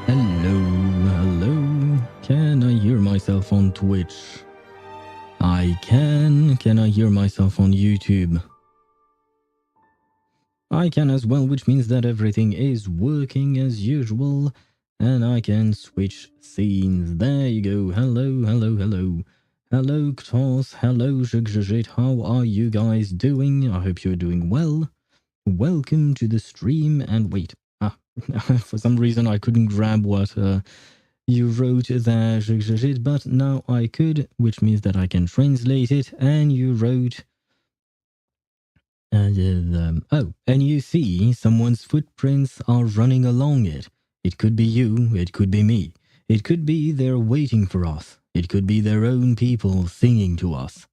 Hello. Can I hear myself on Twitch? I can. Can I hear myself on YouTube? I can as well, which means that everything is working as usual. And I can switch scenes. There you go. Hello. Hello, Ktos. Hello, Zhigzhit. How are you guys doing? I hope you're doing well. Welcome to the stream. And wait. For some reason I couldn't grab what you wrote there, but now I could, which means that I can translate it. And you wrote, oh, and you see someone's footprints are running along it. It could be you, it could be me. It could be they're waiting for us. It could be their own people singing to us.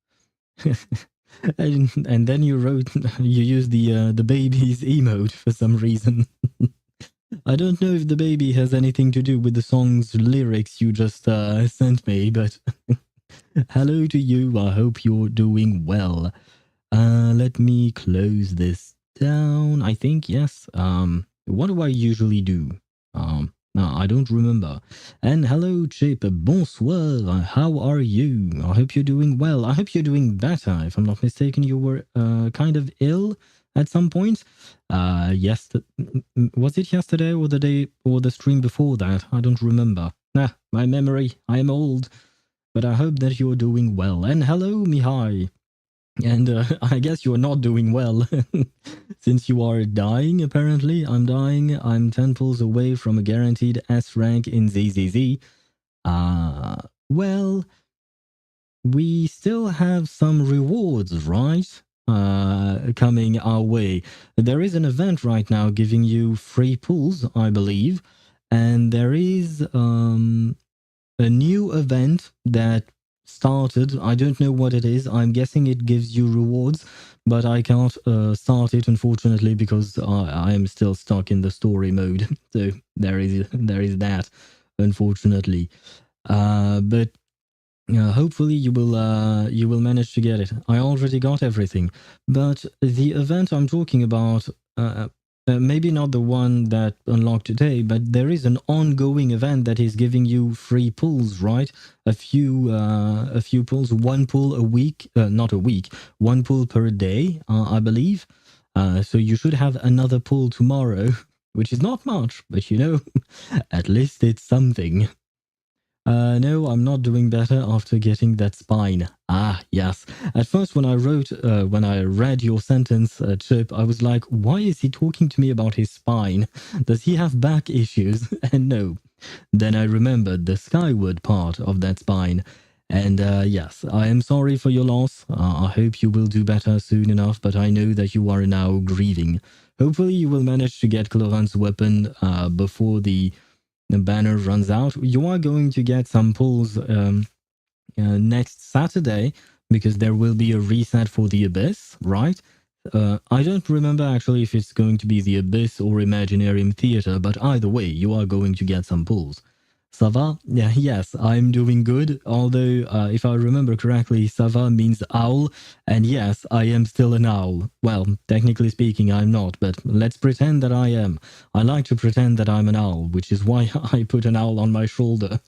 and then you wrote, you used the baby's emote for some reason. I don't know if the baby has anything to do with the song's lyrics you just sent me, but hello to you. I hope you're doing well. Let me close this down. I think, yes. What do I usually do? No, I don't remember. And hello, Chip. Bonsoir. How are you? I hope you're doing well. I hope you're doing better. If I'm not mistaken, you were kind of ill at some point. Yes, was it yesterday or the day or the stream before that? I don't remember. My memory. I am old. But I hope that you're doing well. And hello, Mihai. And I guess you're not doing well, since you are dying, apparently. I'm dying. I'm 10 pulls away from a guaranteed S rank in ZZZ. Well, we still have some rewards, right? Coming our way. There is an event right now giving you free pools, I believe, and there is a new event that started. I don't know what it is. I'm guessing it gives you rewards, but I can't start it unfortunately because I am still stuck in the story mode. So there is that, unfortunately. But hopefully you will manage to get it. I already got everything, but the event I'm talking about, maybe not the one that unlocked today, but there is an ongoing event that is giving you free pulls, right? A few pulls, one pull a week, not a week, one pull per day, I believe. So you should have another pull tomorrow, which is not much, but at least it's something. No, I'm not doing better after getting that spine. Ah, yes. At first, when I read your sentence, Chip, I was like, why is he talking to me about his spine? Does he have back issues? And no. Then I remembered the skyward part of that spine. And yes, I am sorry for your loss. I hope you will do better soon enough, but I know that you are now grieving. Hopefully, you will manage to get Cloran's weapon before the banner runs out. You are going to get some pulls next Saturday because there will be a reset for the Abyss, right? I don't remember actually if it's going to be the Abyss or Imaginarium Theater, but either way, you are going to get some pulls. Ça va? Yeah, yes, I'm doing good. Although, if I remember correctly, ça va means owl, and yes, I am still an owl. Well, technically speaking, I'm not, but let's pretend that I am. I like to pretend that I'm an owl, which is why I put an owl on my shoulder.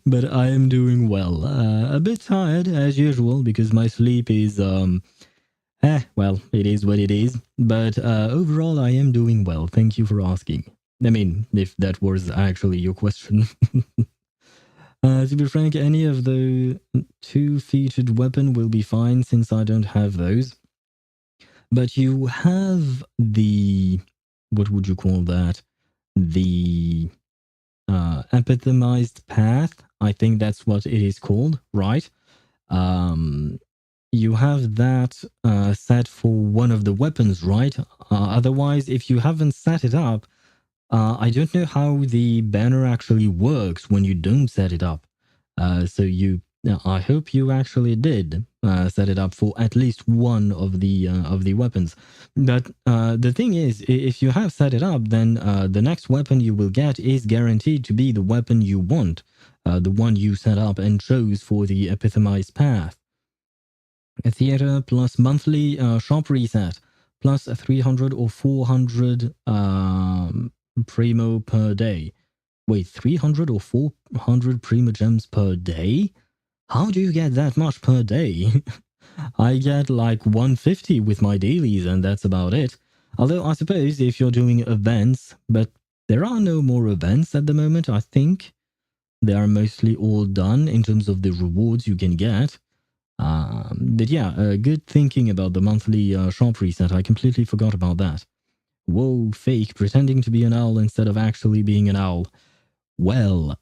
But I am doing well. A bit tired, as usual, because my sleep is, well, it is what it is. But overall, I am doing well. Thank you for asking. I mean, if that was actually your question. To be frank, any of the two-featured weapon will be fine since I don't have those. But you have the... what would you call that? The epitomized path. I think that's what it is called, right? You have that set for one of the weapons, right? Otherwise, if you haven't set it up, I don't know how the banner actually works when you don't set it up. I hope you actually did set it up for at least one of the weapons. But the thing is, if you have set it up, then the next weapon you will get is guaranteed to be the weapon you want, the one you set up and chose for the epitomized path. A theater plus monthly shop reset plus 300 or 400 primo per day. Wait, 300 or 400 primo gems per day? How do you get that much per day? I get like 150 with my dailies and that's about it. Although I suppose if you're doing events, but there are no more events at the moment, I think. They are mostly all done in terms of the rewards you can get. But yeah, good thinking about the monthly shop reset. I completely forgot about that. Whoa, fake, pretending to be an owl instead of actually being an owl. Well,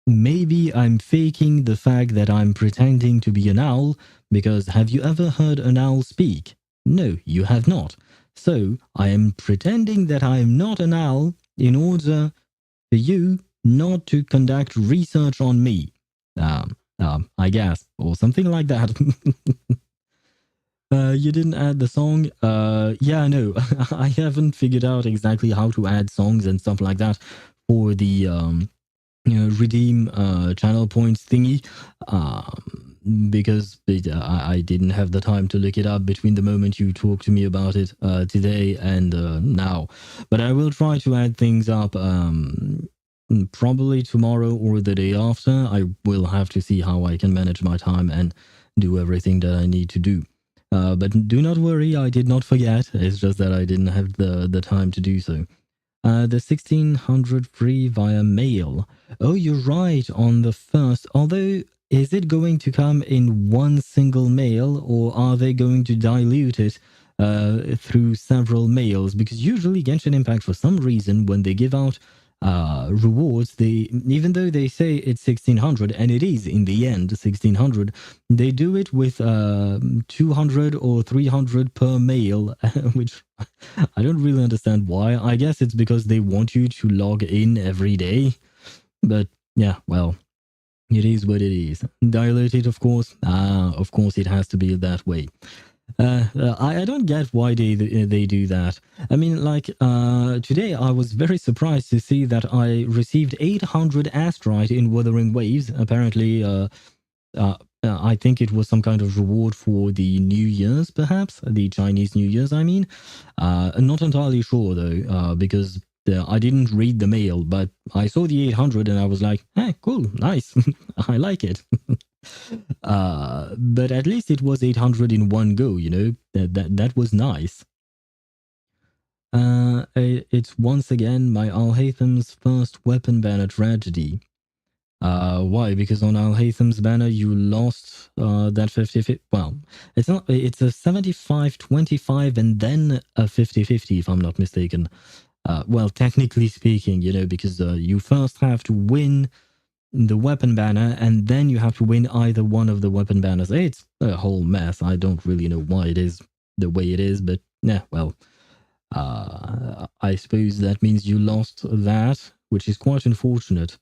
maybe I'm faking the fact that I'm pretending to be an owl, because have you ever heard an owl speak? No, you have not. So, I am pretending that I am not an owl in order for you not to conduct research on me. I guess, or something like that. You didn't add the song? Yeah, no, I haven't figured out exactly how to add songs and stuff like that for the redeem channel points thingy, because I didn't have the time to look it up between the moment you talked to me about it today and now. But I will try to add things up probably tomorrow or the day after. I will have to see how I can manage my time and do everything that I need to do. But do not worry, I did not forget. It's just that I didn't have the time to do so. The 1600 free via mail. Oh, you're right, on the first. Although, is it going to come in one single mail, or are they going to dilute it through several mails? Because usually Genshin Impact, for some reason, when they give out rewards, they, even though they say it's 1600, and it is in the end 1600, they do it with 200 or 300 per mail, which I don't really understand why. I guess it's because they want you to log in every day. But yeah, well, it is what it is. Dilated, of course. Of course it has to be that way. I don't get why they do that. I mean, like, today I was very surprised to see that I received 800 astrite in Wuthering Waves. Apparently, I think it was some kind of reward for the New Year's, perhaps? The Chinese New Year's, I mean. Not entirely sure, though, because I didn't read the mail, but I saw the 800 and I was like, hey, cool, nice. I like it. But at least it was 800 in one go, you know? That was nice. It's once again my Al-Haytham's first weapon banner tragedy. Why? Because on Al-Haytham's banner you lost that 50-50. Well, it's not. It's a 75-25 and then a 50-50, if I'm not mistaken. Well, technically speaking, you know, because you first have to win the weapon banner and then you have to win either one of the weapon banners. It's a whole mess. I don't really know why it is the way it is, but yeah, well, I suppose that means you lost that, which is quite unfortunate.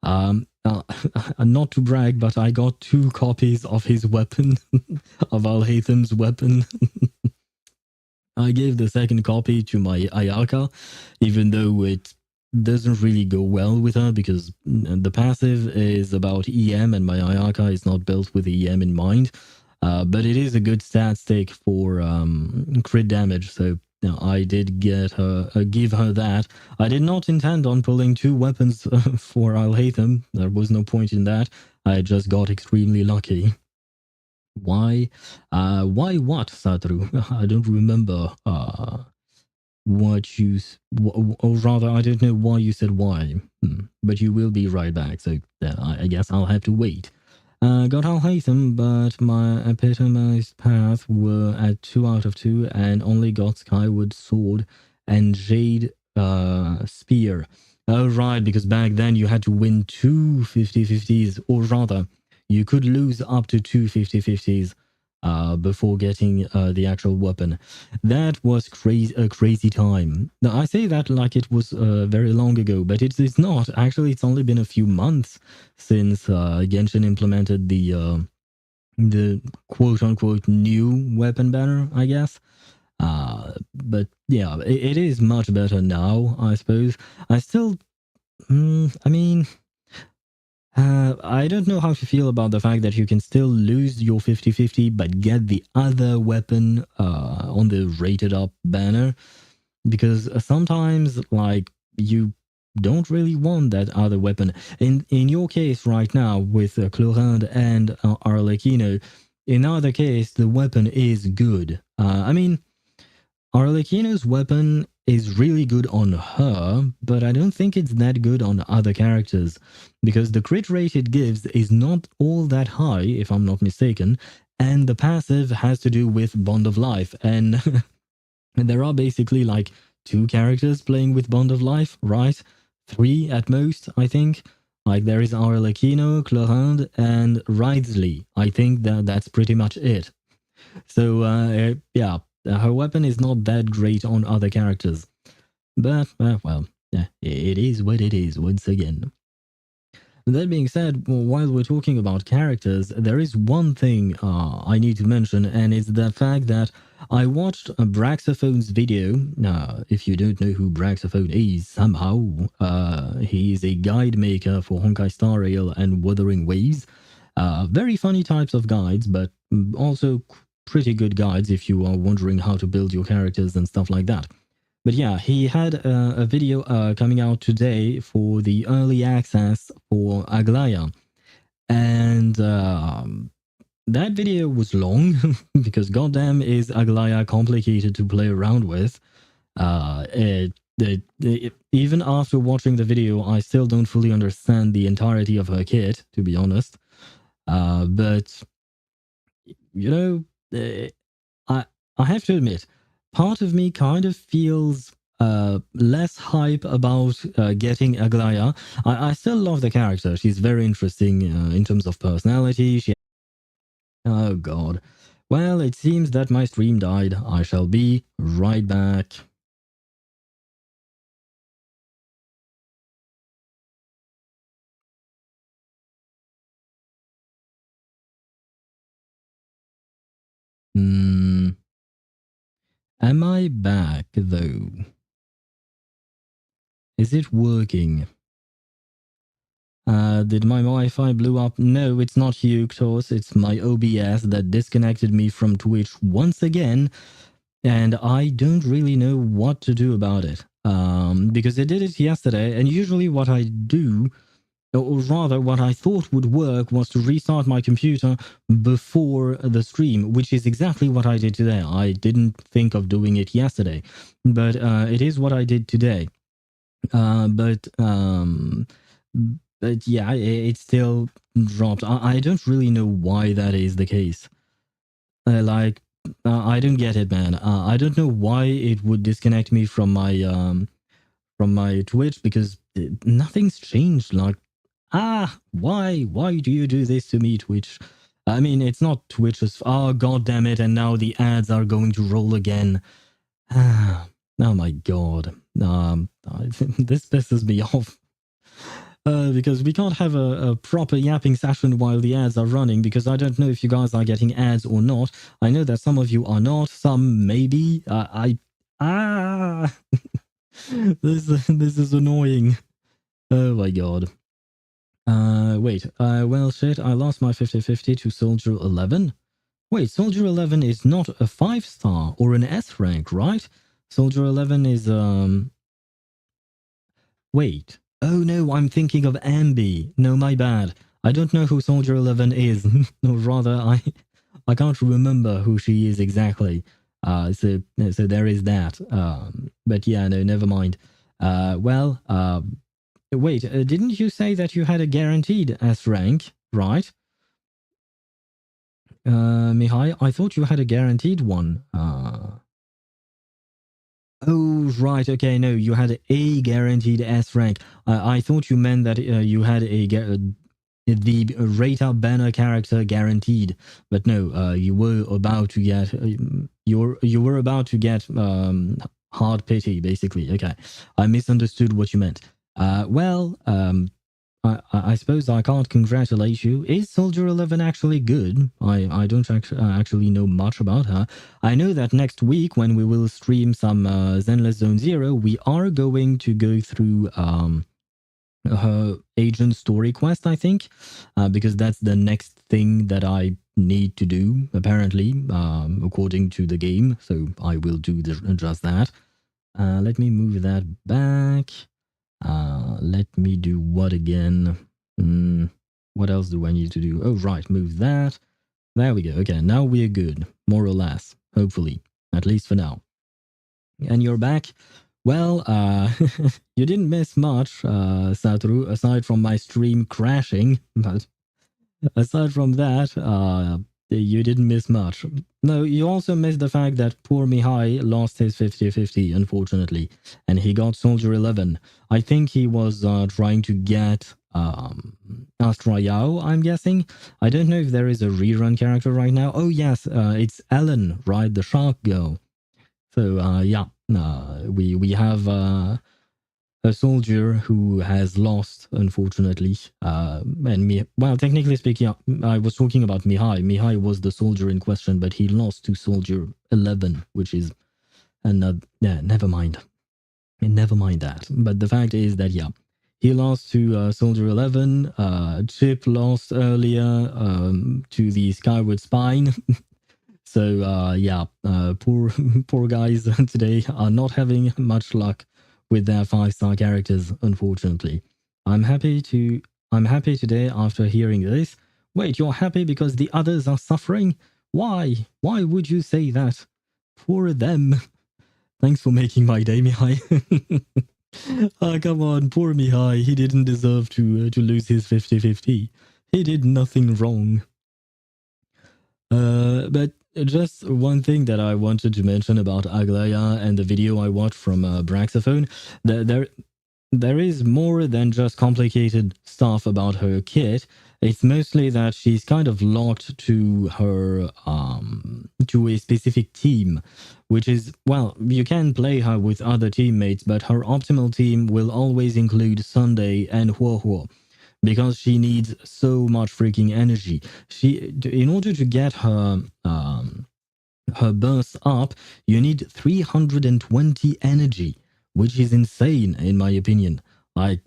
Not to brag, but I got 2 copies of his weapon, of Al-Haytham's weapon. I gave the second copy to my Ayaka, even though it doesn't really go well with her because the passive is about EM and my Ayaka is not built with EM in mind. But it is a good stat stake for crit damage, so I did give her that. I did not intend on pulling 2 weapons for Al-Haytham. There was no point in that. I just got extremely lucky. Why? Why what, Satru? I don't remember what you... Or rather, I don't know why you said why. But you will be right back, so I guess I'll have to wait. Got Al-Haytham, but my epitomized path were at 2 out of 2 and only got Skyward Sword and Jade Spear. Oh, right, because back then you had to win 2 50-50s, or rather, you could lose up to 2 50-50s before getting the actual weapon. That was a crazy time. Now, I say that like it was very long ago, but it's not. Actually, it's only been a few months since Genshin implemented the quote-unquote new weapon banner, I guess. But yeah, it is much better now, I suppose. I still... I mean... I don't know how to feel about the fact that you can still lose your 50-50 but get the other weapon on the rated up banner, because sometimes like you don't really want that other weapon. In your case right now with Chlorinde and Arlecchino, in either case the weapon is good. I mean, Arlecchino's weapon is really good on her, but I don't think it's that good on other characters, because the crit rate it gives is not all that high, if I'm not mistaken, and the passive has to do with Bond of Life, and there are basically like 2 characters playing with Bond of Life, right? 3 at most, I think. Like there is Arlecchino, Chlorinde, and Wriothesley. I think that's pretty much it. So, yeah. Her weapon is not that great on other characters. But, well, it is what it is once again. That being said, while we're talking about characters, there is one thing I need to mention, and it's the fact that I watched Braxophone's video. If you don't know who Braxophone is, somehow, he is a guide maker for Honkai Star Rail and Wuthering Waves. Very funny types of guides, but also pretty good guides if you are wondering how to build your characters and stuff like that. But yeah, he had a video coming out today for the early access for Aglaya. And that video was long because goddamn is Aglaya complicated to play around with. Even after watching the video, I still don't fully understand the entirety of her kit, to be honest. But, you know, I have to admit, part of me kind of feels less hype about getting Aglaya. I still love the character. She's very interesting in terms of personality. Oh god. Well, it seems that my stream died. I shall be right back. Am I back, though? Is it working? Did my Wi-Fi blew up? No, it's not HoYoverse. It's my OBS that disconnected me from Twitch once again, and I don't really know what to do about it. Because I did it yesterday, and usually what I do, or rather what I thought would work, was to restart my computer before the stream, which is exactly what I did today. I didn't think of doing it yesterday, but it is what I did today. But yeah, it still dropped. I don't really know why that is the case. I don't get it, man. I don't know why it would disconnect me from my Twitch, because nothing's changed. Like, why do you do this to me, Twitch? I mean, it's not Twitch's. Oh, god damn it! And now the ads are going to roll again. Oh my god. This pisses me off. Because we can't have a proper yapping session while the ads are running, because I don't know if you guys are getting ads or not. I know that some of you are not, some maybe. This is annoying. Oh my god. Wait, well shit, I lost my 50-50 to Soldier 11. Wait, Soldier 11 is not a 5-star or an S rank, right? Soldier 11 is, wait. Oh no, I'm thinking of Ambi. No, my bad. I don't know who Soldier 11 is. Or rather, I can't remember who she is exactly. So there is that. But yeah, no, never mind. Wait, didn't you say that you had a guaranteed S rank, right? Mihai, I thought you had a guaranteed one. Oh, right. Okay, no, you had a guaranteed S rank. I thought you meant that you had the Rata banner character guaranteed, but no, you were about to get you were about to get hard pity, basically. Okay, I misunderstood what you meant. I suppose I can't congratulate you. Is Soldier 11 actually good? I don't actually know much about her. I know that next week, when we will stream some Zenless Zone Zero, we are going to go through her agent story quest, I think, because that's the next thing that I need to do, apparently, according to the game. So I will do just that. Let me move that back. Let me do what again? What else do I need to do? Oh, right, move that. There we go. Okay, now we're good, more or less, hopefully, at least for now. And you're back. Well, you didn't miss much, Satoru, aside from my stream crashing, but aside from that, you didn't miss much. No, you also missed the fact that poor Mihai lost his 50-50, unfortunately, and he got Soldier 11. I think he was trying to get Astral Yao, I'm guessing. I don't know if there is a rerun character right now. Oh yes, it's Ellen, right? The shark girl. So yeah, we have a soldier who has lost, unfortunately. Well, technically speaking, I was talking about Mihai. Mihai was the soldier in question, but he lost to Soldier 11, which is another. Yeah, never mind. Never mind that. But the fact is that, yeah, he lost to Soldier 11. Chip lost earlier to the Skyward Spine. So yeah, poor guys today are not having much luck with their 5-star characters, unfortunately. I'm happy today after hearing this. Wait, you're happy because the others are suffering? Why? Why would you say that? Poor them. Thanks for making my day, Mihai. Ah, come on, poor Mihai. He didn't deserve to lose his 50-50. He did nothing wrong. But Just one thing that I wanted to mention about Aglaya and the video I watched from Braxophone. There is more than just complicated stuff about her kit. It's mostly that she's kind of locked to her to a specific team, which is, well, you can play her with other teammates, but her optimal team will always include Sunday and Huohuo because she needs so much freaking energy. In order to get her burst up, you need 320 energy, which is insane in my opinion. Like,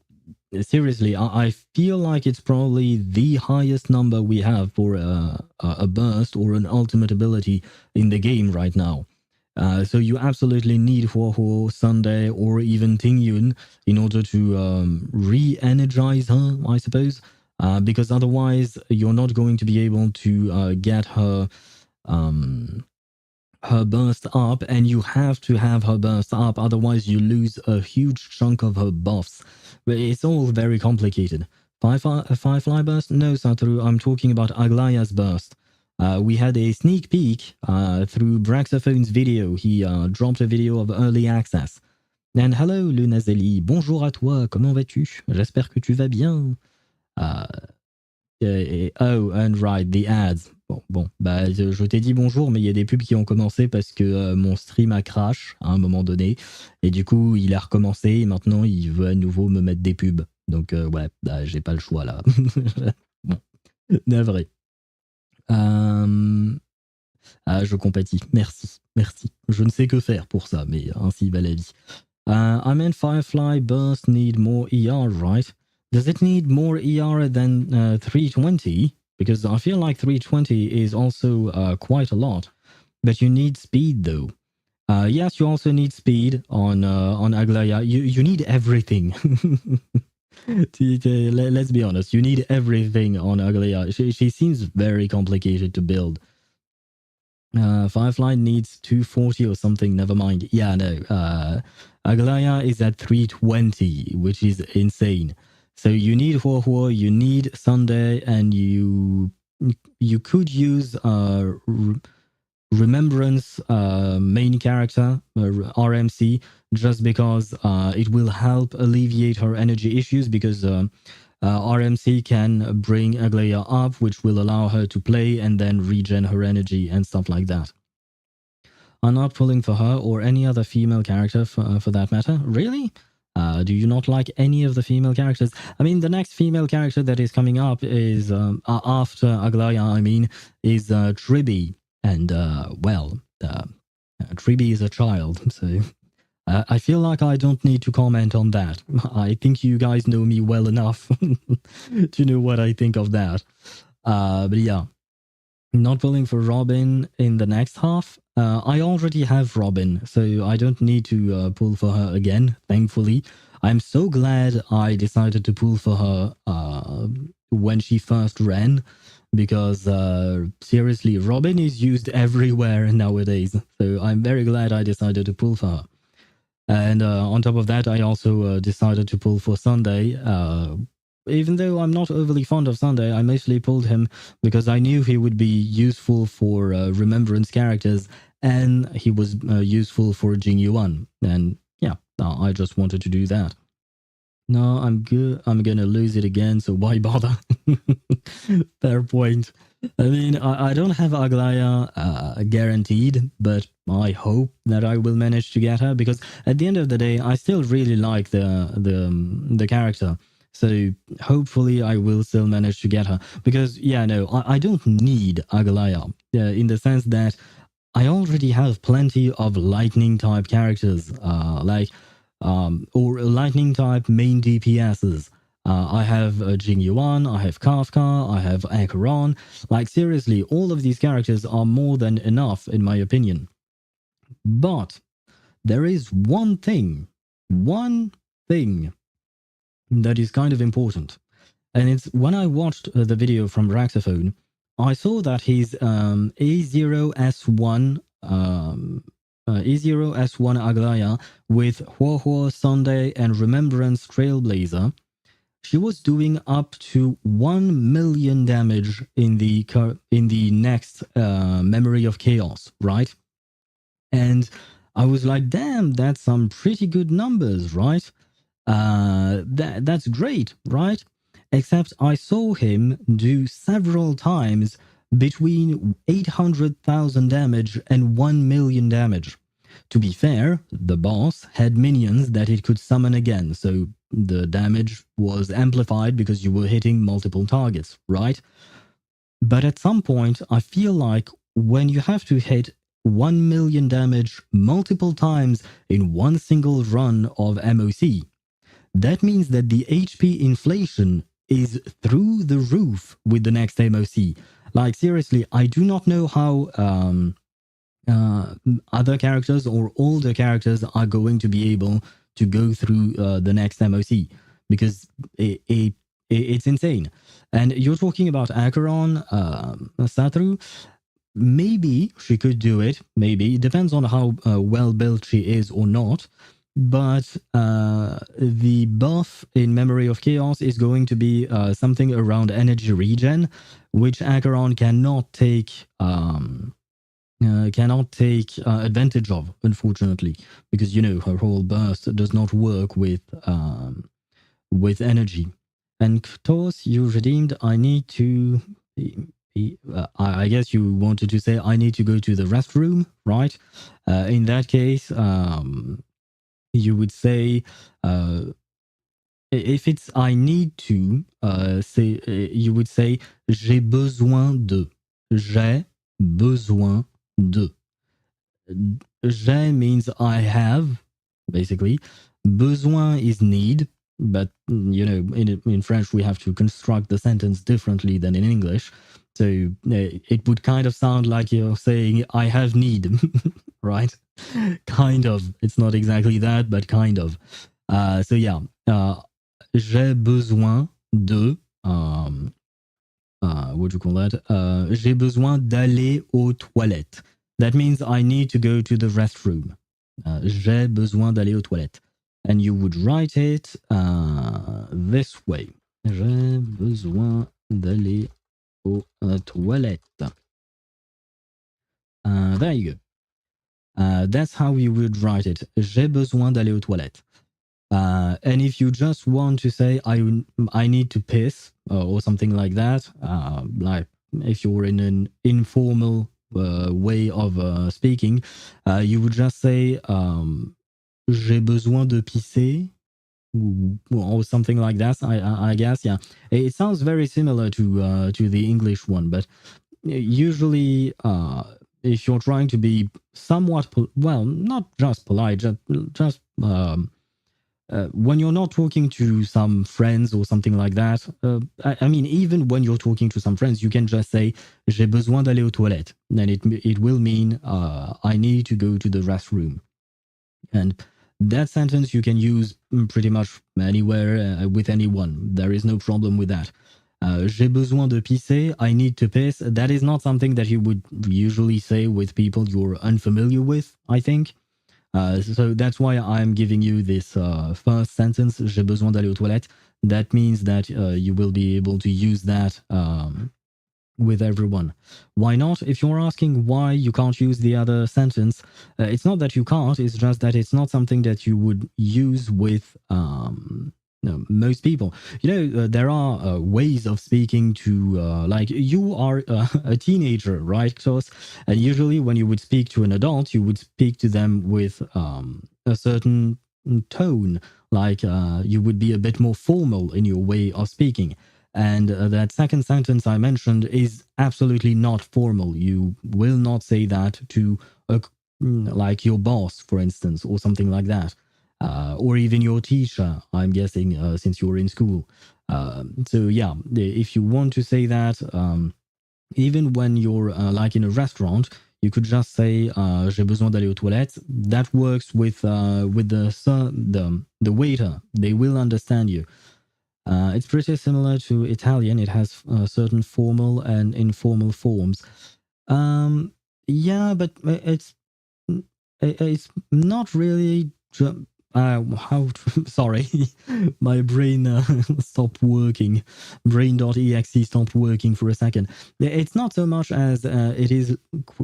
seriously, I feel like it's probably the highest number we have for a burst or an ultimate ability in the game right now. So you absolutely need Huohuo, Sunday, or even Tingyun in order to re-energize her, I suppose. Because otherwise, you're not going to be able to get um, her burst up, and you have to have her burst up, otherwise you lose a huge chunk of her buffs. But it's all very complicated. Firefly burst? No, Satoru, I'm talking about Aglaya's burst. We had a sneak peek through Braxophone's video. He dropped a video of early access. And hello, Lunazeli. Bonjour à toi, comment vas-tu? J'espère que tu vas bien. Oh, and right, the ads. Bon, bah, je t'ai dit bonjour, mais il y a des pubs qui ont commencé parce que mon stream a crash à un moment donné. Et du coup, il a recommencé et maintenant, il veut à nouveau me mettre des pubs. Donc, ouais, bah, j'ai pas le choix là. Bon, navré. Je compatis. Merci. Je ne sais que faire pour ça, mais ainsi va la vie. I mean, Firefly Burst need more ER, right? Does it need more ER than 320? Because I feel like 320 is also quite a lot. But you need speed, though. Yes, you also need speed on Aglaya. You need everything. Let's be honest. You need everything on Aglaya. She seems very complicated to build. Firefly needs 240 or something. Never mind. Yeah, no. Aglaya is at 320, which is insane. So you need Huohuo, you need Sunday, and you could use Remembrance main character, RMC, just because it will help alleviate her energy issues, because RMC can bring Aglaya up, which will allow her to play and then regen her energy and stuff like that. I'm not pulling for her or any other female character for that matter. Really? Do you not like any of the female characters? I mean, the next female character that is coming up is, after Aglaya, I mean, is Tribi. And, well, Tribi is a child, so I feel like I don't need to comment on that. I think you guys know me well enough to know what I think of that. But yeah, not pulling for Robin in the next half. I already have Robin, so I don't need to pull for her again, thankfully. I'm so glad I decided to pull for her when she first ran, because seriously, Robin is used everywhere nowadays, so I'm very glad I decided to pull for her. And on top of that, I also decided to pull for Sunday. Even though I'm not overly fond of Sunday, I mostly pulled him because I knew he would be useful for Remembrance characters, and he was useful for Jing Yuan. And yeah, I just wanted to do that. No, I'm good. I'm gonna lose it again, so why bother? Fair point. I mean, I don't have Aglaya guaranteed, but I hope that I will manage to get her, because at the end of the day, I still really like the character. So hopefully I will still manage to get her. Because, yeah, no, I don't need Aglaya in the sense that I already have plenty of lightning type characters, or lightning type main DPSs. I have Jing Yuan, I have Kafka, I have Acheron. Like, seriously, all of these characters are more than enough, in my opinion. But there is one thing that is kind of important. And it's when I watched the video from Raxophone, I saw that his A0S1 A0S1 Aglaya with Huohuo, Sunday, and Remembrance Trailblazer, she was doing up to 1 million damage in the next Memory of Chaos, right? And I was like, damn, that's some pretty good numbers, right? That's great, right? Except I saw him do several times between 800,000 damage and 1 million damage. To be fair, the boss had minions that it could summon again, so the damage was amplified because you were hitting multiple targets, right? But at some point, I feel like when you have to hit 1 million damage multiple times in one single run of MOC, that means that the HP inflation is through the roof with the next MOC. Like, seriously, I do not know how other characters or older characters are going to be able to go through the next MOC because it's insane. And you're talking about Acheron, Satru. Maybe she could do it. Maybe it depends on how well built she is or not. But the buff in Memory of Chaos is going to be something around energy regen, which Acheron cannot take advantage of, unfortunately, because her whole burst does not work with energy. And Ktos, you redeemed. I need to. I guess you wanted to say I need to go to the restroom, right? In that case, you would say if it's I need to say you would say j'ai besoin de. J'ai besoin de. J'ai means I have, basically. Besoin is need, but in French we have to construct the sentence differently than in English. So it would kind of sound like you're saying I have need, right? Kind of. It's not exactly that, but kind of. So yeah, j'ai besoin de. What do you call that? J'ai besoin d'aller aux toilettes. That means I need to go to the restroom. J'ai besoin d'aller aux toilettes. And you would write it this way. J'ai besoin d'aller aux toilettes. There you go. That's how you would write it. J'ai besoin d'aller aux toilettes. And if you just want to say I need to piss or something like that, like if you're in an informal way of speaking, you would just say j'ai besoin de pisser or something like that. I guess, yeah. It sounds very similar to the English one, but usually if you're trying to be somewhat not just polite, just when you're not talking to some friends or something like that, I mean, even when you're talking to some friends, you can just say j'ai besoin d'aller aux toilettes, and it will mean I need to go to the restroom. And that sentence you can use pretty much anywhere with anyone. There is no problem with that. J'ai besoin de pisser, I need to piss. That is not something that you would usually say with people you're unfamiliar with, I think. So that's why I'm giving you this first sentence, j'ai besoin d'aller aux toilettes. That means that you will be able to use that with everyone. Why not? If you're asking why you can't use the other sentence, it's not that you can't, it's just that it's not something that you would use with most people. There are ways of speaking to, like, you are a teenager, right, Klaus? And usually when you would speak to an adult, you would speak to them with a certain tone, like you would be a bit more formal in your way of speaking. And that second sentence I mentioned is absolutely not formal. You will not say that to like your boss, for instance, or something like that. Or even your teacher, I'm guessing, since you're in school. So yeah, if you want to say that, even when you're like in a restaurant, you could just say j'ai besoin d'aller aux toilettes. That works with the waiter. They will understand you. It's pretty similar to Italian. It has certain formal and informal forms. Yeah, but it's not really. sorry, my brain stopped working. Brain.exe stopped working for a second. It's not so much as it is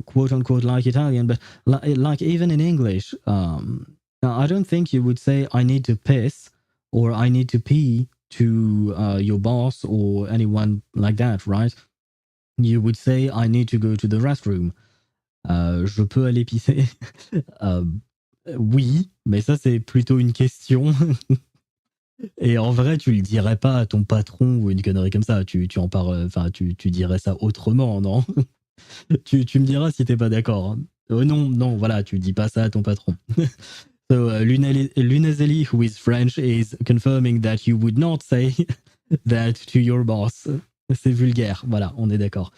quote unquote like Italian, but like even in English, I don't think you would say I need to piss or I need to pee to your boss or anyone like that, right? You would say I need to go to the restroom. Je peux aller pisser. Oui, mais ça c'est plutôt une question. Et en vrai, tu le dirais pas à ton patron ou une connerie comme ça. Tu en parles, enfin, tu dirais ça autrement, non? Tu me diras si t'es pas d'accord. Non, non, voilà, tu dis pas ça à ton patron. So, Lunazeli, who is French, is confirming that you would not say that to your boss. C'est vulgaire, voilà, on est d'accord.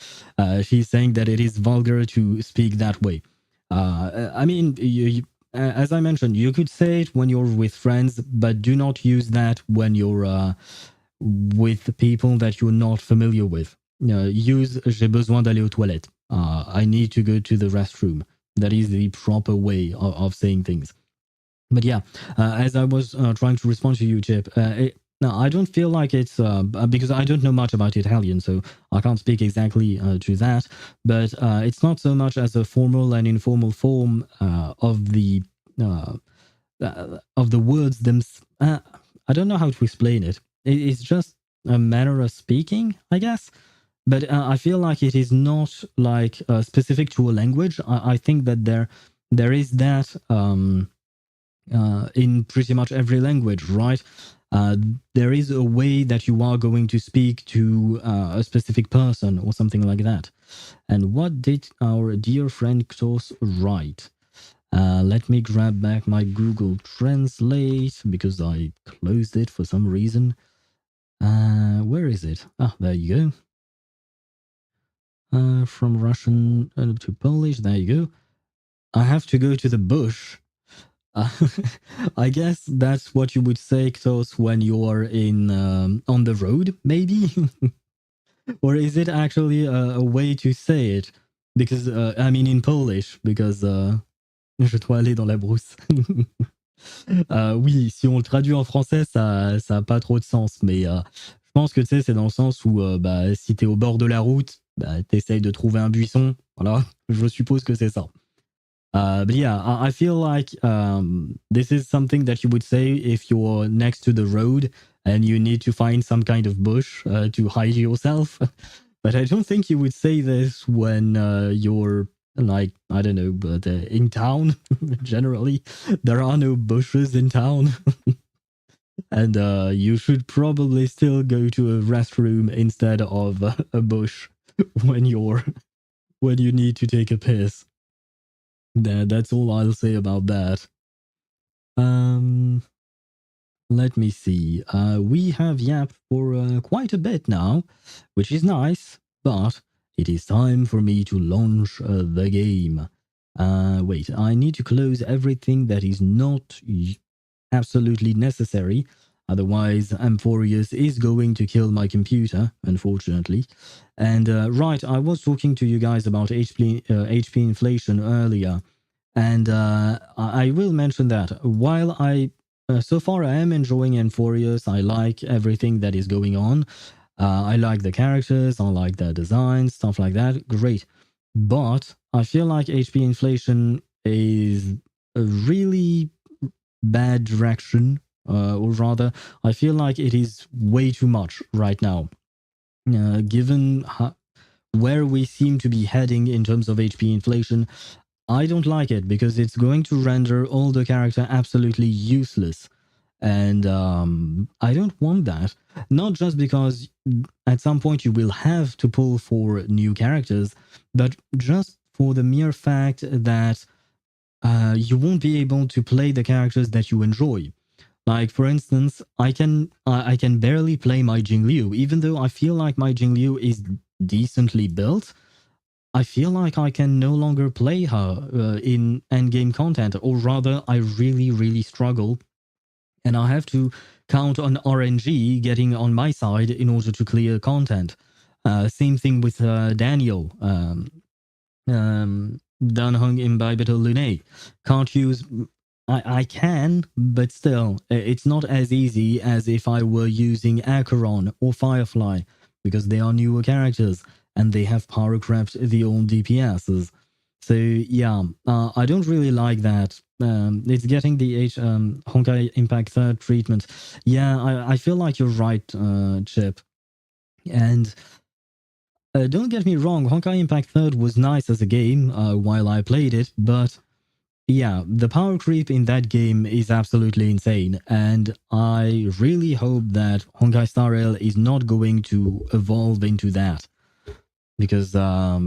She's saying that it is vulgar to speak that way. I mean, as I mentioned, you could say it when you're with friends, but do not use that when you're with people that you're not familiar with. Use j'ai besoin d'aller aux toilettes. I need to go to the restroom. That is the proper way of saying things. But yeah, as I was trying to respond to you, Chip, no, I don't feel like it's because I don't know much about Italian, so I can't speak exactly to that. But it's not so much as a formal and informal form of the words themselves. I don't know how to explain it. It's just a manner of speaking, I guess. But I feel like it is not like specific to a language. I think that there is that. In pretty much every language, right? There is a way that you are going to speak to a specific person or something like that. And what did our dear friend Ktos write? Let me grab back my Google Translate because I closed it for some reason. Where is it? Ah, there you go. From Russian to Polish, there you go. I have to go to the bush. I guess that's what you would say, Ktos, when you're in on the road, maybe? Or is it actually a way to say it? Because, I mean, in Polish, because je dois aller dans la brousse. Oui, si on le traduit en français, ça a pas trop de sens, mais je pense que tu sais, c'est dans le sens où bah, si t'es au bord de la route, bah, t'essayes de trouver un buisson. Voilà, je suppose que c'est ça. But yeah, I feel like this is something that you would say if you're next to the road and you need to find some kind of bush to hide yourself. But I don't think you would say this when you're like, I don't know, but in town, generally. There are no bushes in town. And you should probably still go to a restroom instead of a bush when you need to take a piss. That's all I'll say about that. Let me see. We have yapped for quite a bit now, which is nice, but it is time for me to launch the game. Wait, I need to close everything that is not absolutely necessary. Otherwise, Amphorius is going to kill my computer, unfortunately. And right, I was talking to you guys about HP inflation earlier. And I will mention that while so far I am enjoying Amphorius, I like everything that is going on. I like the characters, I like their designs, stuff like that. Great. But I feel like HP inflation is a really bad direction, or rather, I feel like it is way too much right now. Given where we seem to be heading in terms of HP inflation, I don't like it because it's going to render all the character absolutely useless. And I don't want that. Not just because at some point you will have to pull for new characters, but just for the mere fact that you won't be able to play the characters that you enjoy. Like, for instance, I can barely play my Jingliu, even though I feel like my Jingliu is decently built. I feel like I can no longer play her in endgame content, or rather, I really, really struggle. And I have to count on RNG getting on my side in order to clear content. Same thing with Daniel. Danhung Imbibital Lune. Can't use I can, but still, it's not as easy as if I were using Acheron or Firefly, because they are newer characters and they have power crept the old DPSs. So yeah, I don't really like that. It's getting the Honkai Impact Third treatment. Yeah, I feel like you're right, Chip. And don't get me wrong, Honkai Impact Third was nice as a game while I played it, but yeah, the power creep in that game is absolutely insane, and I really hope that Honkai Star Rail is not going to evolve into that, because I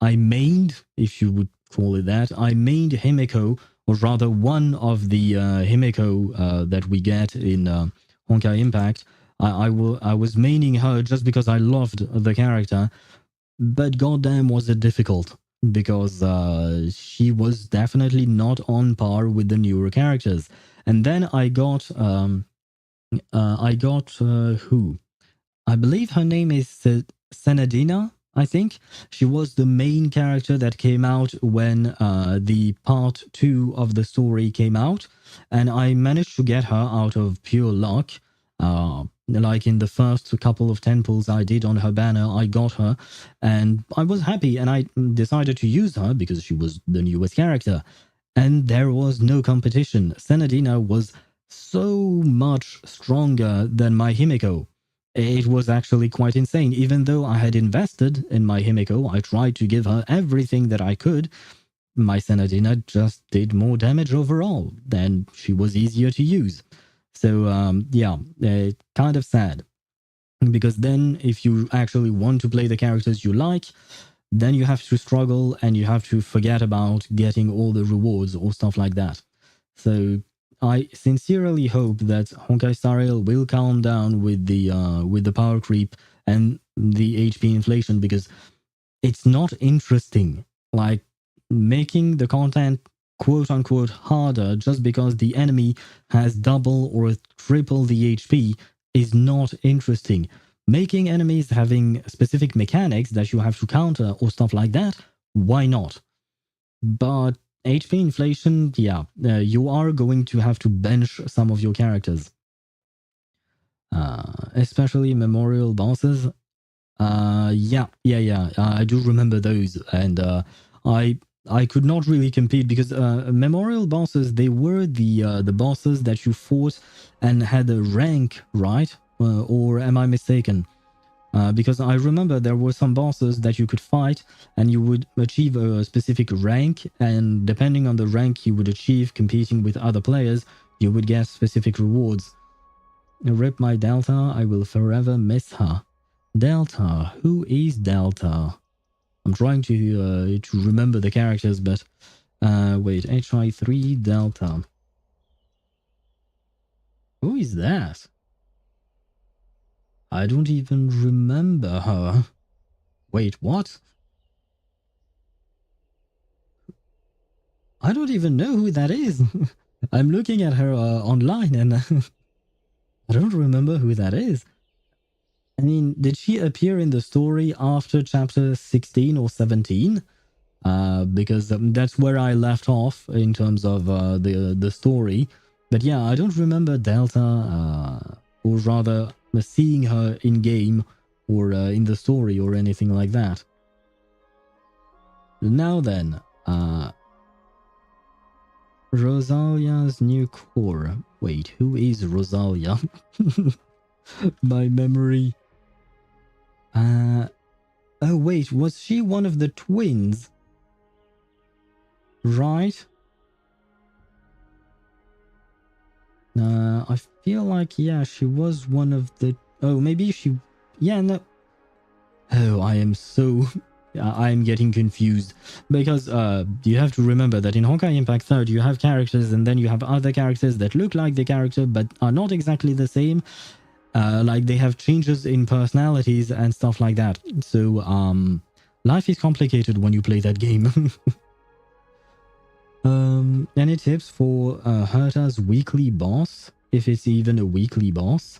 mained, if you would call it that, I mained Himeko, or rather one of the Himeko that we get in Honkai Impact. I was maining her just because I loved the character, but goddamn was it difficult, because she was definitely not on par with the newer characters. And then I got who? I believe her name is Senadina, I think. She was the main character that came out when the part 2 of the story came out, and I managed to get her out of pure luck. Like in the first couple of 10 pulls I did on her banner, I got her, and I was happy, and I decided to use her because she was the newest character. And there was no competition. Senadina was so much stronger than my Himiko. It was actually quite insane. Even though I had invested in my Himiko, I tried to give her everything that I could. My Senadina just did more damage overall, and she was easier to use. So, yeah, kind of sad. Because then, if you actually want to play the characters you like, then you have to struggle and you have to forget about getting all the rewards or stuff like that. So I sincerely hope that Honkai Star Rail will calm down with the power creep and the HP inflation, because it's not interesting. Like, making the content quote unquote harder just because the enemy has double or triple the HP is not interesting. Making enemies having specific mechanics that you have to counter or stuff like that, why not? But HP inflation, yeah, you are going to have to bench some of your characters. Especially memorial bosses. Yeah. I do remember those, and I could not really compete because memorial bosses, they were the bosses that you fought and had a rank, right? Or am I mistaken? Because I remember there were some bosses that you could fight and you would achieve a specific rank, and depending on the rank you would achieve competing with other players, you would get specific rewards. Rip my Delta, I will forever miss her. Delta, who is Delta? I'm trying to remember the characters, but wait, HI3 Delta. Who is that? I don't even remember her. Wait, what? I don't even know who that is. I'm looking at her online and I don't remember who that is. I mean, did she appear in the story after chapter 16 or 17? Because that's where I left off in terms of the story. But yeah, I don't remember Delta, or rather seeing her in game or in the story or anything like that. Now then, Rosalia's new core. Wait, who is Rosalia? My memory. Oh wait, was she one of the twins? Right? I feel like, yeah, she was one of the... Oh, maybe she... Yeah, no... Oh, I am so... I'm getting confused. Because you have to remember that in Honkai Impact 3rd, you have characters and then you have other characters that look like the character but are not exactly the same. Like, they have changes in personalities and stuff like that. So, life is complicated when you play that game. Any tips for Herta's weekly boss? If it's even a weekly boss?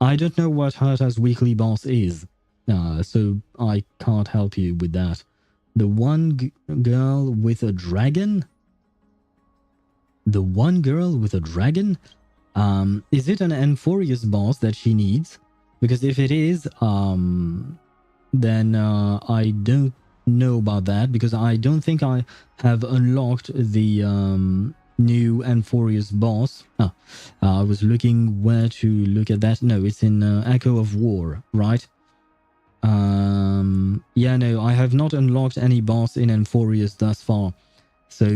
I don't know what Herta's weekly boss is, so I can't help you with that. The one girl with a dragon? The one girl with a dragon? Is it an Amphorius boss that she needs? Because if it is, then I don't know about that, because I don't think I have unlocked the new Amphorius boss. I was looking where to look at that. No, it's in Echo of War, right? Yeah, no, I have not unlocked any boss in Amphorius thus far, so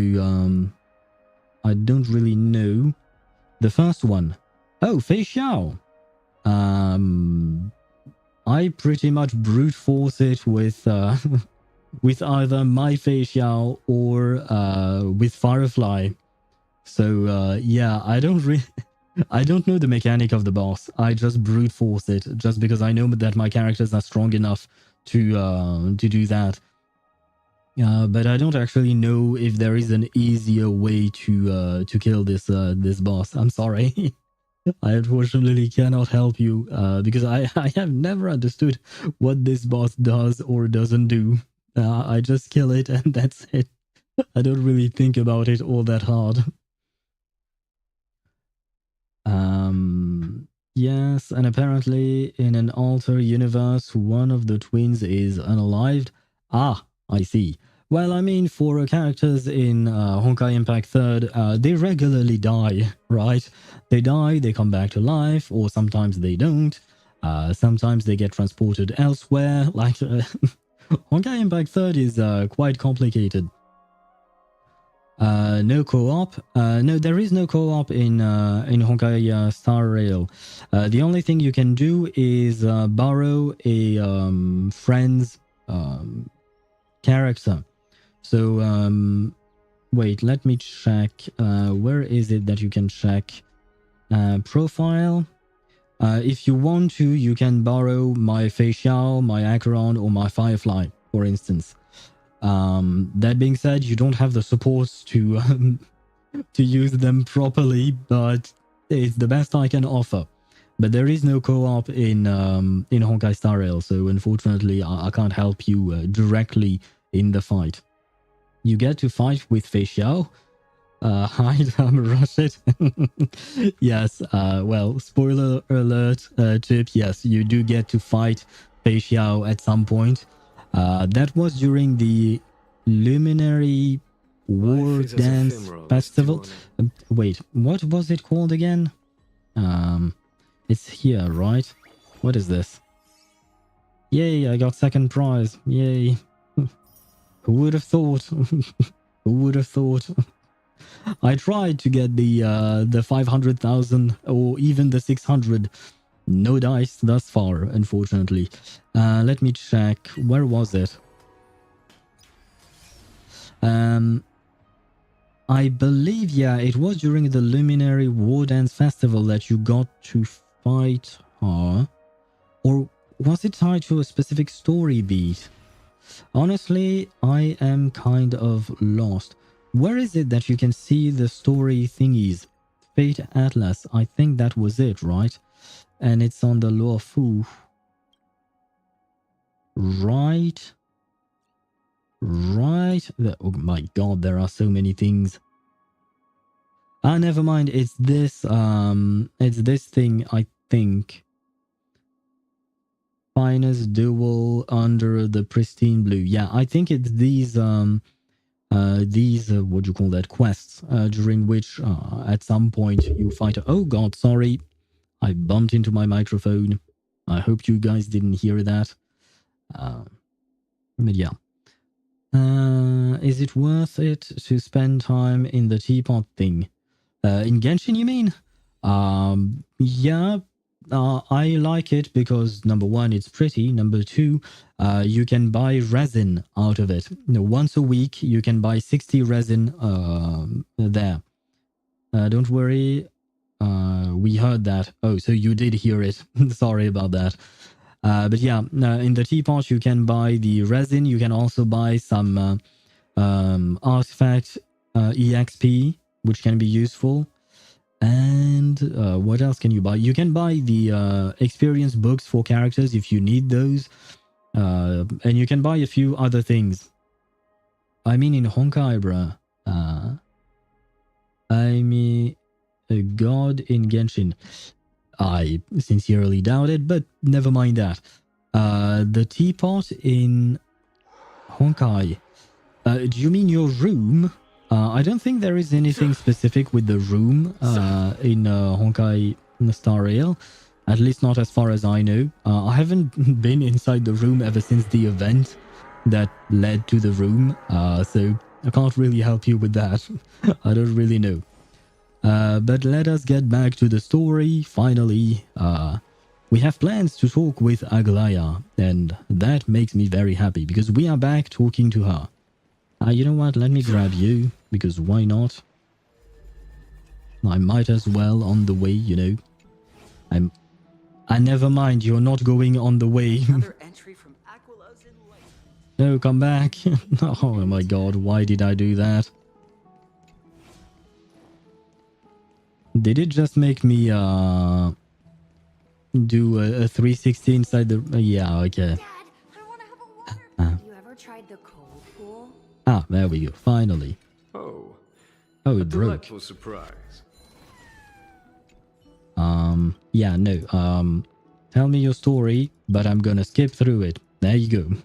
I don't really know. The first one. Oh, Fei Xiao. I pretty much brute force it with with either my Fei Xiao or with Firefly. So yeah, I don't know the mechanic of the boss. I just brute force it just because I know that my characters are strong enough to do that. But I don't actually know if there is an easier way to kill this boss. I'm sorry. I unfortunately cannot help you because I have never understood what this boss does or doesn't do. I just kill it and that's it. I don't really think about it all that hard. Yes, and apparently in an alter universe, one of the twins is unalived. Ah, I see. Well, I mean, for characters in Honkai Impact 3rd, they regularly die, right? They die, they come back to life, or sometimes they don't. Sometimes they get transported elsewhere. Like, Honkai Impact 3rd is quite complicated. No co-op. No, there is no co-op in Honkai Star Rail. The only thing you can do is borrow a friend's character. So wait, let me check. Where is it that you can check profile? If you want to, you can borrow my Fei Xiao, my Acheron, or my Firefly, for instance. That being said, you don't have the support to use them properly, but it's the best I can offer. But there is no co-op in Honkai Star Rail, so unfortunately I can't help you directly in the fight. You get to fight with Fei Xiao. Hide, rush it. Yes, well, spoiler alert, Chip, yes, you do get to fight Fei Xiao at some point. That was during the Luminary War Dance Festival. Wait, what was it called again? It's here, right? What is this? Yay, I got second prize. Yay. Who would have thought? Who would have thought? I tried to get the 500,000 or even the 600. No dice thus far, unfortunately. Let me check. Where was it? I believe, yeah, it was during the Luminary War Dance Festival that you got to fight her. Or was it tied to a specific story beat? Honestly, I am kind of lost. Where is it that you can see the story thingies? Fate Atlas, I think that was it, right? And it's on the Luo Fu. Right? Right? Oh my god, there are so many things. Never mind, it's this thing, I think. Finest duel under the pristine blue. Yeah, I think it's these what do you call that, quests, during which at some point you fight. Oh god, sorry, I bumped into my microphone. I hope you guys didn't hear that. But yeah. Is it worth it to spend time in the teapot thing? In Genshin, you mean? Yeah, I like it because number one, it's pretty. Number two, you can buy resin out of it. Once a week, you can buy 60 resin there. Don't worry, we heard that. Oh, so you did hear it. Sorry about that. But yeah, in the teapot, you can buy the resin. You can also buy some artifact EXP, which can be useful. And what else can you buy? You can buy the experience books for characters if you need those. And you can buy a few other things. I mean in Honkai, bruh. I mean a god in Genshin. I sincerely doubt it, but never mind that. The teapot in Honkai. Do you mean your room? I don't think there is anything specific with the room in Honkai Star Rail. At least not as far as I know. I haven't been inside the room ever since the event that led to the room. So I can't really help you with that. I don't really know. But let us get back to the story. Finally, we have plans to talk with Aglaya, and that makes me very happy because we are back talking to her. You know what? Let me grab you, because why not? I might as well on the way, you know. Never mind, you're not going on the way. No, come back. Oh my god, why did I do that? Did it just make me do a 360 inside the... yeah, okay. Dad, I want to have a water. Have you ever tried the cold pool? There we go, finally. Oh, it broke. Delightful surprise. Yeah, no, tell me your story, but I'm gonna skip through it. There you go.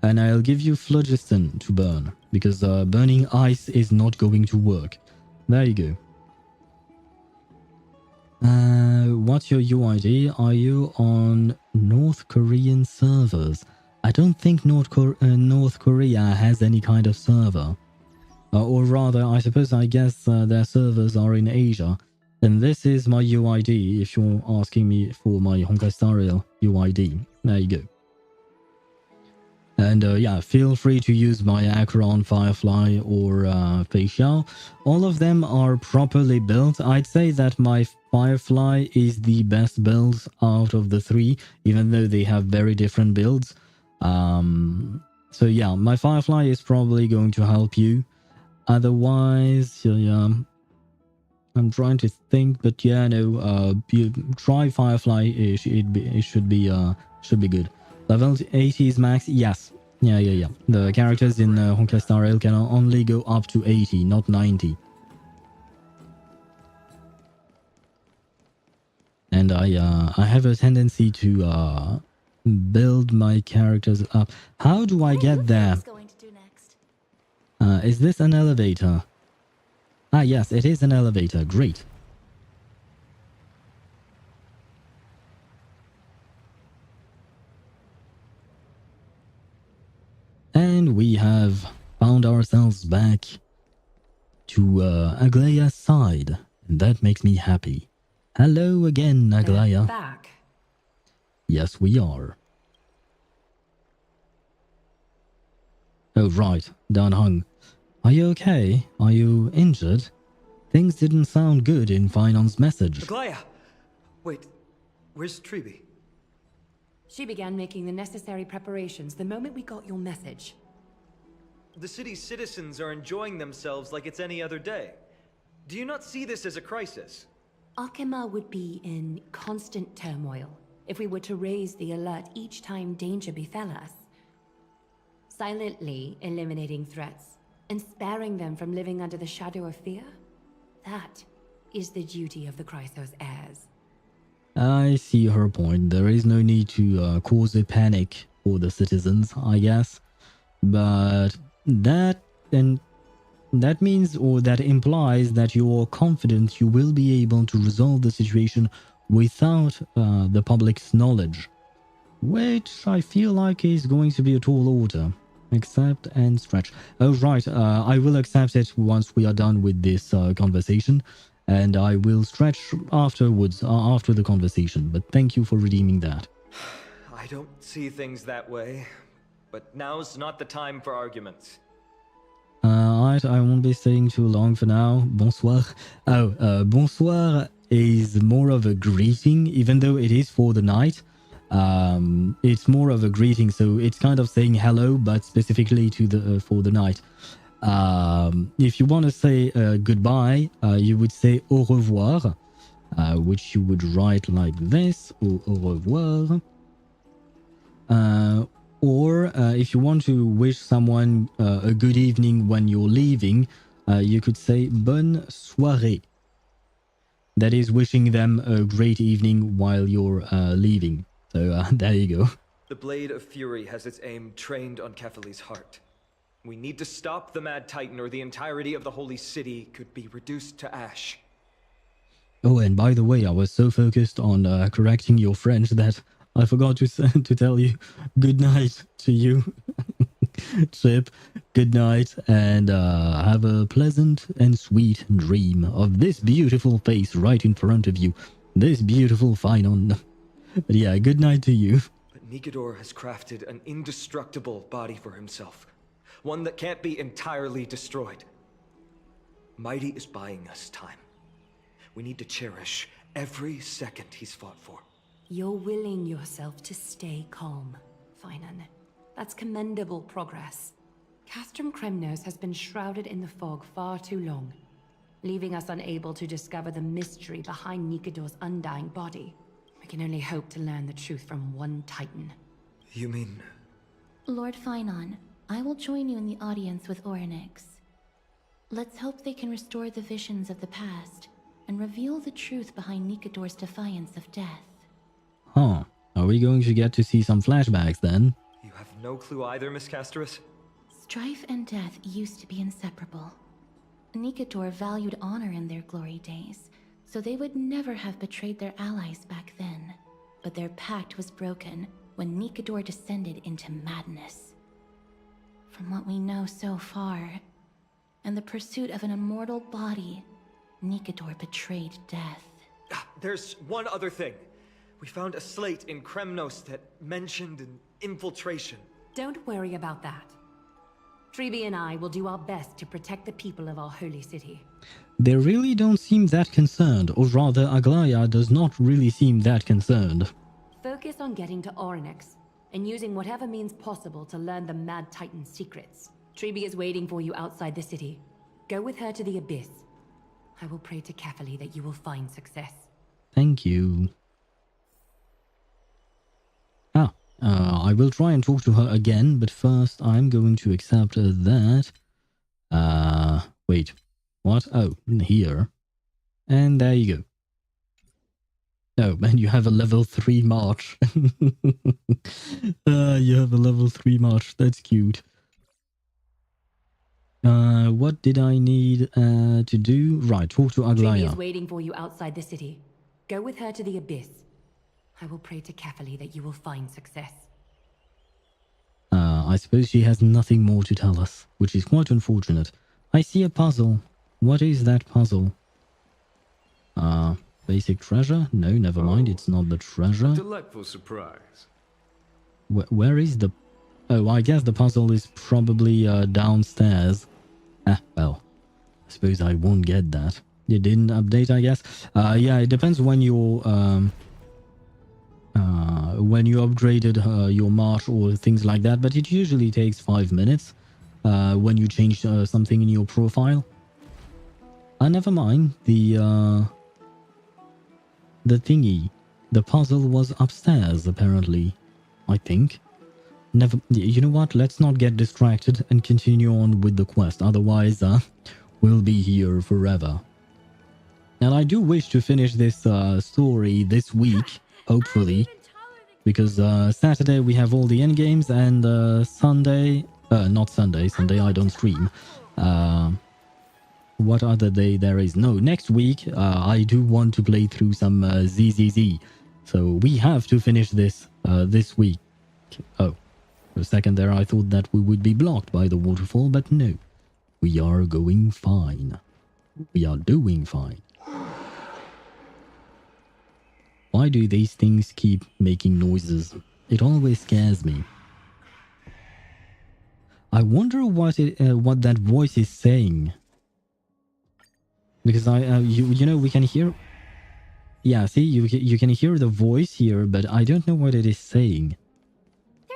And I'll give you phlogiston to burn, because burning ice is not going to work. There you go. What's your UID? Are you on North Korean servers? I don't think North Korea has any kind of server. Or rather, I guess their servers are in Asia. And this is my UID if you're asking me for my Honkai Star Rail UID. There you go. And yeah, feel free to use my Acheron, Firefly, or Facial. All of them are properly built. I'd say that my Firefly is the best build out of the three, even though they have very different builds. So yeah, my Firefly is probably going to help you. Otherwise, yeah, I'm trying to think, but yeah, no, you try Firefly. It should be good. Level 80 is max. Yes. Yeah. The characters in Honkai Star Rail can only go up to 80, not 90. And I have a tendency to build my characters up. How do I get there? Is this an elevator? Yes, it is an elevator. Great. And we have found ourselves back to Aglaya's side. And that makes me happy. Hello again, Aglaya. Back. Yes, we are. Oh, right. Dan Hung. Are you okay? Are you injured? Things didn't sound good in Finon's message. Aglaya! Wait, where's Treeby? She began making the necessary preparations the moment we got your message. The city's citizens are enjoying themselves like it's any other day. Do you not see this as a crisis? Okhema would be in constant turmoil if we were to raise the alert each time danger befell us. Silently eliminating threats and sparing them from living under the shadow of fear? That is the duty of the Chrysos heirs. I see her point. There is no need to cause a panic for the citizens, I guess. But that means, or that implies, that you're confident you will be able to resolve the situation without the public's knowledge. Which I feel like is going to be a tall order. Accept and stretch. Oh, right. I will accept it once we are done with this conversation. And I will stretch afterwards, after the conversation. But thank you for redeeming that. I don't see things that way. But now's not the time for arguments. Alright, I won't be staying too long for now. Bonsoir. Bonsoir is more of a greeting, even though it is for the night. It's more of a greeting, so it's kind of saying hello, but specifically to the for the night. If you want to say goodbye, you would say au revoir, which you would write like this, or au revoir. Or if you want to wish someone a good evening when you're leaving, you could say bonne soirée. That is wishing them a great evening while you're leaving. So there you go. The Blade of Fury has its aim trained on Kefali's heart. We need to stop the Mad Titan, or the entirety of the Holy City could be reduced to ash. Oh, and by the way, I was so focused on correcting your French that I forgot to tell you good night to you. Chip, good night, and have a pleasant and sweet dream of this beautiful face right in front of you. This beautiful Finon. But yeah, good night to you. But Nikedor has crafted an indestructible body for himself. One that can't be entirely destroyed. Mighty is buying us time. We need to cherish every second he's fought for. You're willing yourself to stay calm, Finan. That's commendable progress. Castrum Kremnos has been shrouded in the fog far too long, leaving us unable to discover the mystery behind Nikedor's undying body. We can only hope to learn the truth from one Titan. You mean... Lord Finon, I will join you in the audience with Orynyx. Let's hope they can restore the visions of the past and reveal the truth behind Nikedor's defiance of death. Huh. Are we going to get to see some flashbacks then? You have no clue either, Miss Casterus? Strife and death used to be inseparable. Nikedor valued honor in their glory days, so they would never have betrayed their allies back then. But their pact was broken when Nikedor descended into madness. From what we know so far, and the pursuit of an immortal body, Nikedor betrayed death. There's one other thing. We found a slate in Kremnos that mentioned an infiltration. Don't worry about that. Treeby and I will do our best to protect the people of our holy city. They really don't seem that concerned, or rather Aglaya does not really seem that concerned. Focus on getting to Orynyx, and using whatever means possible to learn the Mad Titan's secrets. Treeby is waiting for you outside the city. Go with her to the Abyss. I will pray to Kefali that you will find success. Thank you. I will try and talk to her again, but first I'm going to accept that. Wait. What? Oh, here. And there you go. Oh, and you have a level 3 march. You have a level 3 march. That's cute. What did I need to do? Right, talk to Aglaya. Treeby is waiting for you outside the city. Go with her to the Abyss. I will pray to Kefali that you will find success. I suppose she has nothing more to tell us, which is quite unfortunate. I see a puzzle. What is that puzzle? Basic treasure? No, never mind. It's not the treasure. Delightful surprise. Where is the... Oh, I guess the puzzle is probably downstairs. Well, I suppose I won't get that. It didn't update, I guess. Yeah, it depends when you're... when you upgraded your march or things like that, but it usually takes 5 minutes when you change something in your profile. Never mind. The thingy, the puzzle was upstairs apparently, I think. You know what? Let's not get distracted and continue on with the quest. Otherwise, we'll be here forever. And I do wish to finish this story this week, hopefully. Because Saturday we have all the endgames, and Sunday... not Sunday. Sunday I don't stream. What other day there is? No, next week I do want to play through some ZZZ. So we have to finish this this week. Oh, for a second there I thought that we would be blocked by the waterfall, but no. We are going fine. We are doing fine. Why do these things keep making noises? It always scares me. I wonder what that voice is saying. Because you know, we can hear... Yeah, see, you can hear the voice here, but I don't know what it is saying.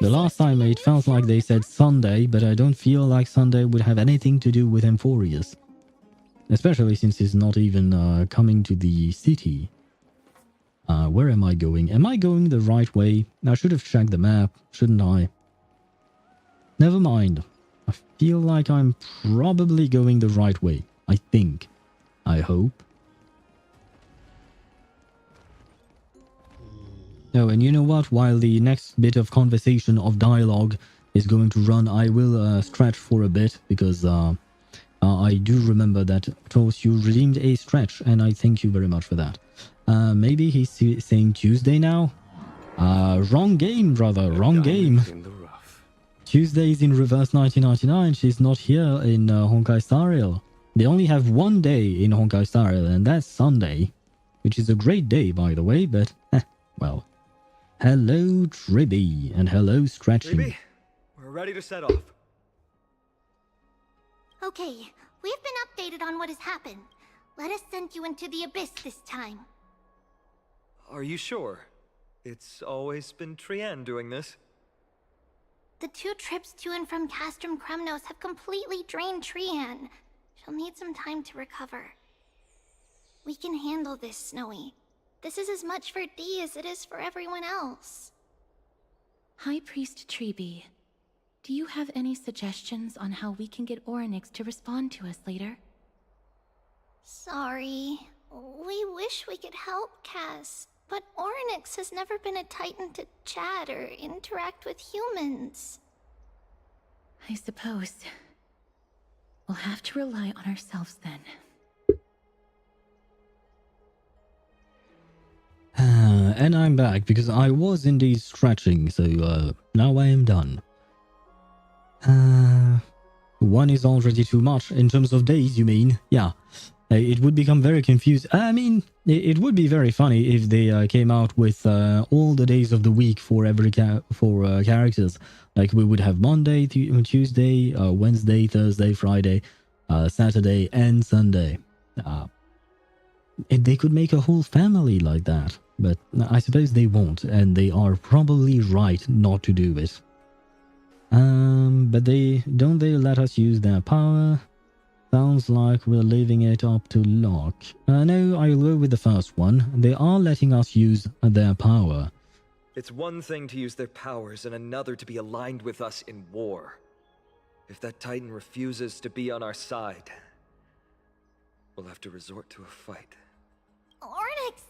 The last time it felt like they said Sunday, but I don't feel like Sunday would have anything to do with Emphorius. Especially since he's not even coming to the city. Where am I going? Am I going the right way? I should have checked the map, shouldn't I? never mind. I feel like I'm probably going the right way. I think. I hope. Oh, and you know what? While the next bit of conversation of dialogue is going to run, I will stretch for a bit because I do remember that, of course, you redeemed a stretch, and I thank you very much for that. Maybe he's saying Tuesday now? Wrong game, brother. Wrong game. Tuesday's in reverse 1999. She's not here in Honkai Star Rail. They only have one day in Honkai Star Rail, and that's Sunday. Which is a great day, by the way, but, well. Hello, Tribby, and hello, Stretching. Tribby, we're ready to set off. Okay, we've been updated on what has happened. Let us send you into the abyss this time. Are you sure? It's always been Trian doing this. The 2 trips to and from Castrum Kremnos have completely drained Trian. She'll need some time to recover. We can handle this, Snowy. This is as much for Dee as it is for everyone else. High Priest Treby, do you have any suggestions on how we can get Orynyx to respond to us later? Sorry. We wish we could help, Cass, but Orynyx has never been a Titan to chat or interact with humans. I suppose. We'll have to rely on ourselves then. And I'm back because I was indeed stretching, so now I am done. One is already too much in terms of days, you mean? Yeah. It would become very confused. I mean, it would be very funny if they came out with all the days of the week for every characters. Like we would have Monday, Tuesday, Wednesday, Thursday, Friday, Saturday, and Sunday. They could make a whole family like that, but I suppose they won't, and they are probably right not to do it. But they let us use their power? Sounds like we're leaving it up to luck. No, I'll go with the first one. They are letting us use their power. It's one thing to use their powers and another to be aligned with us in war. If that Titan refuses to be on our side, we'll have to resort to a fight. Orynyx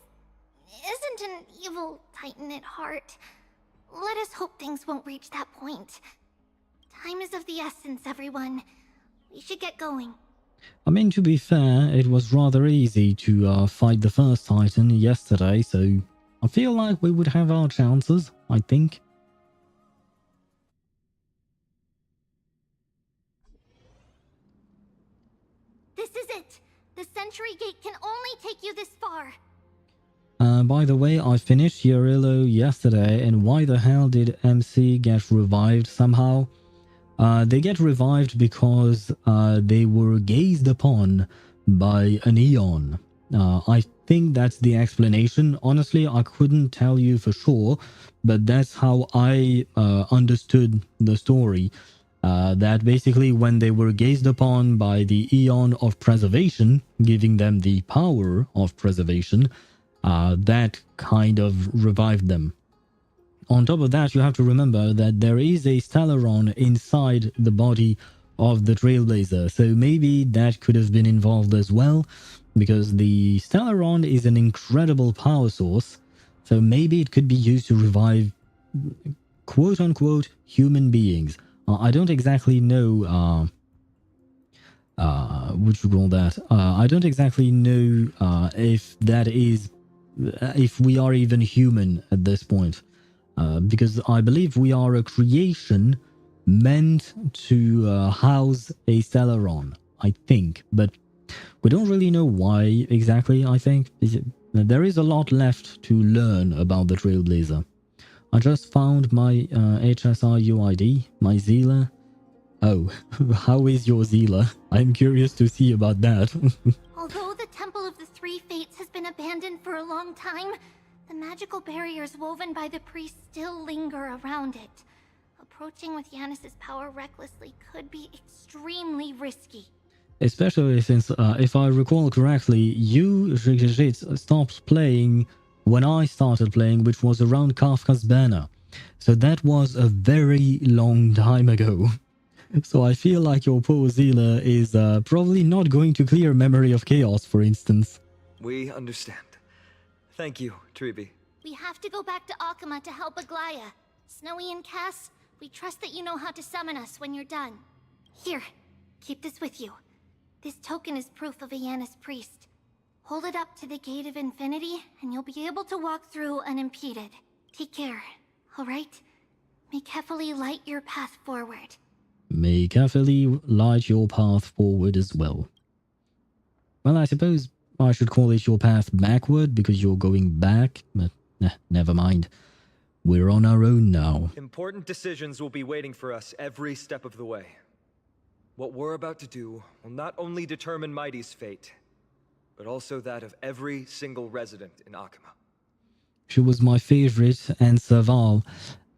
isn't an evil Titan at heart. Let us hope things won't reach that point. Time is of the essence, everyone. We should get going. I mean, to be fair, it was rather easy to fight the first Titan yesterday, so I feel like we would have our chances, I think. This is it! The Sentry Gate can only take you this far! By the way, I finished Yarillo yesterday, and why the hell did MC get revived somehow? They get revived because they were gazed upon by an Eon. I think that's the explanation. Honestly, I couldn't tell you for sure, but that's how I understood the story. That basically when they were gazed upon by the Eon of Preservation, giving them the power of preservation, that kind of revived them. On top of that, you have to remember that there is a Stellaron inside the body of the Trailblazer, so maybe that could have been involved as well, because the Stellaron is an incredible power source, so maybe it could be used to revive quote-unquote human beings. I don't exactly know what you call that. I don't exactly know if that is, if we are even human at this point. Because I believe we are a creation meant to house a Stellaron, I think. But we don't really know why exactly, I think. There is a lot left to learn about the Trailblazer. I just found my HSR UID, my Zealer. Oh, how is your Zealer? I'm curious to see about that. Although the Temple of the Three Fates has been abandoned for a long time, the magical barriers woven by the priests still linger around it. Approaching with Yanis's power recklessly could be extremely risky. Especially since, if I recall correctly, you stopped playing when I started playing, which was around Kafka's Banner. So that was a very long time ago. So I feel like your poor Zila is probably not going to clear Memory of Chaos, for instance. We understand. Thank you, Treeby. We have to go back to Okhema to help Aglaya. Snowy and Cass, we trust that you know how to summon us when you're done. Here, keep this with you. This token is proof of Ayanna's priest. Hold it up to the Gate of Infinity, and you'll be able to walk through unimpeded. Take care, alright? May Kefali light your path forward. May Kefali light your path forward as well. Well, I suppose I should call it your path backward because you're going back, but never mind. We're on our own now. Important decisions will be waiting for us every step of the way. What we're about to do will not only determine Mighty's fate, but also that of every single resident in Okhema. She was my favorite, and Serval.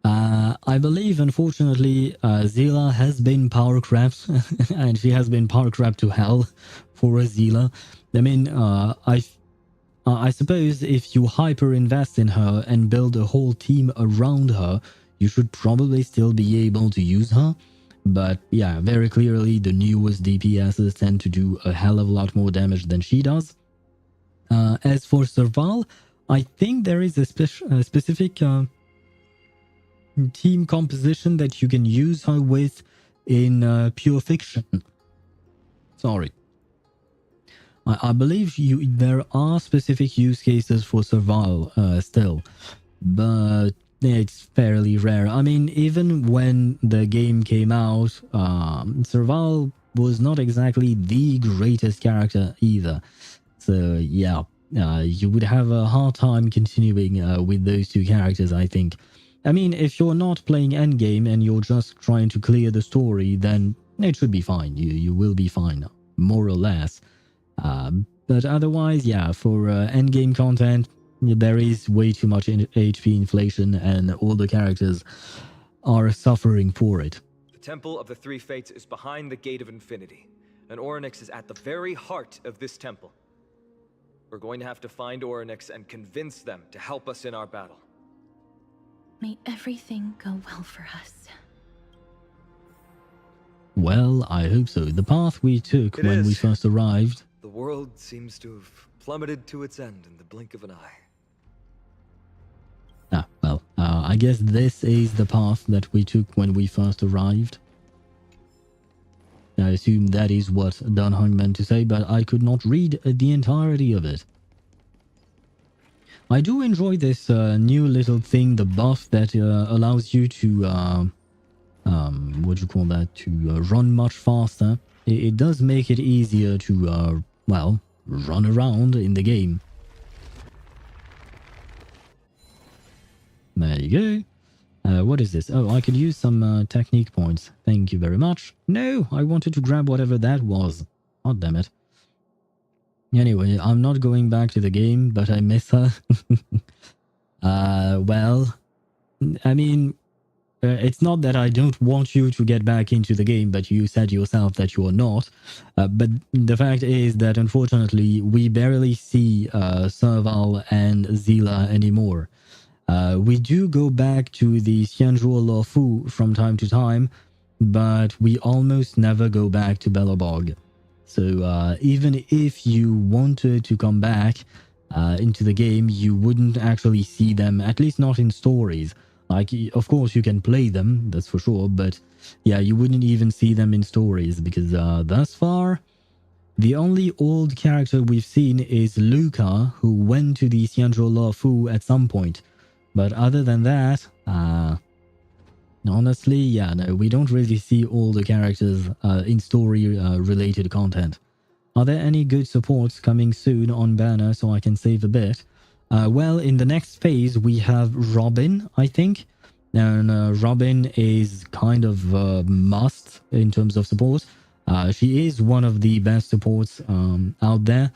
I believe, unfortunately, Zila has been power crapped, and she has been power crapped to hell for a Zila. I mean, I suppose if you hyper invest in her and build a whole team around her, you should probably still be able to use her. But yeah, very clearly the newest DPSs tend to do a hell of a lot more damage than she does. As for Serval, I think there is a specific team composition that you can use her with in Pure Fiction. Sorry. I believe there are specific use cases for Serval still, but it's fairly rare. I mean, even when the game came out, Serval was not exactly the greatest character either. So yeah, you would have a hard time continuing with those two characters, I think. I mean, if you're not playing endgame and you're just trying to clear the story, then it should be fine. You will be fine, more or less. But otherwise, yeah, for endgame content, there is way too much HP inflation and all the characters are suffering for it. The Temple of the Three Fates is behind the Gate of Infinity, and Orynyx is at the very heart of this temple. We're going to have to find Orynyx and convince them to help us in our battle. May everything go well for us. Well, I hope so. The path we took when we first arrived... The world seems to have plummeted to its end in the blink of an eye. Well, I guess this is the path that we took when we first arrived. I assume that is what Dan Hung meant to say, but I could not read the entirety of it. I do enjoy this new little thing, the buff that allows you to, what do you call that, to run much faster. It does make it easier to, well, run around in the game. There you go. What is this? Oh, I could use some technique points. Thank you very much. No, I wanted to grab whatever that was. God damn it. Anyway, I'm not going back to the game, but I miss her. Well, I mean, it's not that I don't want you to get back into the game, but you said yourself that you are not. But the fact is that, unfortunately, we barely see Serval and Zila anymore. We do go back to the Xianzhuo Luofu from time to time, but we almost never go back to Belobog. So even if you wanted to come back into the game, you wouldn't actually see them, at least not in stories. Like, of course, you can play them, that's for sure, but yeah, you wouldn't even see them in stories, because thus far, the only old character we've seen is Luca, who went to the Xianzhuo Luofu at some point. But other than that, honestly, yeah, no, we don't really see all the characters in story-related content. Are there any good supports coming soon on banner so I can save a bit? Well, in the next phase, we have Robin, I think. And Robin is kind of a must in terms of support. She is one of the best supports out there.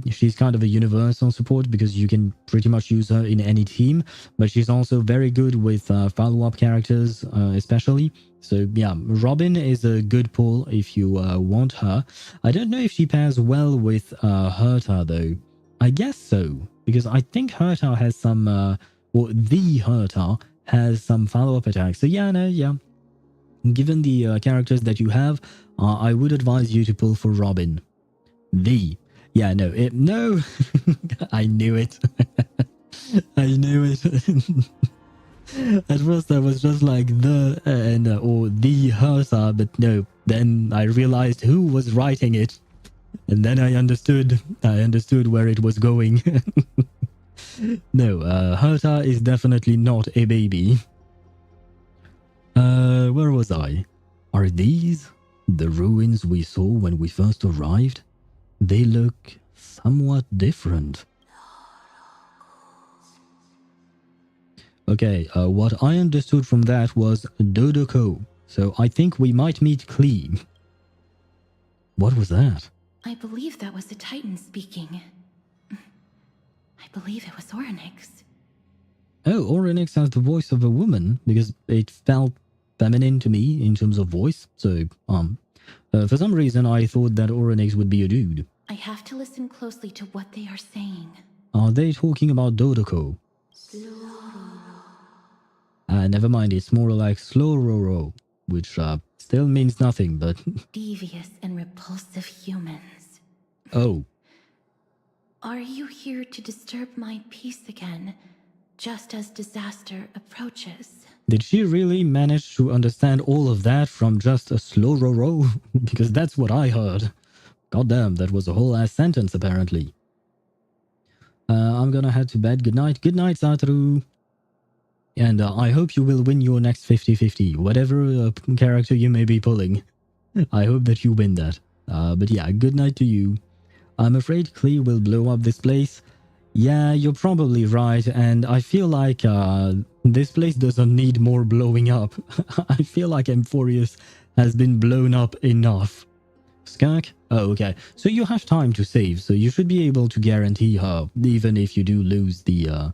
She's kind of a universal support because you can pretty much use her in any team, but she's also very good with follow-up characters, especially. So yeah, Robin is a good pull if you want her. I don't know if she pairs well with Herta though. I guess so, because I think Herta has some or the Herta has some follow-up attacks. So yeah, no, yeah. Given the characters that you have, I would advise you to pull for Robin. Yeah, no, no. I knew it. I knew it. At first I was just like or the Herta, but no. Then I realized who was writing it, and then I understood where it was going. No, Herta is definitely not a baby. Where was I? Are these the ruins we saw when we first arrived? They look somewhat different. Okay, what I understood from that was Dodoko. So I think we might meet Klee. What was that? I believe that was the Titan speaking. I believe it was Orynyx. Oh, Orynyx has the voice of a woman because it felt feminine to me in terms of voice. So, for some reason I thought that Orynyx would be a dude. I have to listen closely to what they are saying. Are they talking about Dodoko? Never mind, it's more like Slororo, which still means nothing, but... Devious and repulsive humans. Oh. Are you here to disturb my peace again, just as disaster approaches? Did she really manage to understand all of that from just a Slororo? Because that's what I heard. Goddamn, that was a whole ass sentence apparently. I'm gonna head to bed. Good night. Good night, Satoru. And I hope you will win your next 50-50, whatever character you may be pulling. I hope that you win that. But yeah, good night to you. I'm afraid Klee will blow up this place. Yeah, you're probably right, and I feel like this place doesn't need more blowing up. I feel like Emphorius has been blown up enough. Skirk? Oh, okay. So you have time to save, so you should be able to guarantee her, even if you do lose the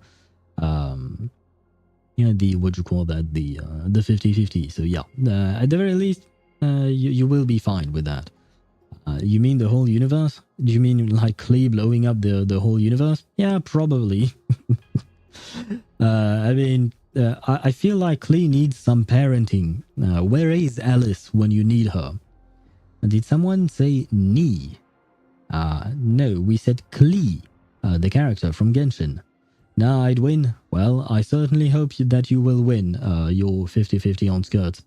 what you call that, the 50-50. So yeah, at the very least, you will be fine with that. You mean the whole universe? Do you mean like Klee blowing up the whole universe? Yeah, probably. I mean, I feel like Klee needs some parenting. Where is Alice when you need her? Did someone say Ni? No, we said Klee, the character from Genshin. Nah, I'd win. Well, I certainly hope that you will win your 50-50 on skirts.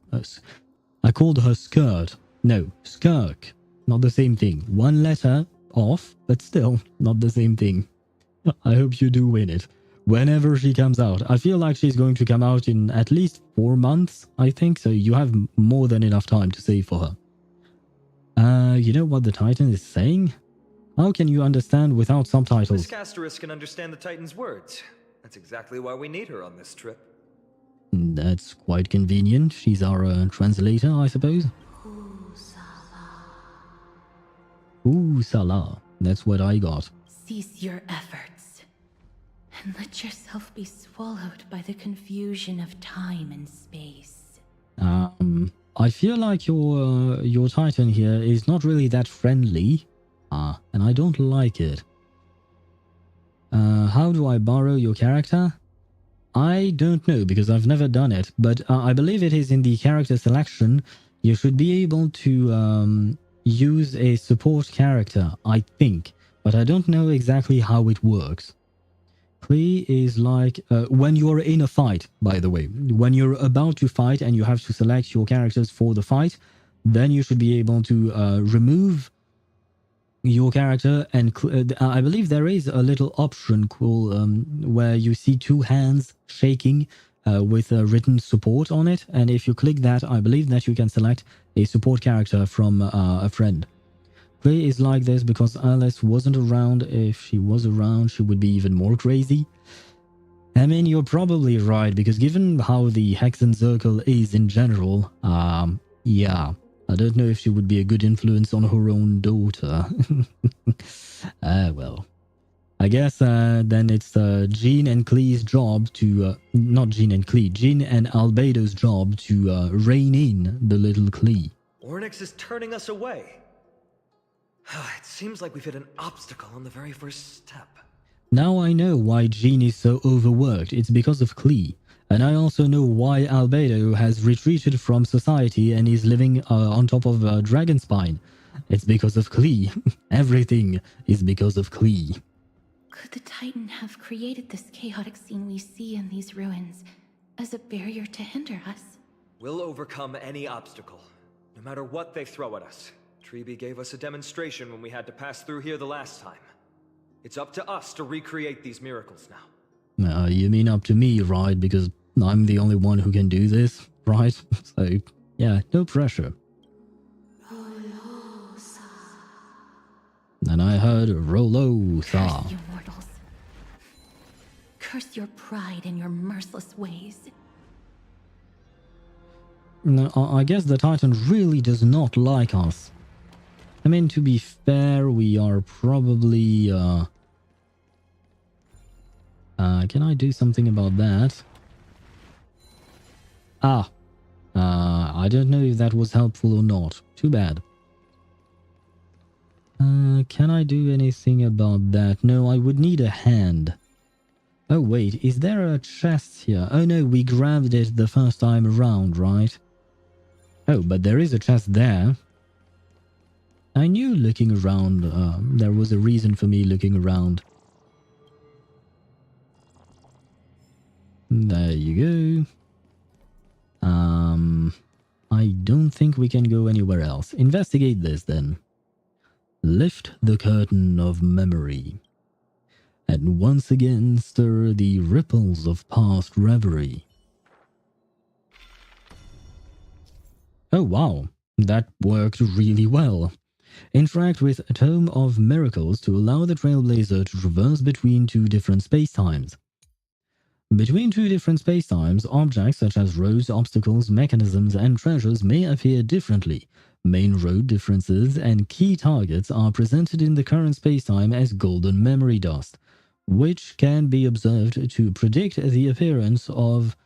I called her skirt. No, skirk. Not the same thing. One letter off, but still not the same thing. I hope you do win it. Whenever she comes out. I feel like she's going to come out in at least 4 months, I think. So you have more than enough time to save for her. You know what the Titan is saying? How can you understand without subtitles? Miss Casterus can understand the Titan's words. That's exactly why we need her on this trip. That's quite convenient. She's our translator, I suppose. Ooh, Salah. That's what I got. Cease your efforts, and let yourself be swallowed by the confusion of time and space. I feel like your Titan here is not really that friendly. And I don't like it. How do I borrow your character? I don't know because I've never done it, but I believe it is in the character selection. You should be able to use a support character, I think, but I don't know exactly how it works. Klee is like when you're in a fight, by the way. When you're about to fight and you have to select your characters for the fight, then you should be able to remove your character, and I believe there is a little option called where you see 2 hands shaking with written support on it, and if you click that, I believe that you can select a support character from a friend. Klee is like this because Alice wasn't around. If she was around, she would be even more crazy. I mean, you're probably right, because given how the Hexen Circle is in general, yeah, I don't know if she would be a good influence on her own daughter. Well. I guess then it's Jean and Klee's job to... not Jean and Klee, Jean and Albedo's job to rein in the little Klee. Orynyx is turning us away. It seems like we've hit an obstacle on the very first step. Now I know why Jean is so overworked. It's because of Klee. And I also know why Albedo has retreated from society and is living on top of Dragonspine. It's because of Klee. Everything is because of Klee. Could the Titan have created this chaotic scene we see in these ruins as a barrier to hinder us? We'll overcome any obstacle, no matter what they throw at us. Treeby gave us a demonstration when we had to pass through here the last time. It's up to us to recreate these miracles now. You mean up to me, right? Because I'm the only one who can do this, right? So, yeah, no pressure. And I heard Rolosa. Curse you mortals. Curse your pride and your merciless ways. No, I guess the Titan really does not like us. I mean, to be fair, we are probably... can I do something about that? I don't know if that was helpful or not. Too bad. Can I do anything about that? No, I would need a hand. Oh wait, is there a chest here? Oh no, we grabbed it the first time around, right? Oh, but there is a chest there. I knew looking around, there was a reason for me looking around. There you go. I don't think we can go anywhere else. Investigate this then. Lift the curtain of memory. And once again stir the ripples of past reverie. Oh wow, that worked really well. Interact with Tome of Miracles to allow the Trailblazer to traverse between two different spacetimes. Between two different spacetimes, objects such as roads, obstacles, mechanisms, and treasures may appear differently. Main road differences and key targets are presented in the current spacetime as golden memory dust, which can be observed to predict the appearance of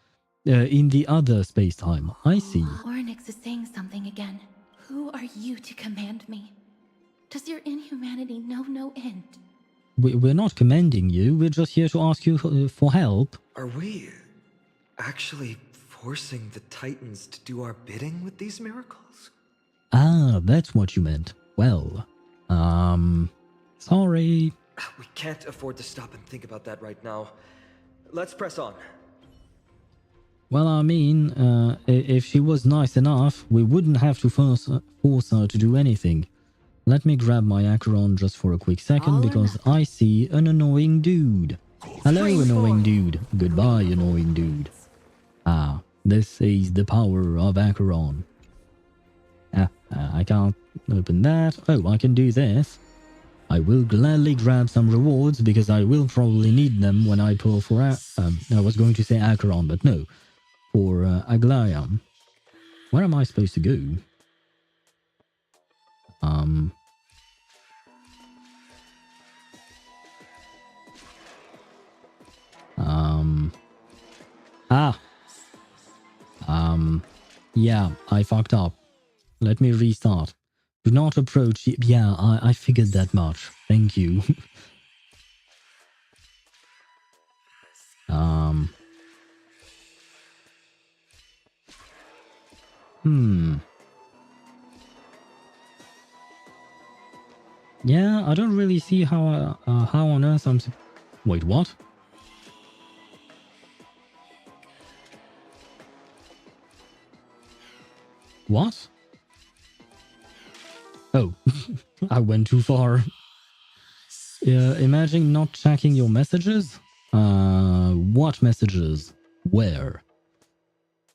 in the other spacetime. I see. Orynyx is saying something again. Who are you to command me? Does your inhumanity know no end? We're not commending you, we're just here to ask you for help. Are we actually forcing the Titans to do our bidding with these miracles? Ah, that's what you meant. Well, sorry. We can't afford to stop and think about that right now. Let's press on. Well, I mean, if she was nice enough, we wouldn't have to force her to do anything. Let me grab my Acheron just for a quick second, because I see an annoying dude. Hello, annoying dude. Goodbye, annoying dude. Ah, this is the power of Acheron. I can't open that. Oh, I can do this. I will gladly grab some rewards, because I will probably need them when I pull for... I was going to say Acheron, but no. For Aglaia. Where am I supposed to go? Yeah, I fucked up. Let me restart. Do not approach... Yeah, I figured that much. Thank you. Yeah, I don't really see how on earth I'm... Wait, what? What? Oh, I went too far. Imagine not checking your messages? What messages? Where?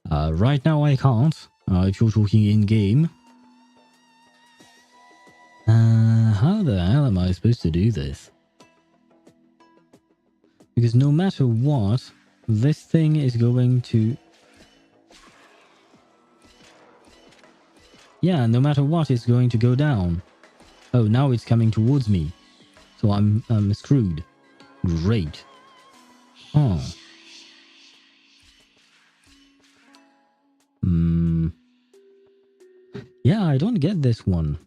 Right now I can't, if you're talking in-game. How the hell am I supposed to do this? Because no matter what, this thing is going to... Yeah, no matter what, it's going to go down. Oh, now it's coming towards me. So I'm screwed. Great. Oh. Yeah, I don't get this one.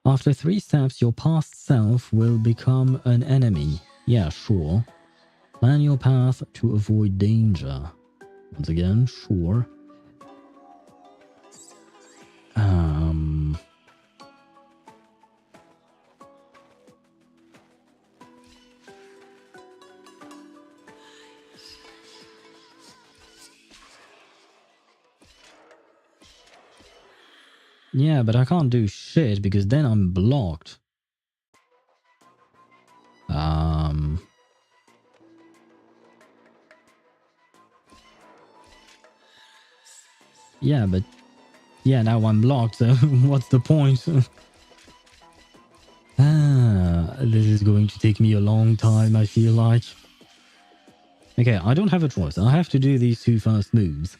After 3 steps, your past self will become an enemy. Yeah, sure. Plan your path to avoid danger. Once again, sure. Yeah, but I can't do shit because then I'm blocked. Yeah, but yeah, now I'm blocked, so what's the point? This is going to take me a long time, I feel like. Okay, I don't have a choice. I have to do these 2 first moves.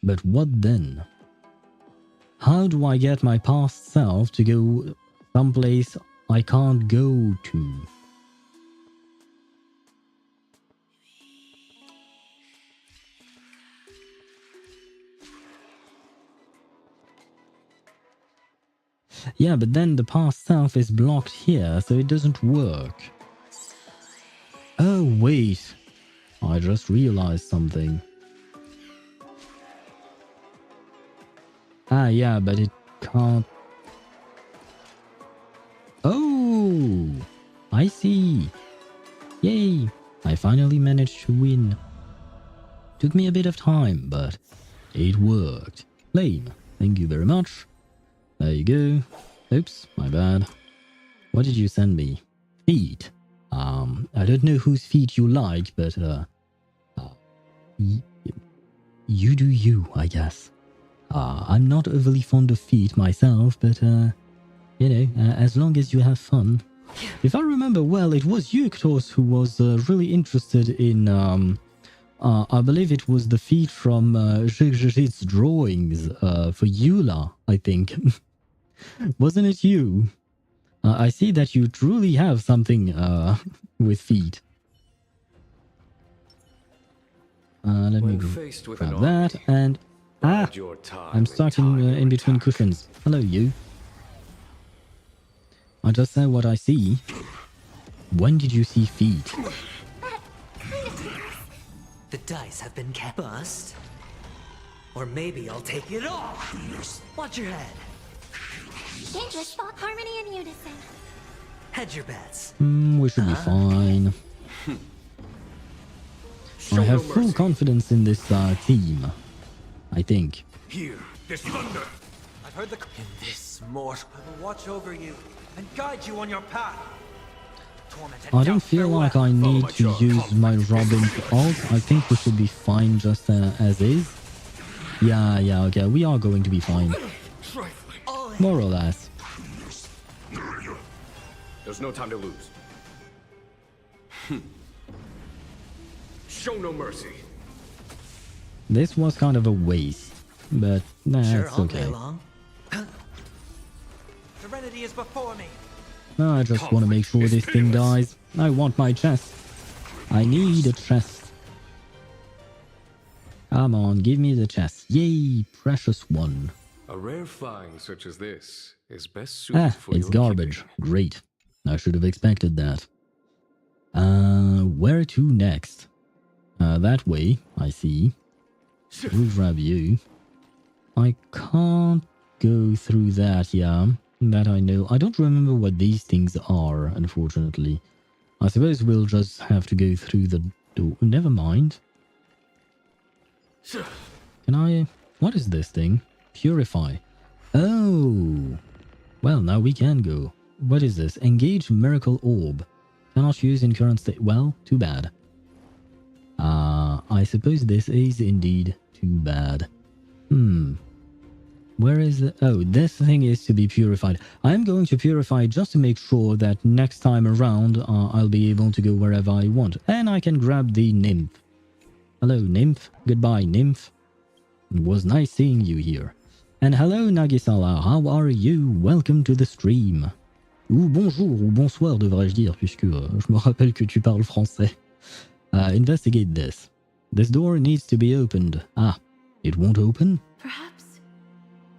But what then? How do I get my past self to go someplace I can't go to? Yeah, but then the past self is blocked here, so it doesn't work. Oh, wait. I just realized something. Ah, yeah, but it can't... Oh! I see. Yay! I finally managed to win. Took me a bit of time, but it worked. Lame. Thank you very much. There you go. Oops, my bad. What did you send me? Feet. I don't know whose feet you like, but you do you, I guess. I'm not overly fond of feet myself, but you know, as long as you have fun. If I remember well, it was you, Ktos, who was really interested in I believe it was the feet from Zhigzhig's drawings for Eula, I think. Wasn't it you? I see that you truly have something with feet. Let me grab that, and I'm stuck in between cushions. Hello, you. I just say what I see. When did you see feet? The dice have been cast. Or maybe I'll take it off. Watch your head. Dangerous thought, harmony and unison. Hedge your bets. We should be fine. I have full confidence in this team. I think. Here, this thunder. I've heard the... In this mortal, I will watch over you and guide you on your path. I don't feel like I need to use my Robin's ult. I think we should be fine just as is. Yeah, okay, we are going to be fine. More or less. There's no time to lose. Show no mercy. This was kind of a waste, but nah, sure, it's okay. Serenity is before me. I just want to make sure this thing dies. I want my chest. I need a chest. Come on, give me the chest. Yay, precious one. A rare find such as this is best suited for it's garbage. keeping. Great. I should have expected that. Where to next? That way, I see. We'll grab you. I can't go through that, yeah. That I know. I don't remember what these things are, unfortunately. I suppose we'll just have to go through the door. Never mind. Can I... What is this thing? Purify. Oh! Well, now we can go. What is this? Engage Miracle Orb. Cannot use in current state. Well, too bad. I suppose this is indeed too bad. Where is the... Oh, this thing is to be purified. I'm going to purify just to make sure that next time around I'll be able to go wherever I want. And I can grab the nymph. Hello, nymph. Goodbye, nymph. It was nice seeing you here. And hello, Nagisala. How are you? Welcome to the stream. Ou bonjour, ou bonsoir devrais-je dire, puisque je me rappelle que tu parles français. Investigate this. This door needs to be opened. Ah, it won't open? Perhaps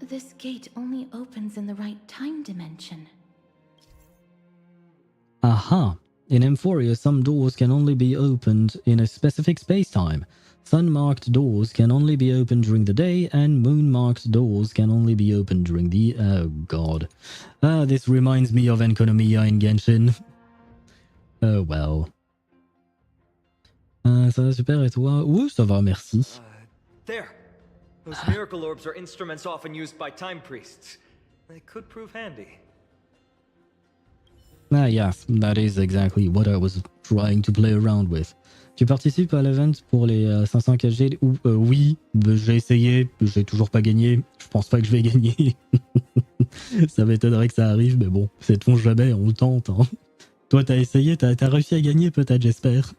This gate only opens in the right time dimension. Aha! In Emphoria, some doors can only be opened in a specific space-time. Sun-marked doors can only be opened during the day, and moon-marked doors can only be opened during the... Oh god. This reminds me of Enkonomiya in Genshin. Oh well. Ça va super et toi? Oui, ça va, merci. There! Those miracle orbs are instruments often used by time priests. They could prove handy. Ah yes, that is exactly what I was trying to play around with. Tu participes à l'event pour les 500 KG? Oui, j'ai essayé, j'ai toujours pas gagné. Je pense pas que je vais gagner. Ça m'étonnerait que ça arrive, mais bon, sait-on jamais, on le tente. Hein. Toi, t'as essayé, t'as réussi à gagner peut-être, j'espère.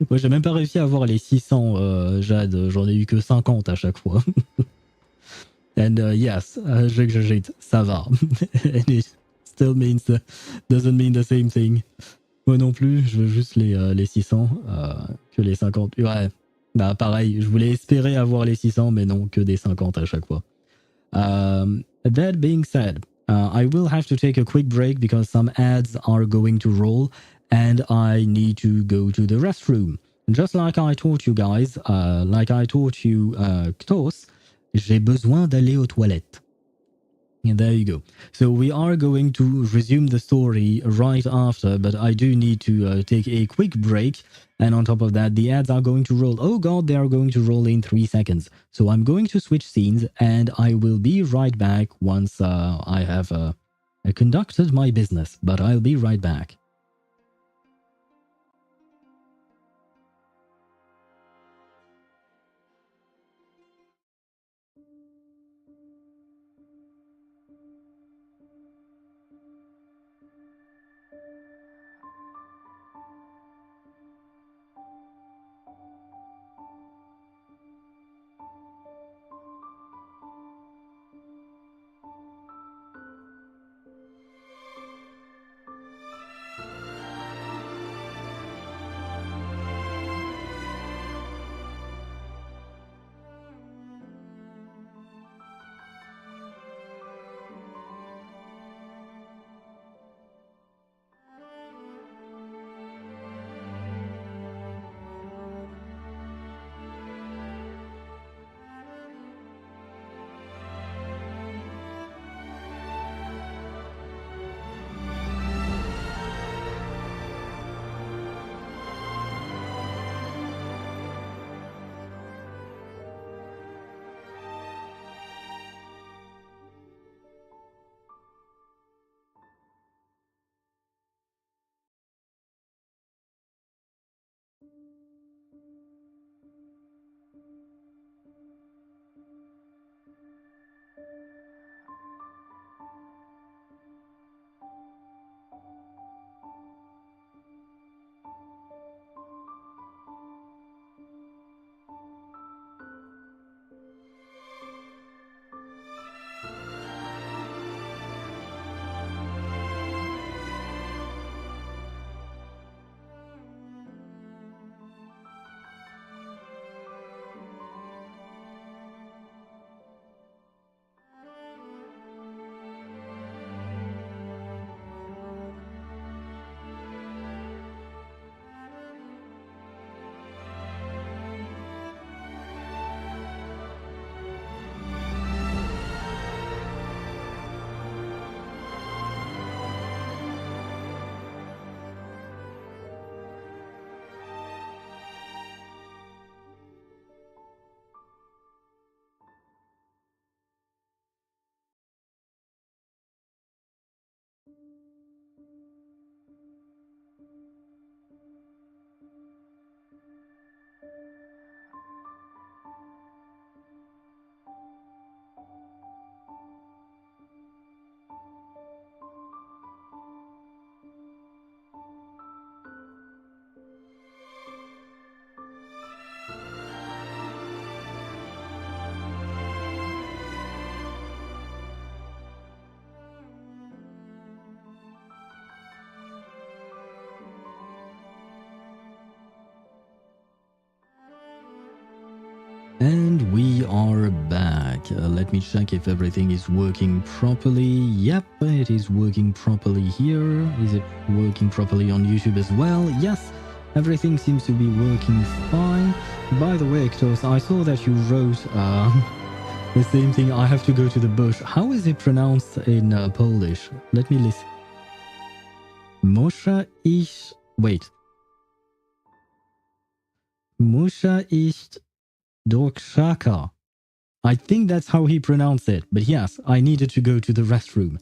Moi, j'ai même pas réussi à avoir les 600 Jade, j'en ai eu que 50 à chaque fois. And yes, j'exagère, ça va. And it still means doesn't mean the same thing. Moi non plus, je veux juste les 600 que les 50. Ouais, bah pareil, je voulais espérer avoir les 600, mais non, que des 50 à chaque fois. That being said, I will have to take a quick break because some ads are going to roll and I need to go to the restroom. Just like I taught you guys, like I taught you Ktos, j'ai besoin d'aller aux toilettes. And there you go. So we are going to resume the story right after, but I do need to take a quick break. And on top of that, the ads are going to roll. Oh god, they are going to roll in 3 seconds. So I'm going to switch scenes and I will be right back once I have conducted my business. But I'll be right back. And we are back. Let me check if everything is working properly. Yep, it is working properly here. Is it working properly on YouTube as well? Yes, everything seems to be working fine. By the way, Ktos, I saw that you wrote the same thing. I have to go to the bush. How is it pronounced in Polish? Let me listen. Muszę iść... Wait. Muszę iść do krzaka. I think that's how he pronounced it. But yes, I needed to go to the restroom.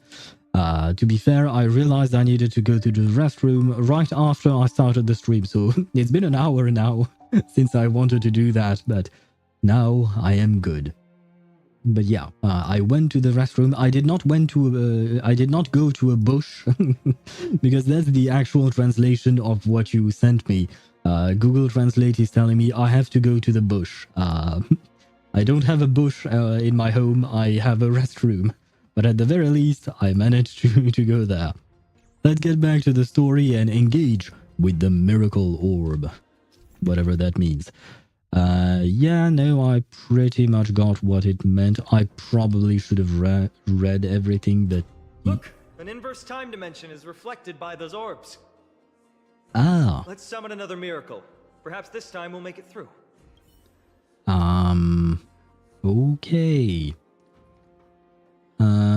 To be fair, I realized I needed to go to the restroom right after I started the stream. So it's been an hour now since I wanted to do that. But now I am good. But yeah, I went to the restroom. I did not go to a bush because that's the actual translation of what you sent me. Google Translate is telling me I have to go to the bush. I don't have a bush in my home. I have a restroom. But at the very least, I managed to go there. Let's get back to the story and engage with the miracle orb. Whatever that means. Yeah, no, I pretty much got what it meant. I probably should have read everything, but... Look! An inverse time dimension is reflected by those orbs. Ah. Let's summon another miracle. Perhaps this time we'll make it through. Okay.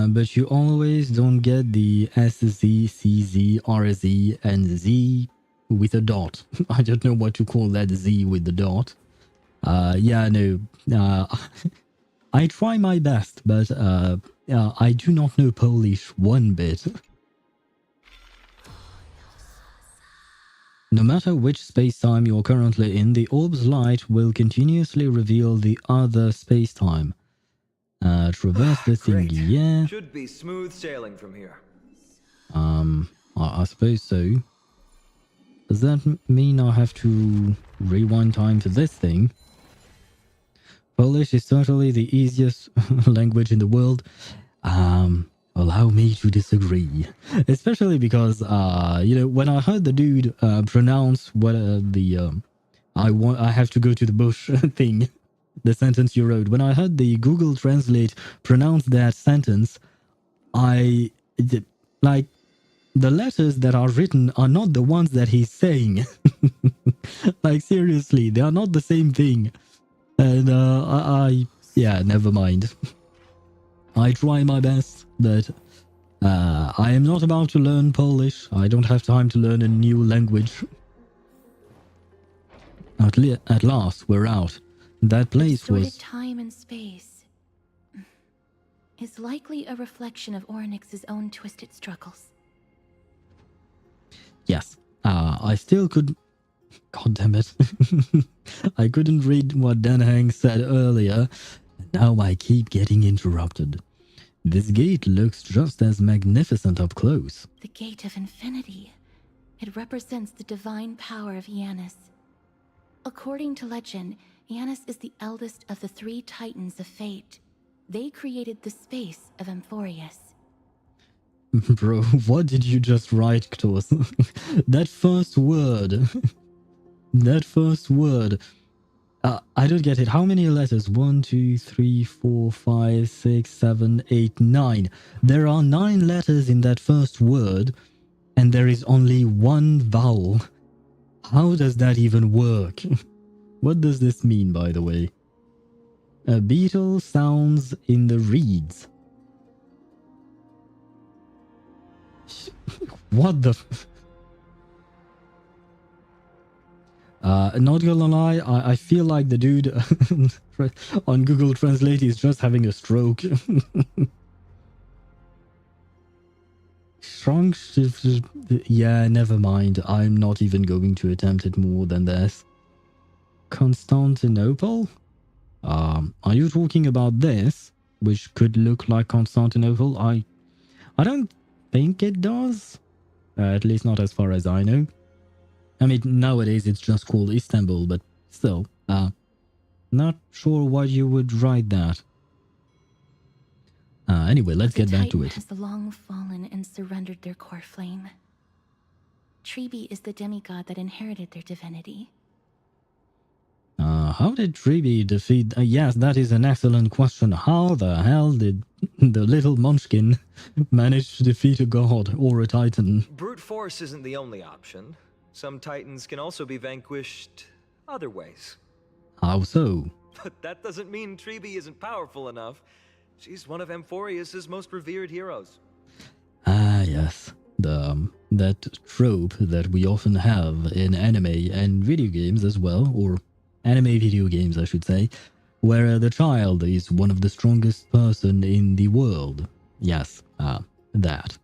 But you always don't get the SZ, CZ, RZ, and Z with a dot. I don't know what to call that Z with the dot. Yeah, no. I try my best, but I do not know Polish one bit. No matter which space-time you're currently in, the orb's light will continuously reveal the other space-time. Traverse the thing, yeah. Should be smooth sailing from here. I suppose so. Does that mean I have to rewind time to this thing? Polish is certainly the easiest language in the world. Allow me to disagree. Especially because, you know, when I heard the dude pronounce what I have to go to the bush thing, the sentence you wrote, when I heard the Google Translate pronounce that sentence, like, the letters that are written are not the ones that he's saying. Like, seriously, they are not the same thing. And yeah, never mind. I try my best, but I am not about to learn Polish. I don't have time to learn a new language. At last, we're out. That place Distorted was... time and space is likely a reflection of Orynyx's own twisted struggles. Yes. I still could... God damn it. I couldn't read what Danhang said earlier. Now I keep getting interrupted. This gate looks just as magnificent up close. The Gate of Infinity. It represents the divine power of Janus. According to legend, Janus is the eldest of the three titans of fate. They created the space of Amphorius. Bro, what did you just write, Ktos? That first word. That first word. I don't get it. How many letters? 1, 2, 3, 4, 5, 6, 7, 8, 9. There are 9 letters in that first word, and there is only one vowel. How does that even work? What does this mean, by the way? A beetle sounds in the reeds. What the... Not gonna lie, I feel like the dude on Google Translate is just having a stroke. Shrunk... Yeah, never mind. I'm not even going to attempt it more than this. Constantinople? Are you talking about this? Which could look like Constantinople? I don't think it does. At least not as far as I know. I mean, nowadays it's just called Istanbul, but still, not sure why you would write that. Anyway, let's get back to it. Has long fallen and surrendered their core flame. Tribi is the demigod that inherited their divinity. How did Tribi defeat... yes, that is an excellent question. How the hell did the little munchkin manage to defeat a god or a titan? Brute force isn't the only option. Some titans can also be vanquished other ways. How so? But that doesn't mean Tribi isn't powerful enough. She's one of Amphorius' most revered heroes. Ah, yes. That trope that we often have in anime and video games as well, or anime video games, I should say, where the child is one of the strongest person in the world. Yes, that.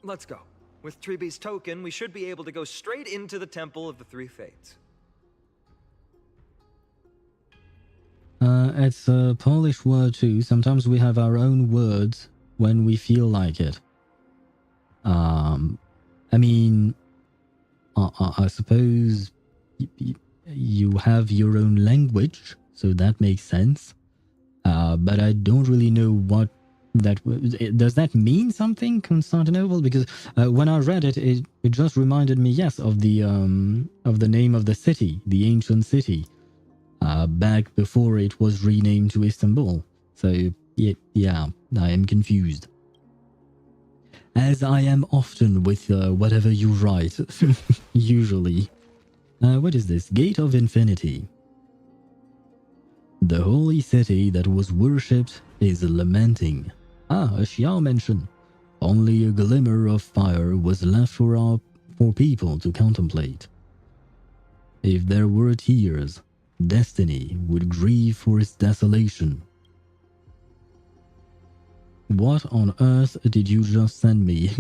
Let's go. With Tribi's token, we should be able to go straight into the Temple of the Three Fates. It's a Polish word too. Sometimes we have our own words when we feel like it. I mean, I suppose you have your own language, so that makes sense. But I don't really know what that... Does that mean something, Constantinople? Because when I read it, it just reminded me, yes, of the name of the city, the ancient city, back before it was renamed to Istanbul. So, yeah, I am confused. As I am often with whatever you write, usually. What is this? Gate of Infinity. The holy city that was worshipped is lamenting. Ah, a Xiao mention. Only a glimmer of fire was left for people to contemplate. If there were tears, destiny would grieve for its desolation. What on earth did you just send me?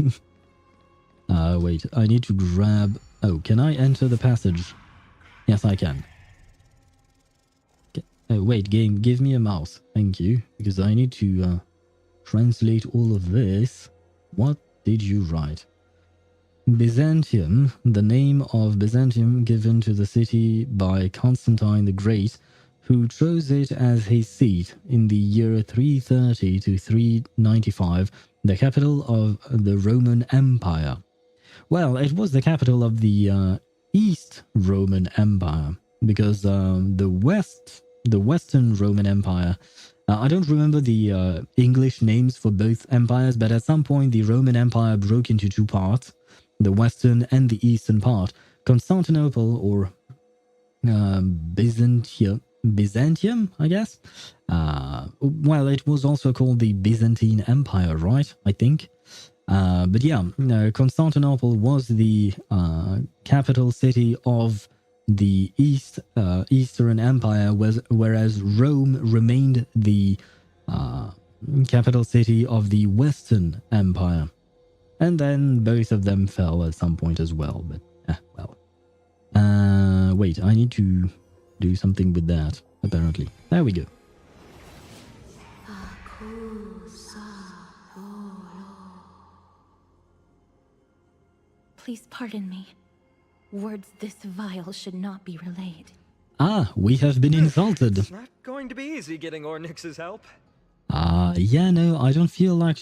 Wait, I need to grab... Oh, can I enter the passage? Yes, I can. Oh, wait, game, give me a mouse. Thank you, because I need to translate all of this. What did you write? Byzantium, the name of Byzantium given to the city by Constantine the Great, who chose it as his seat in the year 330 to 395, the capital of the Roman Empire. Well, it was the capital of the East Roman Empire, because the Western Roman Empire, I don't remember the English names for both empires, but at some point the Roman Empire broke into two parts, the Western and the Eastern part. Constantinople, or Byzantium, I guess. Well, it was also called the Byzantine Empire, right? I think. But yeah, Constantinople was the capital city of the Eastern Empire, whereas Rome remained the capital city of the Western Empire. And then both of them fell at some point as well, but, well. Wait, I need to do something with that, apparently. There we go. Please pardon me. Words this vile should not be relayed. Ah, we have been insulted. It's not going to be easy getting Ornyx's help. Yeah, no, I don't feel like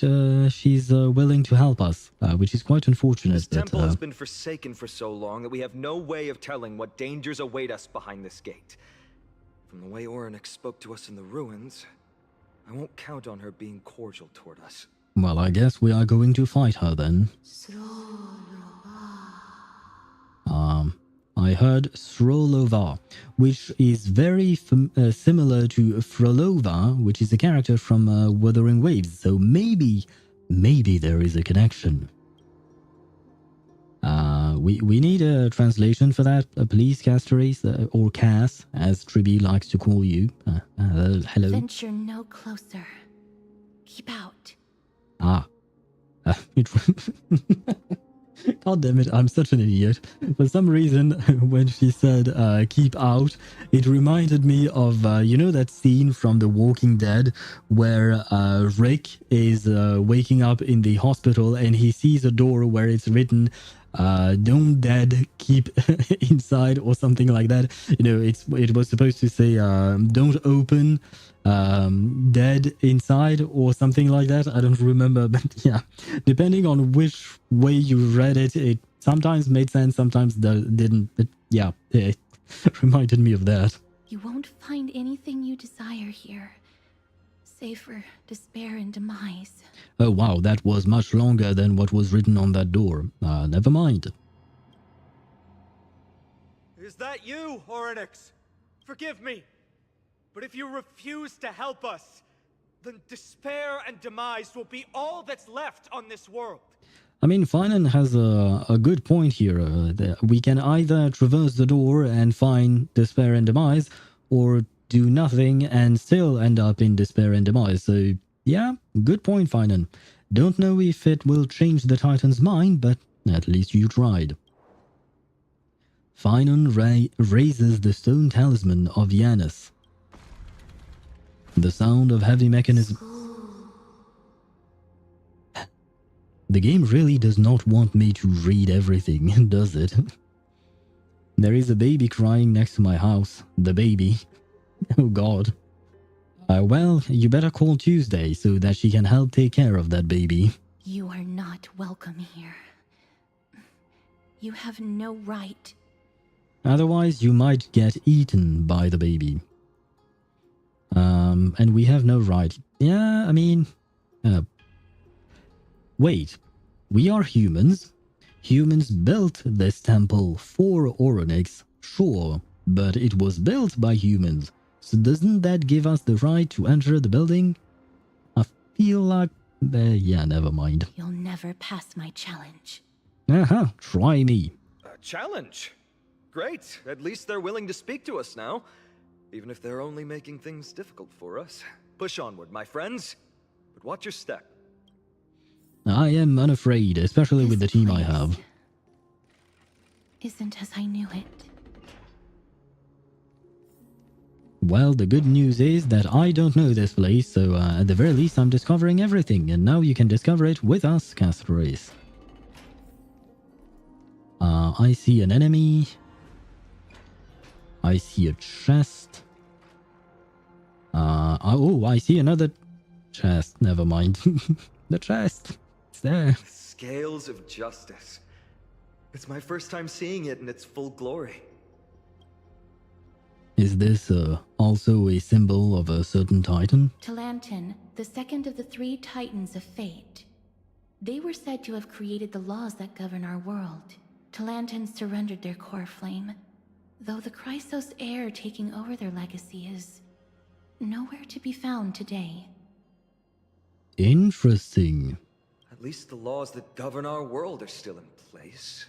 she's willing to help us, which is quite unfortunate. This temple has been forsaken for so long that we have no way of telling what dangers await us behind this gate. From the way Ornyx spoke to us in the ruins, I won't count on her being cordial toward us. Well, I guess we are going to fight her then. I heard Srolova, which is very similar to Frolova, which is a character from Wuthering Waves, so maybe there is a connection. We need a translation for that, please, Castorace, or Cass, as Tribi likes to call you. Hello. Venture no closer. Keep out. God damn it, I'm such an idiot. For some reason, when she said keep out, it reminded me of, you know that scene from The Walking Dead where Rick is waking up in the hospital and he sees a door where it's written, don't dead, keep inside, or something like that. You know, it was supposed to say, don't open, dead inside, or something like that. I don't remember, but yeah, depending on which way you read it, it sometimes made sense, sometimes didn't. But yeah, reminded me of that. You won't find anything you desire here, save for despair and demise. Oh wow, that was much longer than what was written on that door. Never mind. Is that you, Orynyx? Forgive me. But if you refuse to help us, then despair and demise will be all that's left on this world. I mean, Finan has a good point here. We can either traverse the door and find despair and demise, or do nothing and still end up in despair and demise. So, yeah, good point, Finan. Don't know if it will change the Titan's mind, but at least you tried. Finan raises the stone talisman of Yanis. The sound of heavy mechanism... The game really does not want me to read everything, does it? There is a baby crying next to my house. The baby. Oh god. Well, you better call Tuesday so that she can help take care of that baby. You are not welcome here. You have no right. Otherwise, you might get eaten by the baby. And we have no right. Yeah, I mean... wait. We are humans. Humans built this temple for Orynyx, sure. But it was built by humans. So doesn't that give us the right to enter the building? I feel like... yeah, never mind. You'll never pass my challenge. Try me. A challenge? Great. At least they're willing to speak to us now. Even if they're only making things difficult for us. Push onward, my friends. But watch your step. I am unafraid, especially with the team I have. Isn't as I knew it. Well, the good news is that I don't know this place, so at the very least I'm discovering everything, and now you can discover it with us, Castores. I see an enemy. I see a chest. Oh, I see another chest. Never mind. The chest. It's there. Scales of justice. It's my first time seeing it in its full glory. Is this also a symbol of a certain titan? Talantin, the second of the three titans of fate. They were said to have created the laws that govern our world. Talantin surrendered their core flame, though the Chrysos heir taking over their legacy is nowhere to be found today. Interesting. At least the laws that govern our world are still in place.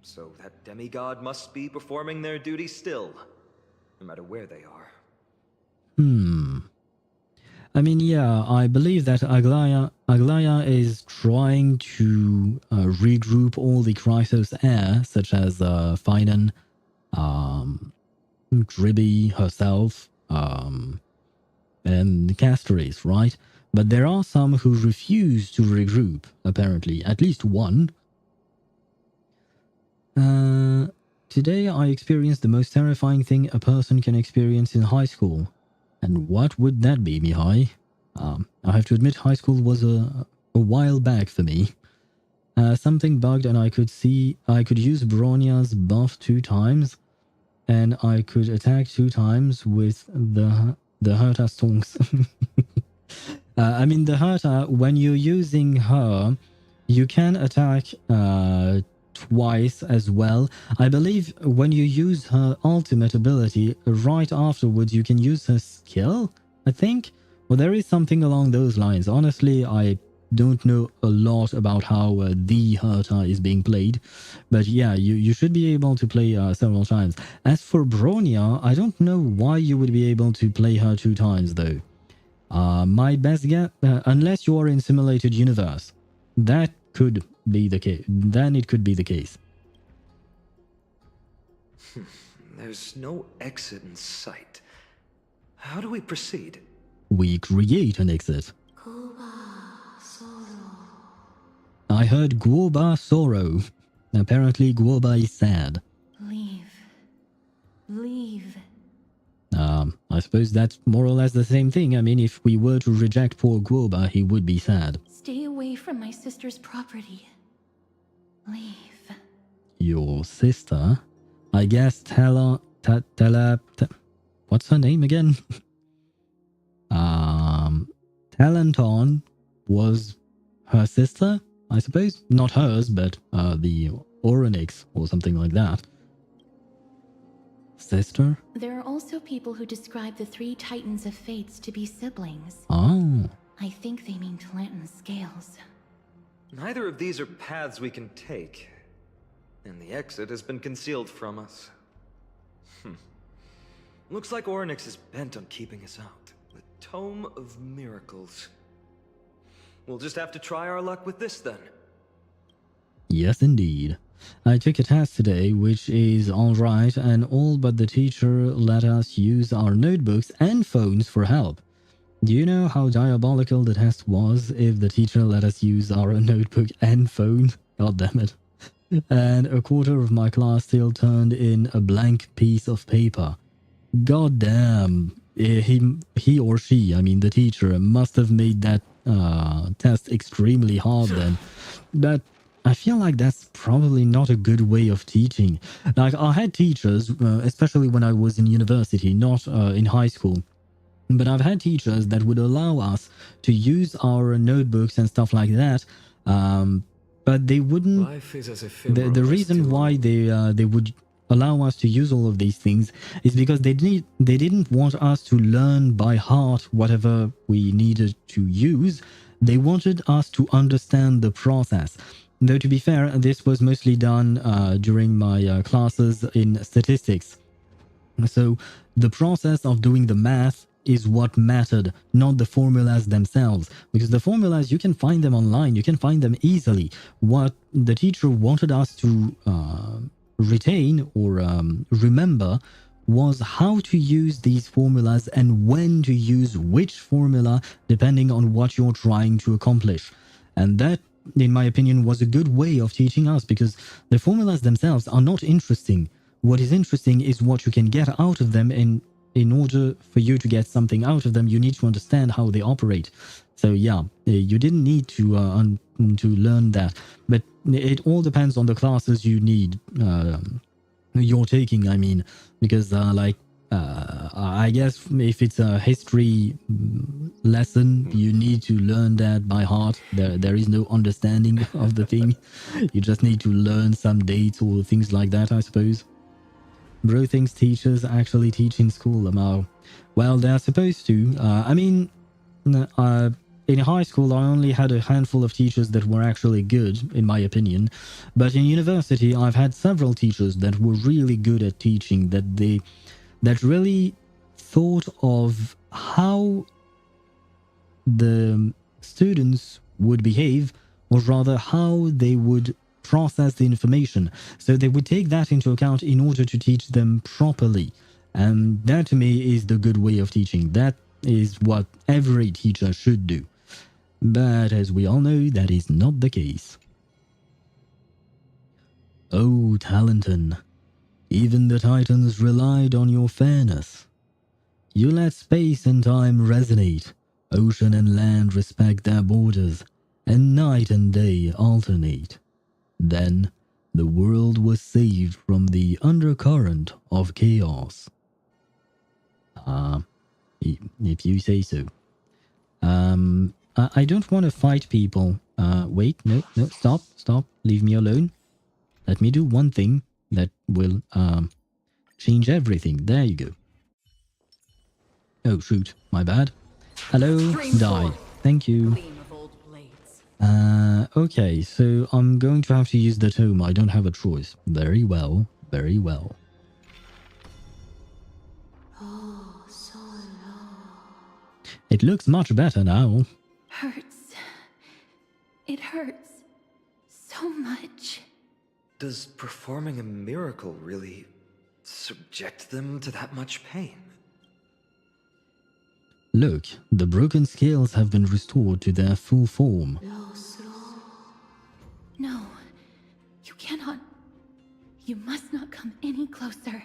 So that demigod must be performing their duty still, no matter where they are. I mean, yeah, I believe that Aglaya is trying to regroup all the Chrysos heir, such as Finan, Dribby herself, and Castores, right? But there are some who refuse to regroup, apparently. At least one. Today I experienced the most terrifying thing a person can experience in high school. And what would that be, Mihai? I have to admit high school was a while back for me. Something bugged and I could use Bronya's buff 2 times. And I could attack 2 times with the Herta Stonks. I mean, the Herta, when you're using her, you can attack twice as well. I believe when you use her ultimate ability, right afterwards you can use her skill, I think? Well, there is something along those lines. Honestly, I don't know a lot about how the Herta is being played. But yeah, you should be able to play several times. As for Bronya, I don't know why you would be able to play her 2 times though. My best guess, unless you are in Simulated Universe, that could be the case. Then it could be the case. There's no exit in sight. How do we proceed? We create an exit. I heard Guoba sorrow. Apparently Guoba is sad. Leave. Leave. I suppose that's more or less the same thing. I mean, if we were to reject poor Guoba, he would be sad. Stay away from my sister's property. Leave. Your sister? I guess tell what's her name again? Talenton was her sister, I suppose. Not hers, but the Orynyx or something like that. Sister? There are also people who describe the three Titans of Fates to be siblings. Oh. I think they mean Talanton's scales. Neither of these are paths we can take, and the exit has been concealed from us. Looks like Orynyx is bent on keeping us out. The Tome of Miracles. We'll just have to try our luck with this then. Yes, indeed. I took a test today, which is alright, and all but the teacher let us use our notebooks and phones for help. Do you know how diabolical the test was if the teacher let us use our notebook and phone? God damn it. And a quarter of my class still turned in a blank piece of paper. God damn. He or she, I mean the teacher, must have made that test extremely hard then. But I feel like that's probably not a good way of teaching. Like, I had teachers, especially when I was in university, not in high school, but I've had teachers that would allow us to use our notebooks and stuff like that, but they wouldn't. Life is as The reason why they would allow us to use all of these things is because they didn't want us to learn by heart whatever we needed to use. They wanted us to understand the process. Though to be fair, this was mostly done during my classes in statistics. So the process of doing the math is what mattered, not the formulas themselves. Because the formulas, you can find them online, you can find them easily. What the teacher wanted us to retain or remember was how to use these formulas and when to use which formula depending on what you're trying to accomplish. And that, in my opinion, was a good way of teaching us, because the formulas themselves are not interesting. What is interesting is what you can get out of them, and in order for you to get something out of them, you need to understand how they operate. So yeah, you didn't need to learn that, but it all depends on the classes you're taking. I mean, because I guess if it's a history lesson, you need to learn that by heart. There is no understanding of the thing. You just need to learn some dates or things like that, I suppose. Bro thinks teachers actually teach in school, Amal. Well, they're supposed to. I mean, in high school, I only had a handful of teachers that were actually good, in my opinion. But in university, I've had several teachers that were really good at teaching, that really thought of how the students would behave, or rather how they would process the information. So they would take that into account in order to teach them properly. And that to me is the good way of teaching. That is what every teacher should do. But as we all know, that is not the case. Oh, Talenton. Even the Titans relied on your fairness. You let space and time resonate, ocean and land respect their borders, and night and day alternate. Then, the world was saved from the undercurrent of chaos. If you say so. I don't want to fight people. Wait, no, stop, leave me alone. Let me do one thing that will change everything. There you go. Oh shoot, my bad. Hello, died. Thank you. Okay, so I'm going to have to use the tome. I don't have a choice. Very well, very well. It looks much better now. Hurts. It hurts so much. Does performing a miracle really subject them to that much pain? Look, the broken scales have been restored to their full form. No, you cannot. You must not come any closer.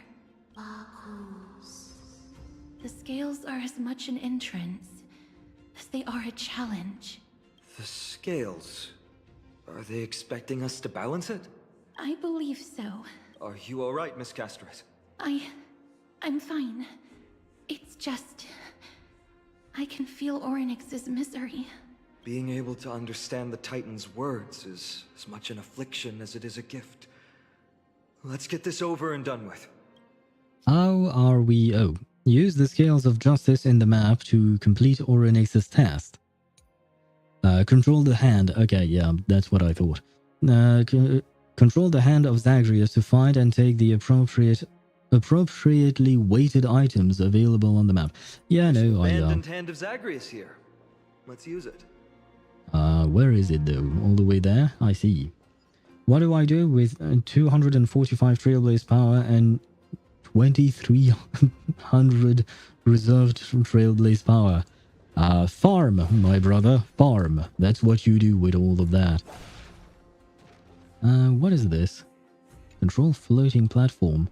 The scales are as much an entrance as they are a challenge. The scales... Are they expecting us to balance it? I believe so. Are you alright, Miss Castret? I'm fine. It's just... I can feel Orynyx's misery. Being able to understand the Titan's words is as much an affliction as it is a gift. Let's get this over and done with. How are we? Oh, use the scales of justice in the map to complete Orynyx's test. Control the hand. Okay, yeah, that's what I thought. Control the hand of Zagreus to find and take the appropriately weighted items available on the map. Yeah, no, Abandoned hand of Zagreus here. Let's use it. Where is it though? All the way there? I see. What do I do with 245 Trailblaze power and 2300 reserved Trailblaze power? Farm, my brother, farm. That's what you do with all of that. What is this? Control floating platform.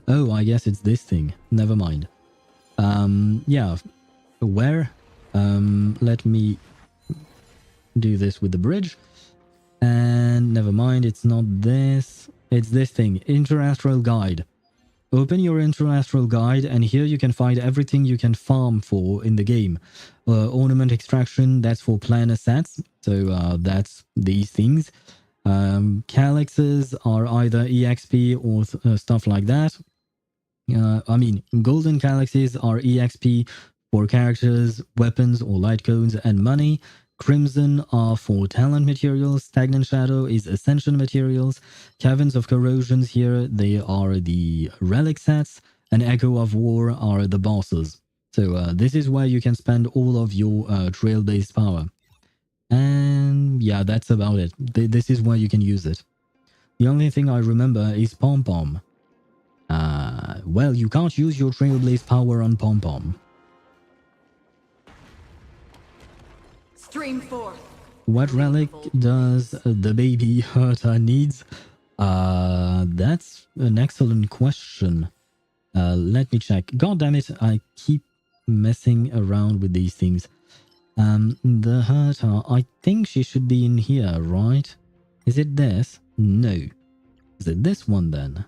Oh, I guess it's this thing. Never mind. Yeah. Where? Let me do this with the bridge. And never mind, it's not this. It's this thing. Interastral Guide. Open your Interastral Guide, and here you can find everything you can farm for in the game. Ornament extraction, that's for planar sets. So that's these things. Calyxes are either EXP or stuff like that. I mean, golden calyxes are EXP for characters, weapons or light cones, and money. Crimson are for talent materials. Stagnant Shadow is Ascension materials. Caverns of Corrosions here, they are the relic sets. And Echo of War are the bosses. So this is where you can spend all of your trail-based power. And yeah, that's about it. This is where you can use it. The only thing I remember is Pom Pom. Well, you can't use your Trailblaze power on Pom Pom. Stream forth. What relic does the baby Herta needs? That's an excellent question. Let me check. God damn it, I keep messing around with these things. The Herta, I think she should be in here, right? Is it this? No. Is it this one then?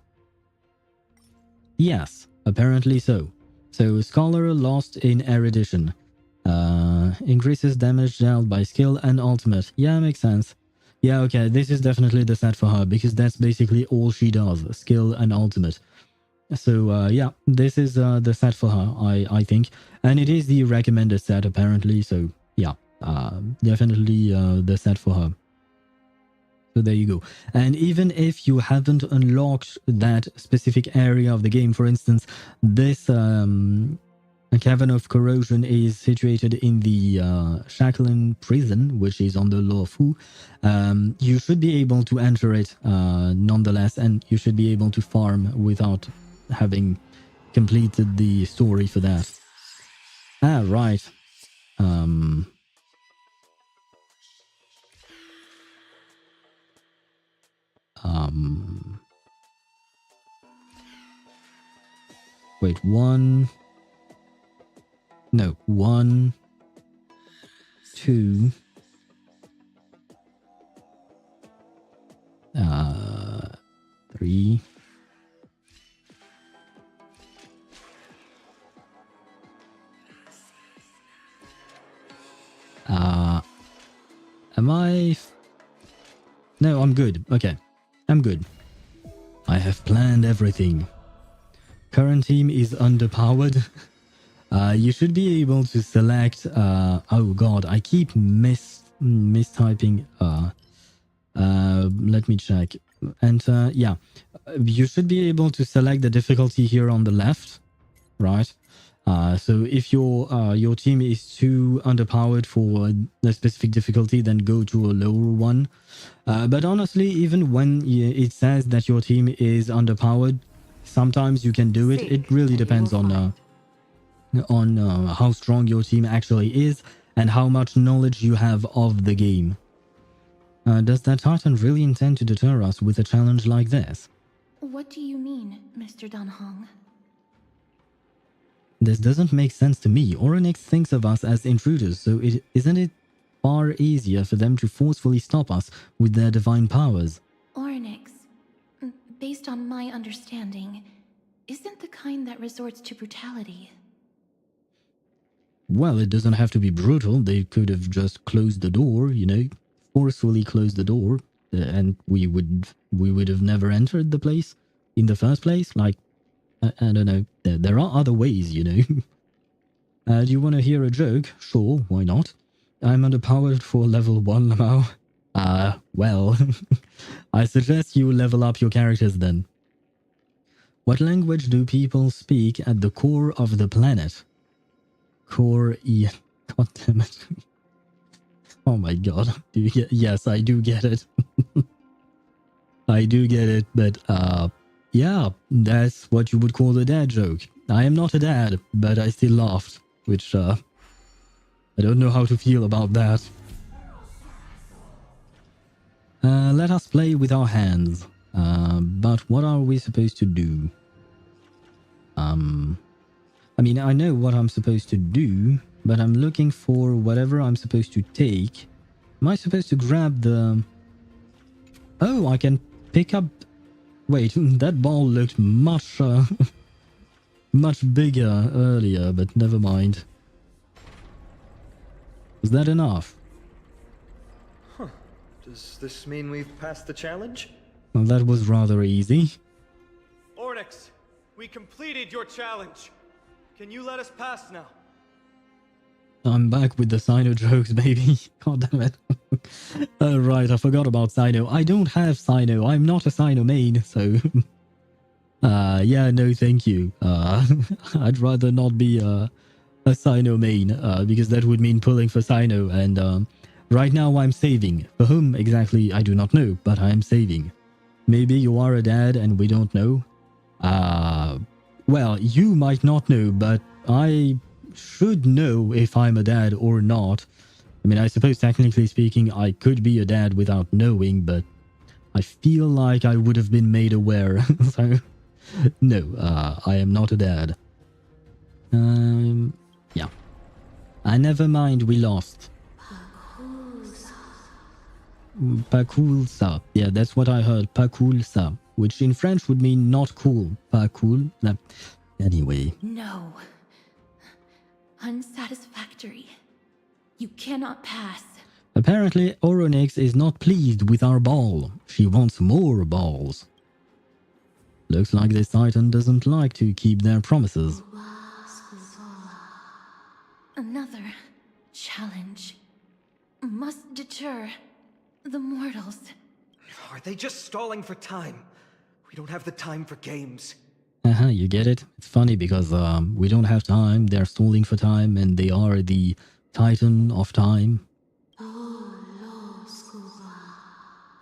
Yes, apparently so. So, Scholar lost in erudition. Increases damage dealt by skill and ultimate. Yeah, makes sense. Yeah, okay, this is definitely the set for her, because that's basically all she does, skill and ultimate. So, yeah, this is the set for her, I think. And it is the recommended set, apparently, so, yeah, definitely the set for her. So there you go. And even if you haven't unlocked that specific area of the game, for instance, this Cavern of Corrosion is situated in the Shacklen prison, which is on the Luofu. You should be able to enter it nonetheless, and you should be able to farm without having completed the story for that. Ah, right. Wait, 1, 2, 3. Am I? No, I'm good. Okay, I'm good. I have planned everything. Current team is underpowered. You should be able to select. Oh god, I keep mistyping. Let me check. And yeah, you should be able to select the difficulty here on the left, right? So if your team is too underpowered for a specific difficulty, then go to a lower one. But honestly, even when it says that your team is underpowered, sometimes you can do it. It really depends on how strong your team actually is and how much knowledge you have of the game. Does that Titan really intend to deter us with a challenge like this? What do you mean, Mr. Danhong? This doesn't make sense to me. Orynyx thinks of us as intruders, so isn't it far easier for them to forcefully stop us with their divine powers? Orynyx, based on my understanding, isn't the kind that resorts to brutality. Well, it doesn't have to be brutal. They could have just closed the door, you know, forcefully closed the door, and we would have never entered the place in the first place. Like, I don't know. There are other ways, you know. Do you want to hear a joke? Sure, why not? I'm underpowered for level 1 now. Well, I suggest you level up your characters then. What language do people speak at the core of the planet? Core E. God damn it. Oh my god. Do you get? Yes, I do get it. I do get it, but yeah, that's what you would call a dad joke. I am not a dad, but I still laughed, which I don't know how to feel about that. Let us play with our hands. But what are we supposed to do? I mean, I know what I'm supposed to do, but I'm looking for whatever I'm supposed to take. Am I supposed to grab the... Oh, I can pick up... Wait, that ball looked much, much bigger earlier, but never mind. Was that enough? Huh. Does this mean we've passed the challenge? Well, that was rather easy. Ornyx, we completed your challenge. Can you let us pass now? I'm back with the Sino jokes, baby. God damn it. Right, I forgot about Sino. I don't have Sino. I'm not a Sino main, so... yeah, no thank you. I'd rather not be a Sino main, because that would mean pulling for Sino, and right now I'm saving. For whom exactly, I do not know, but I am saving. Maybe you are a dad and we don't know. Well, you might not know, but I should know if I'm a dad or not. I mean, I suppose technically speaking, I could be a dad without knowing, but I feel like I would have been made aware. So, no, I am not a dad. Yeah. Never mind, we lost. Pas cool ça. Yeah, that's what I heard. Pas cool ça. Which in French would mean not cool. Pas cool. Nah. Anyway. No. Unsatisfactory. You cannot pass. Apparently, Oronyx is not pleased with our ball. She wants more balls. Looks like this Titan doesn't like to keep their promises. Another challenge must deter the mortals. Are they just stalling for time? We don't have the time for games. You get it? It's funny because we don't have time, they're stalling for time, and they are the Titan of time.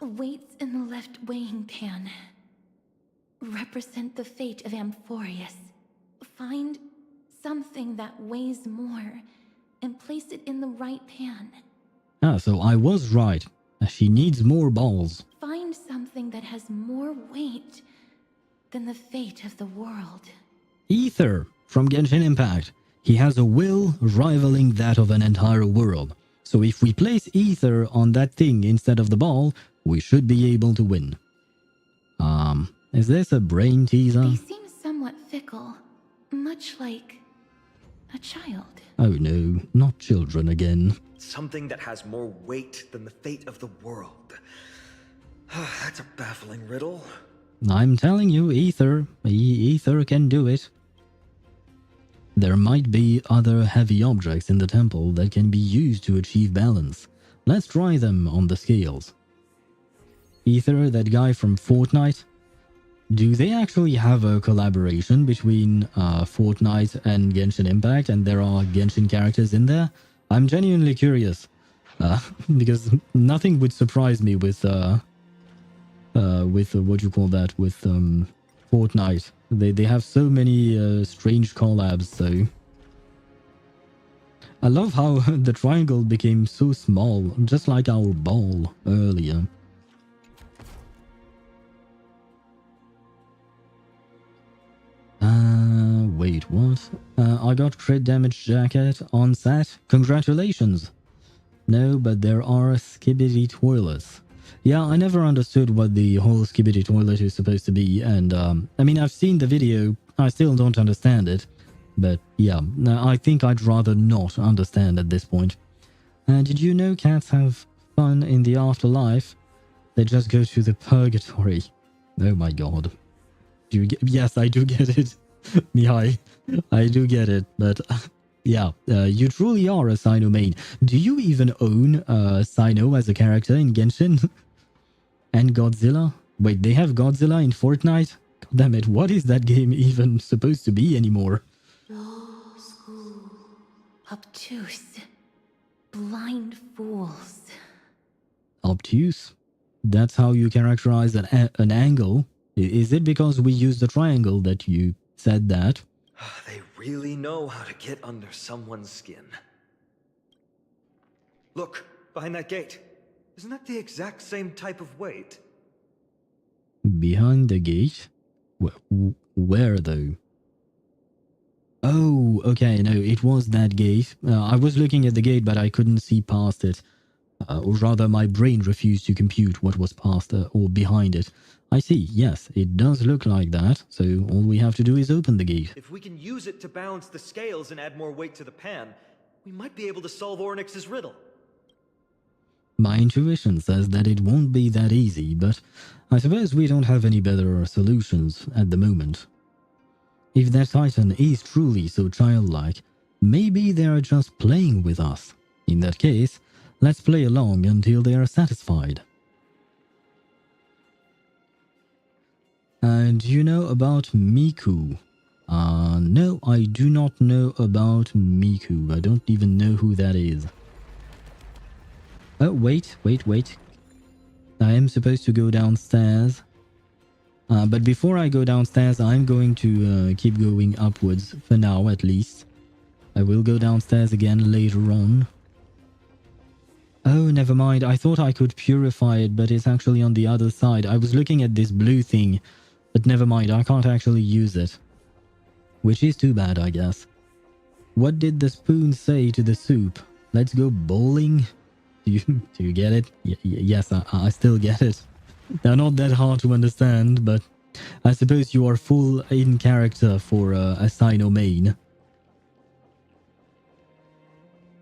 Weights in the left weighing pan represent the fate of Amphorius. Find something that weighs more and place it in the right pan. So I was right. She needs more balls. Find something that has more weight than the fate of the world. Ether from Genshin Impact. He has a will rivaling that of an entire world. So if we place Ether on that thing instead of the ball, we should be able to win. Is this a brain teaser? They seem somewhat fickle, much like a child. Oh no, not children again. Something that has more weight than the fate of the world. That's a baffling riddle. I'm telling you, Ether. Ether can do it. There might be other heavy objects in the temple that can be used to achieve balance. Let's try them on the scales. Ether, that guy from Fortnite. Do they actually have a collaboration between Fortnite and Genshin Impact, and there are Genshin characters in there? I'm genuinely curious, because nothing would surprise me with what you call that, with Fortnite. They have so many strange collabs, so... I love how the triangle became so small, just like our ball earlier. Wait, what? I got crit damage jacket on set. Congratulations! No, but there are skibidi toilets. Yeah, I never understood what the whole skibidi toilet is supposed to be, and I mean, I've seen the video I still don't understand it. But yeah, I think I'd rather not understand at this point. Did you know cats have fun in the afterlife? They just go to the purgatory. Oh my god. Do you get, yes, I do get it. Mihai, I do get it. But yeah, you truly are a Sino main. Do you even own Sino as a character in Genshin? And Godzilla? Wait, they have Godzilla in Fortnite? God damn it, what is that game even supposed to be anymore? Law school. Obtuse. Blind fools. Obtuse? That's how you characterize an angle? Is it because we use the triangle that you said that? They really know how to get under someone's skin. Look, behind that gate. Isn't that the exact same type of weight? Behind the gate? Where though? Oh, okay, no, it was that gate. I was looking at the gate, but I couldn't see past it. Or rather, my brain refused to compute what was past or behind it. I see, yes, it does look like that, so all we have to do is open the gate. If we can use it to balance the scales and add more weight to the pan, we might be able to solve Ornyx's riddle. My intuition says that it won't be that easy, but I suppose we don't have any better solutions at the moment. If that Titan is truly so childlike, maybe they are just playing with us. In that case, let's play along until they are satisfied. And you know about Miku? No, I do not know about Miku. I don't even know who that is. Oh, wait. I am supposed to go downstairs. But before I go downstairs, I'm going to keep going upwards, for now at least. I will go downstairs again later on. Oh, never mind. I thought I could purify it, but it's actually on the other side. I was looking at this blue thing, but never mind. I can't actually use it. Which is too bad, I guess. What did the spoon say to the soup? Let's go bowling? Do you get it? Yes, I still get it. They're not that hard to understand, but I suppose you are full in character for a Sino main.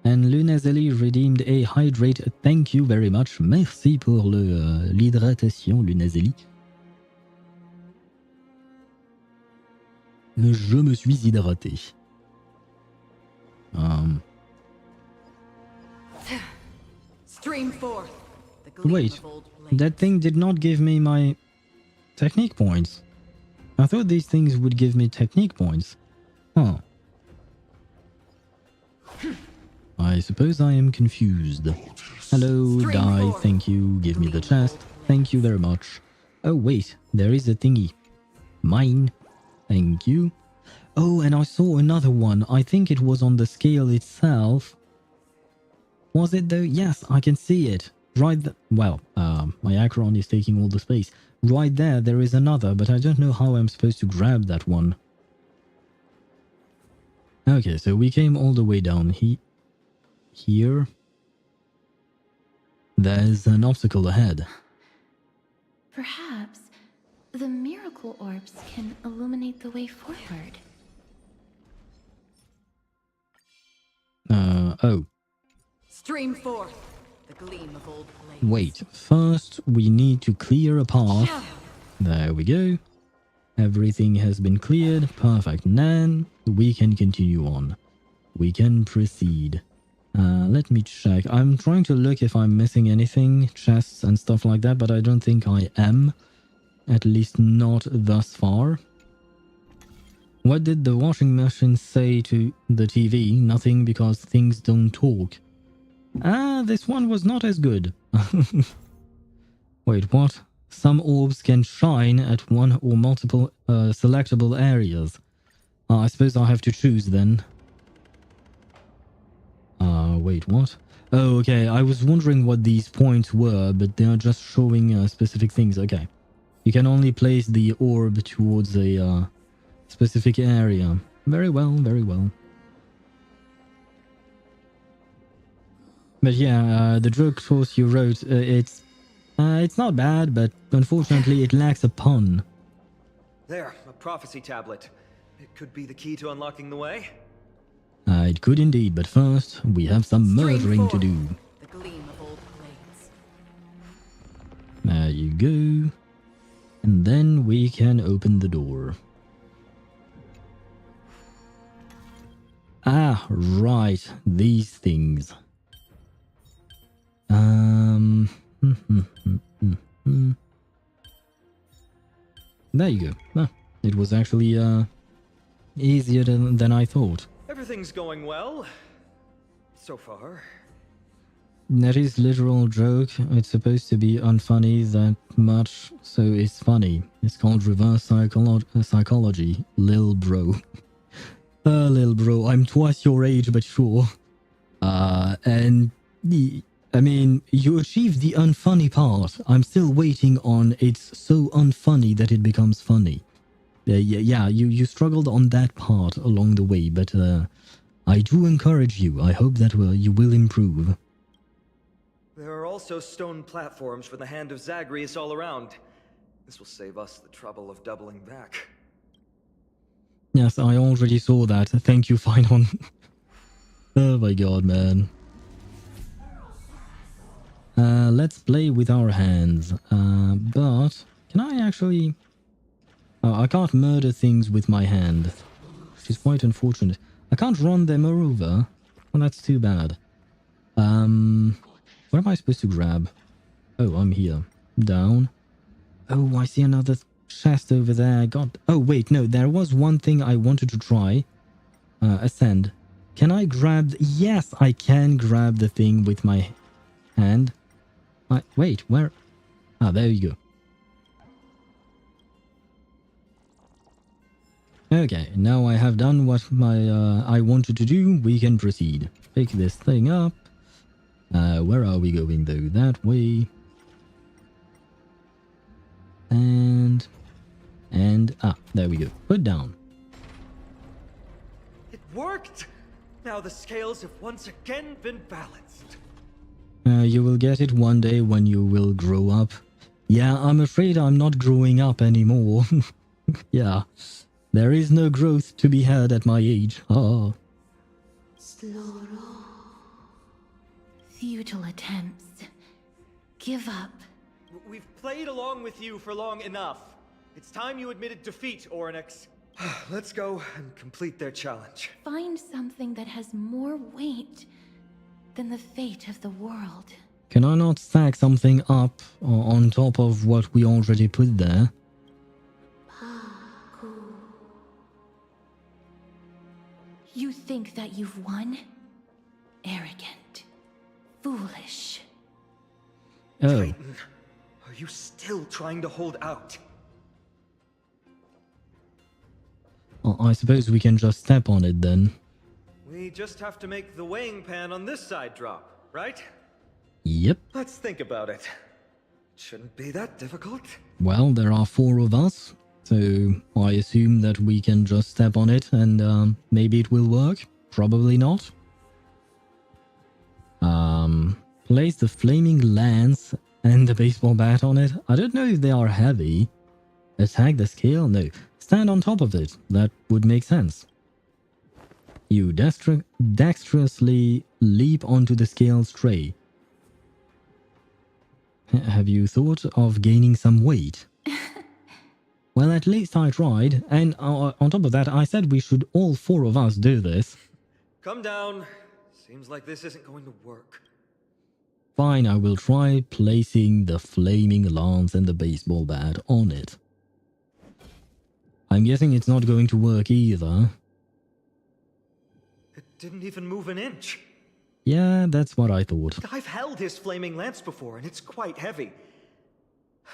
And Lunazeli redeemed a hydrate. Thank you very much. Merci pour l'hydratation, Lunazeli. Je me suis hydraté. Stream forth. Wait, that thing did not give me my technique points. I thought these things would give me technique points. Huh. I suppose I am confused. Hello, die, thank you, give me the chest. Thank you very much. Oh wait, there is a thingy. Mine. Thank you. Oh, and I saw another one. I think it was on the scale itself. Was it though? Yes, I can see it. Right well, my Acheron is taking all the space. Right there is another, but I don't know how I'm supposed to grab that one. Okay, so we came all the way down here. There's an obstacle ahead. Perhaps the miracle orbs can illuminate the way forward. Oh. Stream forth. The gleam of old blades. Wait, first we need to clear a path. There we go. Everything has been cleared. Perfect. Now we can continue on. We can proceed. Let me check. I'm trying to look if I'm missing anything, chests and stuff like that, but I don't think I am. At least not thus far. What did the washing machine say to the TV? Nothing, because things don't talk. This one was not as good. Wait, what? Some orbs can shine at one or multiple selectable areas. I suppose I have to choose then. Wait, what? Oh, okay, I was wondering what these points were, but they are just showing specific things. Okay. You can only place the orb towards a specific area. Very well, very well. But yeah, the joke course you wrote, it's not bad, but unfortunately it lacks a pun. There, a prophecy tablet. It could be the key to unlocking the way. It could indeed, but first, we have some murdering to do. The gleam of old blades. There you go. And then we can open the door. Ah, right. These things. There you go. Ah, it was actually easier than I thought. Everything's going well. So far. That is literal joke. It's supposed to be unfunny that much, so it's funny. It's called reverse psychology, lil bro. Lil bro, I'm twice your age, but sure. I mean, you achieved the unfunny part. I'm still waiting on it's so unfunny that it becomes funny. Yeah, you struggled on that part along the way, but I do encourage you. I hope that you will improve. There are also stone platforms for the Hand of Zagreus all around. This will save us the trouble of doubling back. Yes, I already saw that. Thank you, Finon. Oh my god, man. Let's play with our hands. But can I actually... Oh, I can't murder things with my hand, which is quite unfortunate. I can't run them over. Well, that's too bad. What am I supposed to grab? Oh, I'm here. Down. Oh, I see another chest over there. God. Oh, wait, no. There was one thing I wanted to try. Ascend. Can I grab... Yes, I can grab the thing with my hand. Wait, where... Ah, there you go. Okay, now I have done what I wanted to do. We can proceed. Pick this thing up. Where are we going though? That way. And there we go. Put down. It worked! Now the scales have once again been balanced. You will get it one day when you will grow up. Yeah, I'm afraid I'm not growing up anymore. Yeah. There is no growth to be had at my age. Oh. Futile attempts. Give up. We've played along with you for long enough. It's time you admitted defeat, Oryx. Let's go and complete their challenge. Find something that has more weight than the fate of the world. Can I not stack something up on top of what we already put there? You think that you've won? Arrogant. Foolish. Oh. Titan, are you still trying to hold out? Well, I suppose we can just step on it then. We just have to make the weighing pan on this side drop, right? Yep. Let's think about it. Shouldn't be that difficult. Well, there are 4 of us, so I assume that we can just step on it and maybe it will work. Probably not. Place the flaming lance and the baseball bat on it. I don't know if they are heavy. Attack the scale? No. Stand on top of it. That would make sense. You dexterously leap onto the scale's tray. Have you thought of gaining some weight? Well, at least I tried, and on top of that, I said we should all 4 of us do this. Come down. Seems like this isn't going to work. Fine, I will try placing the flaming lance and the baseball bat on it. I'm guessing it's not going to work either. It didn't even move an inch. Yeah, that's what I thought. I've held his flaming lance before, and it's quite heavy.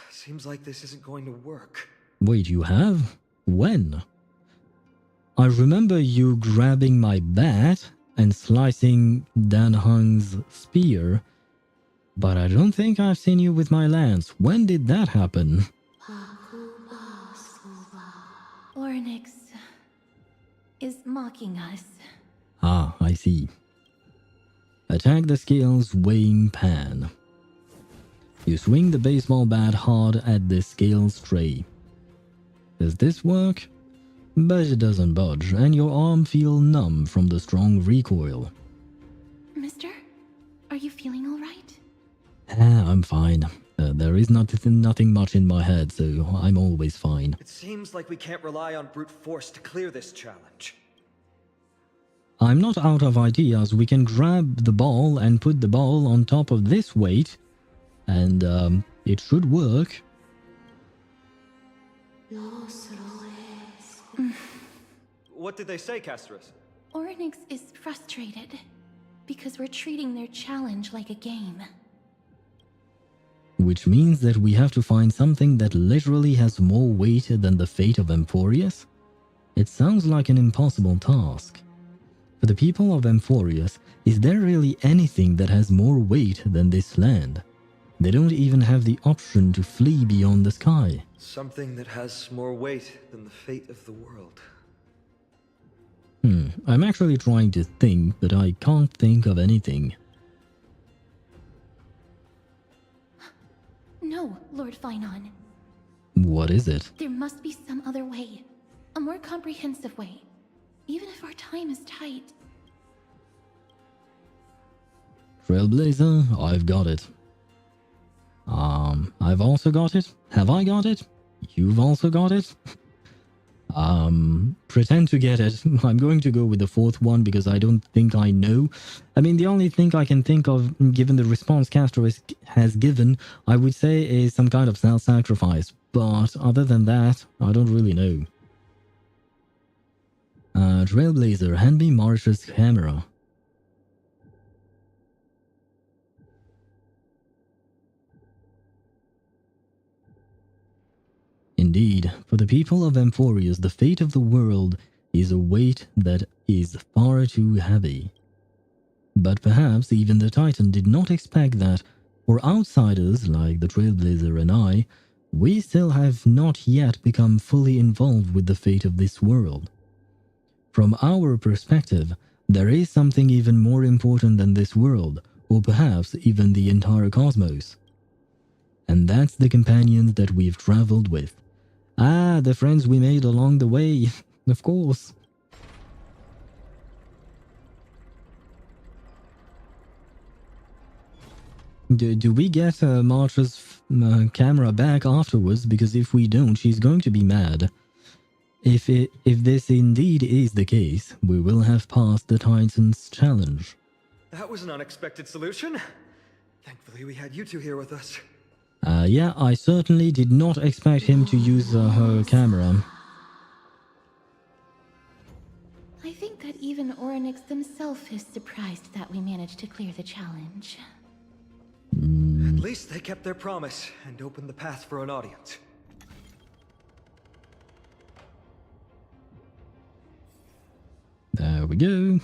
Seems like this isn't going to work. Wait, you have? When? I remember you grabbing my bat and slicing Dan Hung's spear, but I don't think I've seen you with my lance. When did that happen? Ornyx is mocking us. Ah, I see. Attack the scale's weighing pan. You swing the baseball bat hard at the scale's tray. Does this work? but it doesn't budge, and your arm feels numb from the strong recoil. Mister, are you feeling all right? I'm fine. There is nothing much in my head, so I'm always fine. It seems like we can't rely on brute force to clear this challenge. I'm not out of ideas. We can grab the ball and put the ball on top of this weight, and it should work. What did they say, Castros? Oryx is frustrated because we're treating their challenge like a game. Which means that we have to find something that literally has more weight than the fate of Emphorius? It sounds like an impossible task. For the people of Emphorius, is there really anything that has more weight than this land? They don't even have the option to flee beyond the sky. Something that has more weight than the fate of the world. I'm actually trying to think, but I can't think of anything. No, Lord Finon. What is it? There must be some other way. A more comprehensive way. Even if our time is tight. Trailblazer, I've got it. I've also got it. Have I got it? You've also got it? Pretend to get it. I'm going to go with the fourth one because I don't think I know. I mean, the only thing I can think of, given the response Castro has given, I would say is some kind of self-sacrifice. But other than that, I don't really know. Trailblazer, hand me Marsh's camera. Indeed, for the people of Emphorius, the fate of the world is a weight that is far too heavy. But perhaps even the Titan did not expect that, for outsiders like the Trailblazer and I, we still have not yet become fully involved with the fate of this world. From our perspective, there is something even more important than this world, or perhaps even the entire cosmos. And that's the companions that we've traveled with. Ah, the friends we made along the way, of course. Do we get Martra's camera back afterwards? Because if we don't, she's going to be mad. If this indeed is the case, we will have passed the Titan's challenge. That was an unexpected solution. Thankfully, we had you two here with us. Yeah, I certainly did not expect him to use her camera. I think that even Oryx himself is surprised that we managed to clear the challenge. At least they kept their promise and opened the path for an audience. There we go.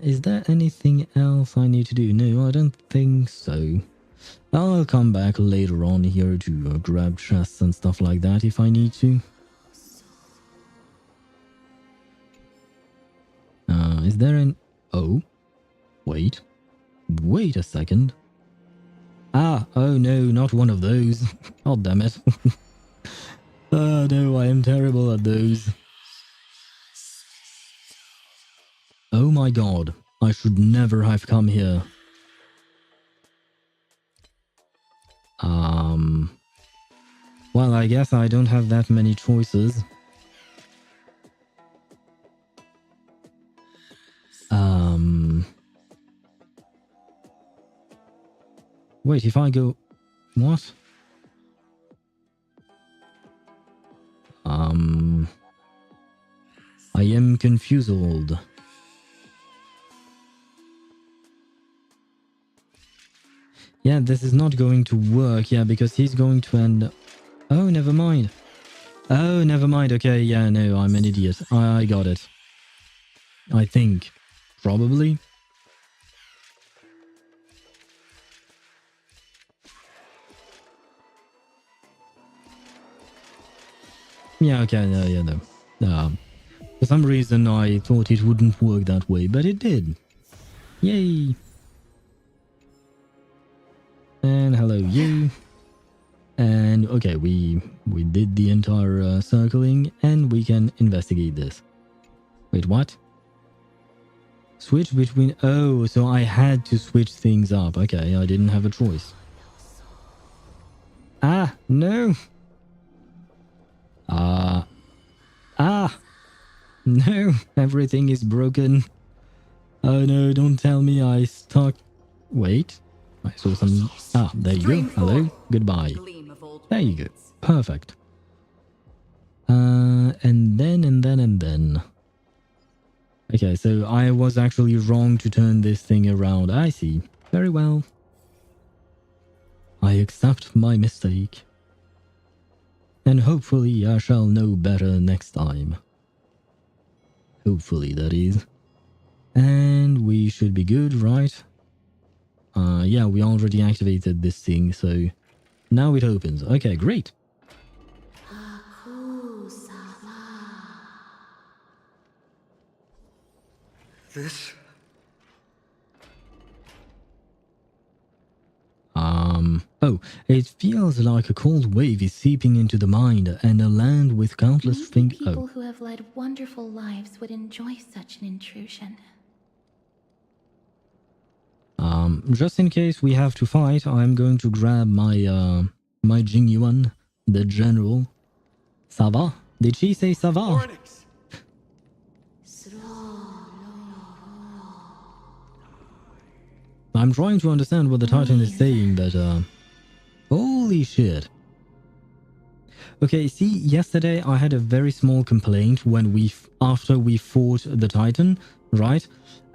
Is there anything else I need to do? No, I don't think so. I'll come back later on here to grab chests and stuff like that if I need to. Is there an... Oh. Wait. Wait a second. Ah, oh no, not one of those. Oh, damn it. Oh no, I am terrible at those. Oh my god, I should never have come here. Well, I guess I don't have that many choices. Wait, if I go... What? I am confused. Yeah, this is not going to work, yeah, because he's going to end... Oh, never mind. Oh, never mind, okay, yeah, no, I'm an idiot. I got it. I think. Probably. Yeah, okay, no, yeah, no. For some reason, I thought it wouldn't work that way, but it did. Yay! And hello, you. And okay, we did the entire circling, and we can investigate this. Wait, what? Switch between... Oh, so I had to switch things up. Okay, I didn't have a choice. Ah, no! No, everything is broken. Oh no, don't tell me I stuck... Wait, I saw some... Ah, there you go. Hello, goodbye. There you go. Perfect. And then... Okay, so I was actually wrong to turn this thing around. I see. Very well. I accept my mistake. And hopefully I shall know better next time. Hopefully, that is. And we should be good, right? Yeah, we already activated this thing, so now it opens. Okay, great. This? Oh, it feels like a cold wave is seeping into the mind, and a land with countless things. People who have led wonderful lives would enjoy such an intrusion. Just in case we have to fight, I'm going to grab my my Jingyuan, the general. Ça va? Did she say ça va? Oryx! I'm trying to understand what the Titan is saying, but holy shit. Okay, see, yesterday I had a very small complaint when after we fought the Titan, right?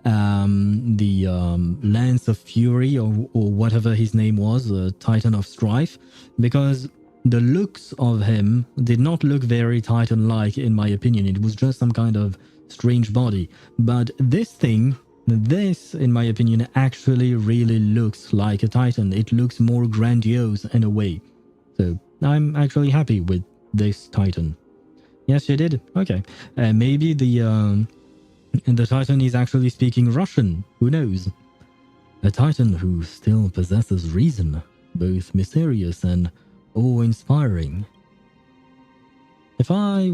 The Lance of Fury or whatever his name was, the Titan of Strife, because the looks of him did not look very Titan-like in my opinion. It was just some kind of strange body. But this thing, this in my opinion, actually really looks like a Titan. It looks more grandiose in a way. So I'm actually happy with this Titan. Yes, you did? Okay. Maybe the Titan is actually speaking Russian. Who knows? A Titan who still possesses reason, both mysterious and awe-inspiring. If I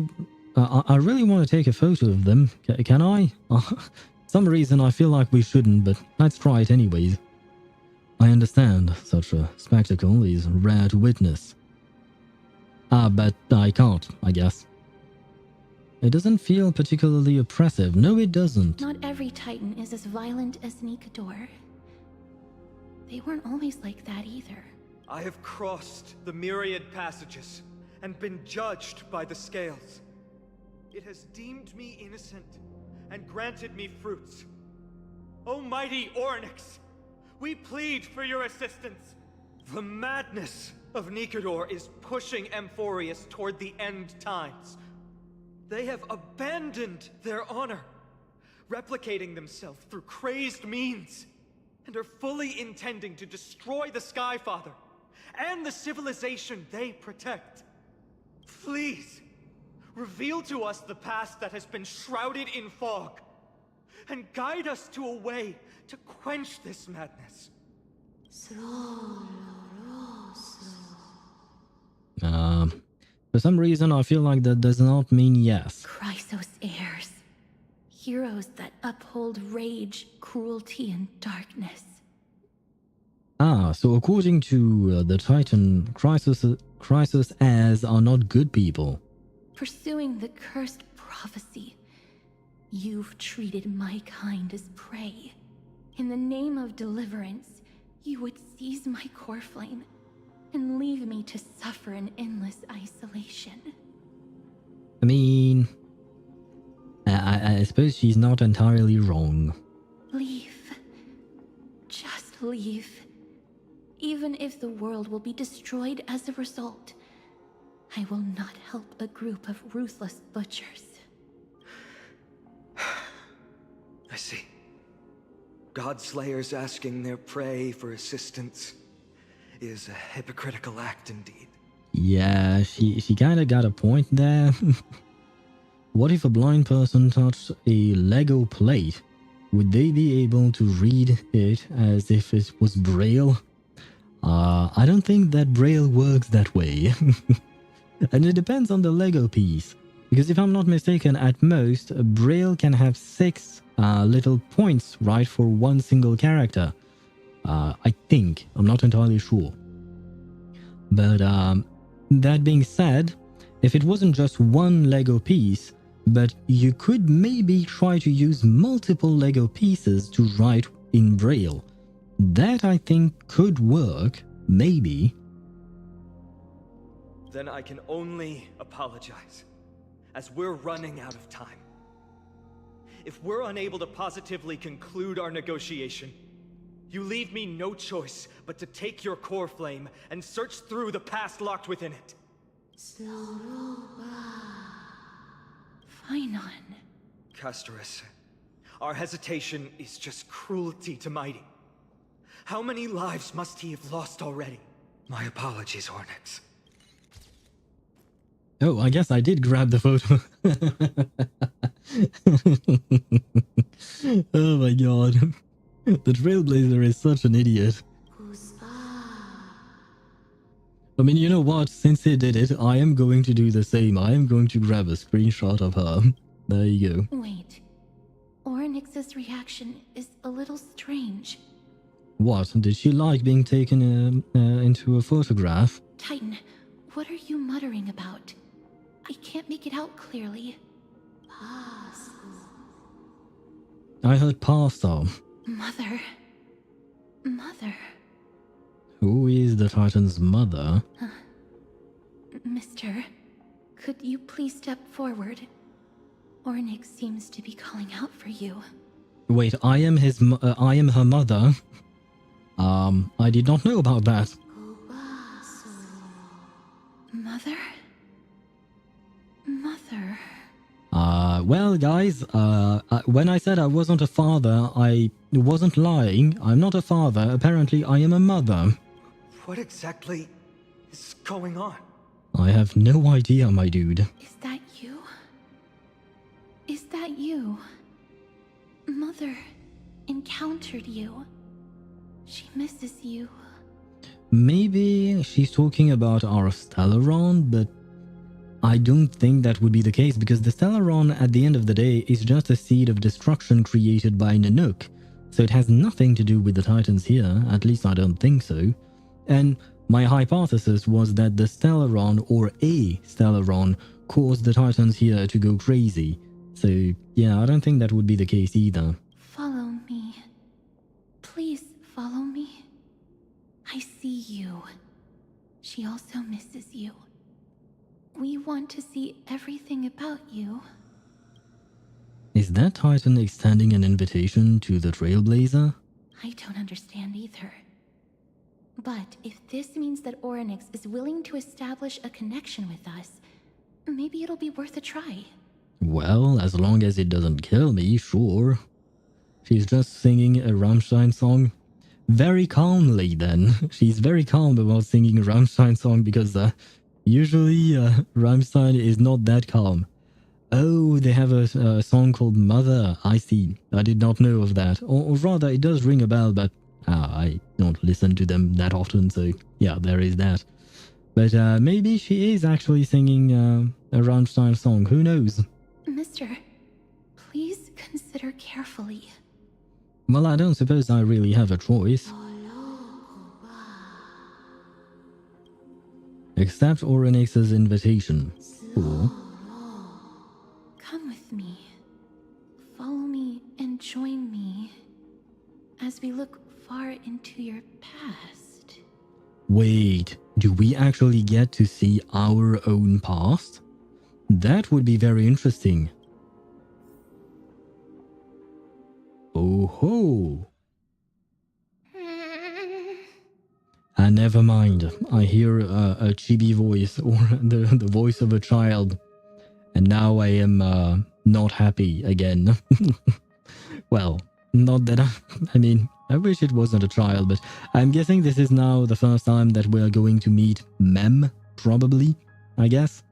really want to take a photo of them. Can I? Some reason I feel like we shouldn't, but let's try it anyways. I understand such a spectacle is rare to witness. But I can't, I guess. It doesn't feel particularly oppressive. No, it doesn't. Not every Titan is as violent as Nikador. They weren't always like that either. I have crossed the myriad passages and been judged by the scales. It has deemed me innocent and granted me fruits. O mighty Oryx, we plead for your assistance. The madness of Nikador is pushing Amphorius toward the end times. They have abandoned their honor, replicating themselves through crazed means, and are fully intending to destroy the Skyfather and the civilization they protect. Please, reveal to us the past that has been shrouded in fog, and guide us to a way to quench this madness. For some reason I feel like that does not mean yes. Chrysos heirs. Heroes that uphold rage, cruelty, and darkness. So according to the Titan, Chrysos heirs are not good people. Pursuing the cursed prophecy, you've treated my kind as prey. In the name of deliverance, you would seize my core flame and leave me to suffer in endless isolation. I mean, I suppose she's not entirely wrong. Leave. Just leave. Even if the world will be destroyed as a result, I will not help a group of ruthless butchers. I see. Godslayers asking their prey for assistance is a hypocritical act indeed. Yeah, she kinda got a point there. What if a blind person touched a Lego plate? Would they be able to read it as if it was Braille? I don't think that Braille works that way. And it depends on the Lego piece. Because if I'm not mistaken, at most, Braille can have 6 little points, right, for one single character. I think. I'm not entirely sure. But that being said, if it wasn't just one Lego piece, but you could maybe try to use multiple Lego pieces to write in Braille. That I think could work, maybe. Then I can only apologize, as we're running out of time. If we're unable to positively conclude our negotiation, you leave me no choice but to take your core flame and search through the past locked within it. Fine on. Casterus, our hesitation is just cruelty to Mighty. How many lives must he have lost already? My apologies, Onyx. Oh, I guess I did grab the photo. Oh my god. The Trailblazer is such an idiot. I mean, you know what? Since he did it, I am going to do the same. I am going to grab a screenshot of her. There you go. Wait. Oryx's reaction is a little strange. What? Did she like being taken into a photograph? Titan, what are you muttering about? I can't make it out clearly. I heard pasta. Mother. Mother. Who is the Titan's mother? Mister, could you please step forward? Ornyx seems to be calling out for you. Wait, I am her mother. I did not know about that. Mother? Mother. Well, guys, when I said I wasn't a father, I wasn't lying. I'm not a father. Apparently, I am a mother. What exactly is going on? I have no idea, my dude. Is that you? Is that you? Mother encountered you. She misses you. Maybe she's talking about our Stellaron, but I don't think that would be the case because the Stellaron at the end of the day is just a seed of destruction created by Nanook. So it has nothing to do with the Titans here, at least I don't think so. And my hypothesis was that the Stellaron or a Stellaron caused the Titans here to go crazy. So yeah, I don't think that would be the case either. Follow me. Please follow me. I see you. She also misses you. We want to see everything about you. Is that Titan extending an invitation to the Trailblazer? I don't understand either. But if this means that Oryx is willing to establish a connection with us, maybe it'll be worth a try. Well, as long as it doesn't kill me, sure. She's just singing a Rammstein song. Very calmly, then. She's very calm about singing a Rammstein song because usually Rammstein is not that calm. Oh, they have a song called Mother. I see. I did not know of that. Or rather, it does ring a bell, but I don't listen to them that often, so yeah, there is that. But maybe she is actually singing a Rammstein song. Who knows? Mister, please consider carefully. Well, I don't suppose I really have a choice. Accept Oryx's invitation. Or Come with me. Follow me and join me as we look far into your past. wait, do we actually get to see our own past? That would be very interesting. Oh ho! Never mind. I hear a chibi voice or the voice of a child. And now I am not happy again. Well, not that I mean, I wish it wasn't a child, but I'm guessing this is now the first time that we're going to meet Mem, probably, I guess.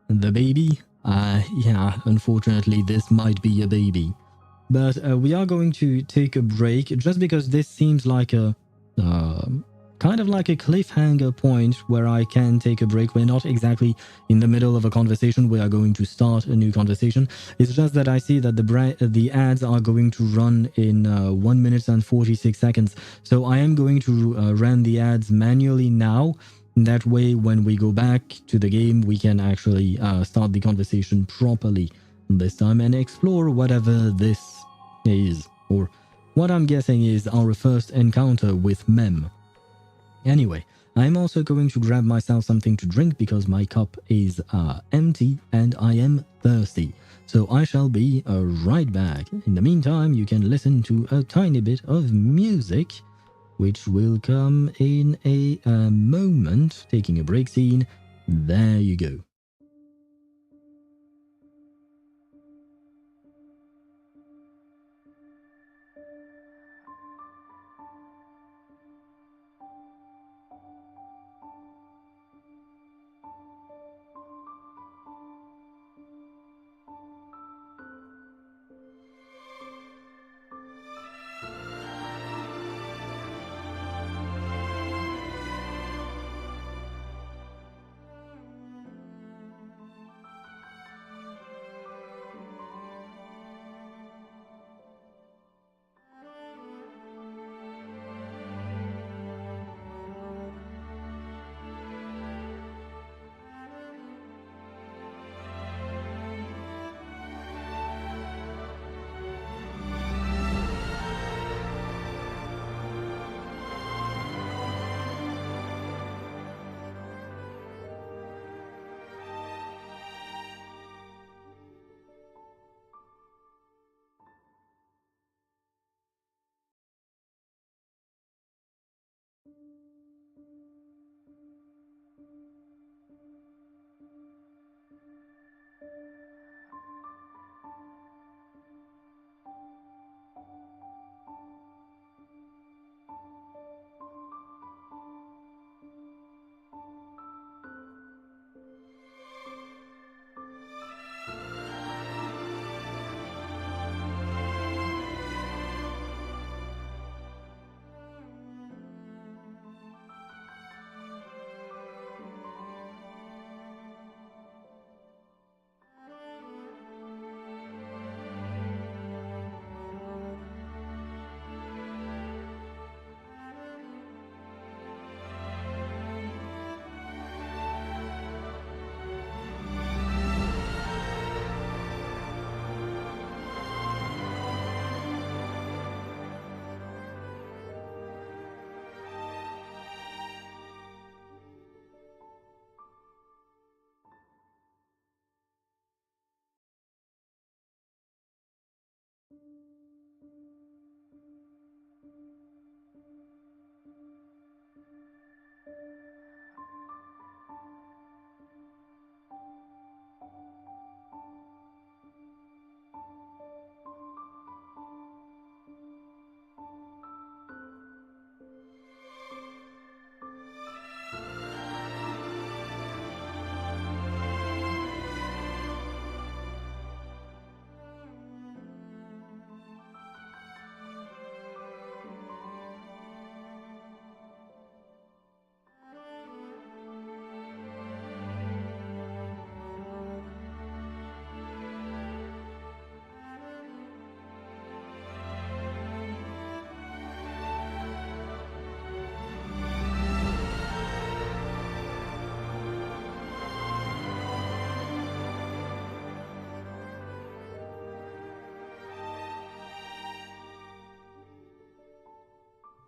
The baby? Yeah, unfortunately this might be a baby. But we are going to take a break just because this seems like a kind of like a cliffhanger point where I can take a break. We're not exactly in the middle of a conversation. We are going to start a new conversation. It's just that I see that the ads are going to run in 1 minute and 46 seconds. So I am going to run the ads manually now. That way, when we go back to the game, we can actually start the conversation properly this time and explore whatever this is, or what I'm guessing is our first encounter with Mem. Anyway, I'm also going to grab myself something to drink because my cup is empty and I am thirsty. So I shall be right back. In the meantime, you can listen to a tiny bit of music, which will come in a moment. Taking a break scene. There you go.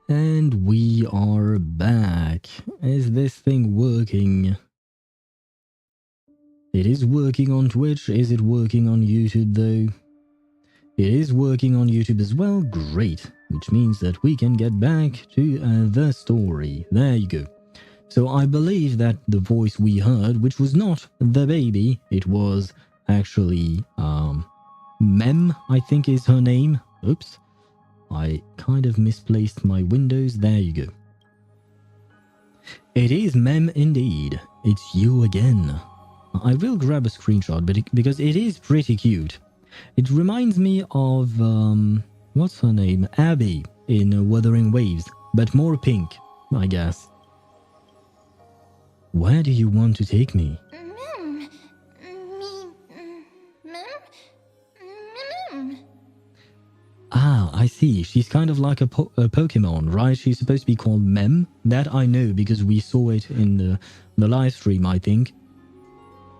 And we are back. Is this thing working? It is working on Twitch. Is it working on YouTube though? It is working on YouTube as well. Great. Which means that we can get back to the story. There you go. So I believe that the voice we heard, which was not the baby, it was actually Mem, I think is her name. Oops. I kind of misplaced my windows. There you go. It is Mem indeed. It's you again. I will grab a screenshot because it is pretty cute. It reminds me of, what's her name? Abby in Wuthering Waves. but more pink, I guess. Where do you want to take me? Ah, I see. She's kind of like a Pokemon, right? She's supposed to be called Mem. That I know because we saw it in the live stream, I think.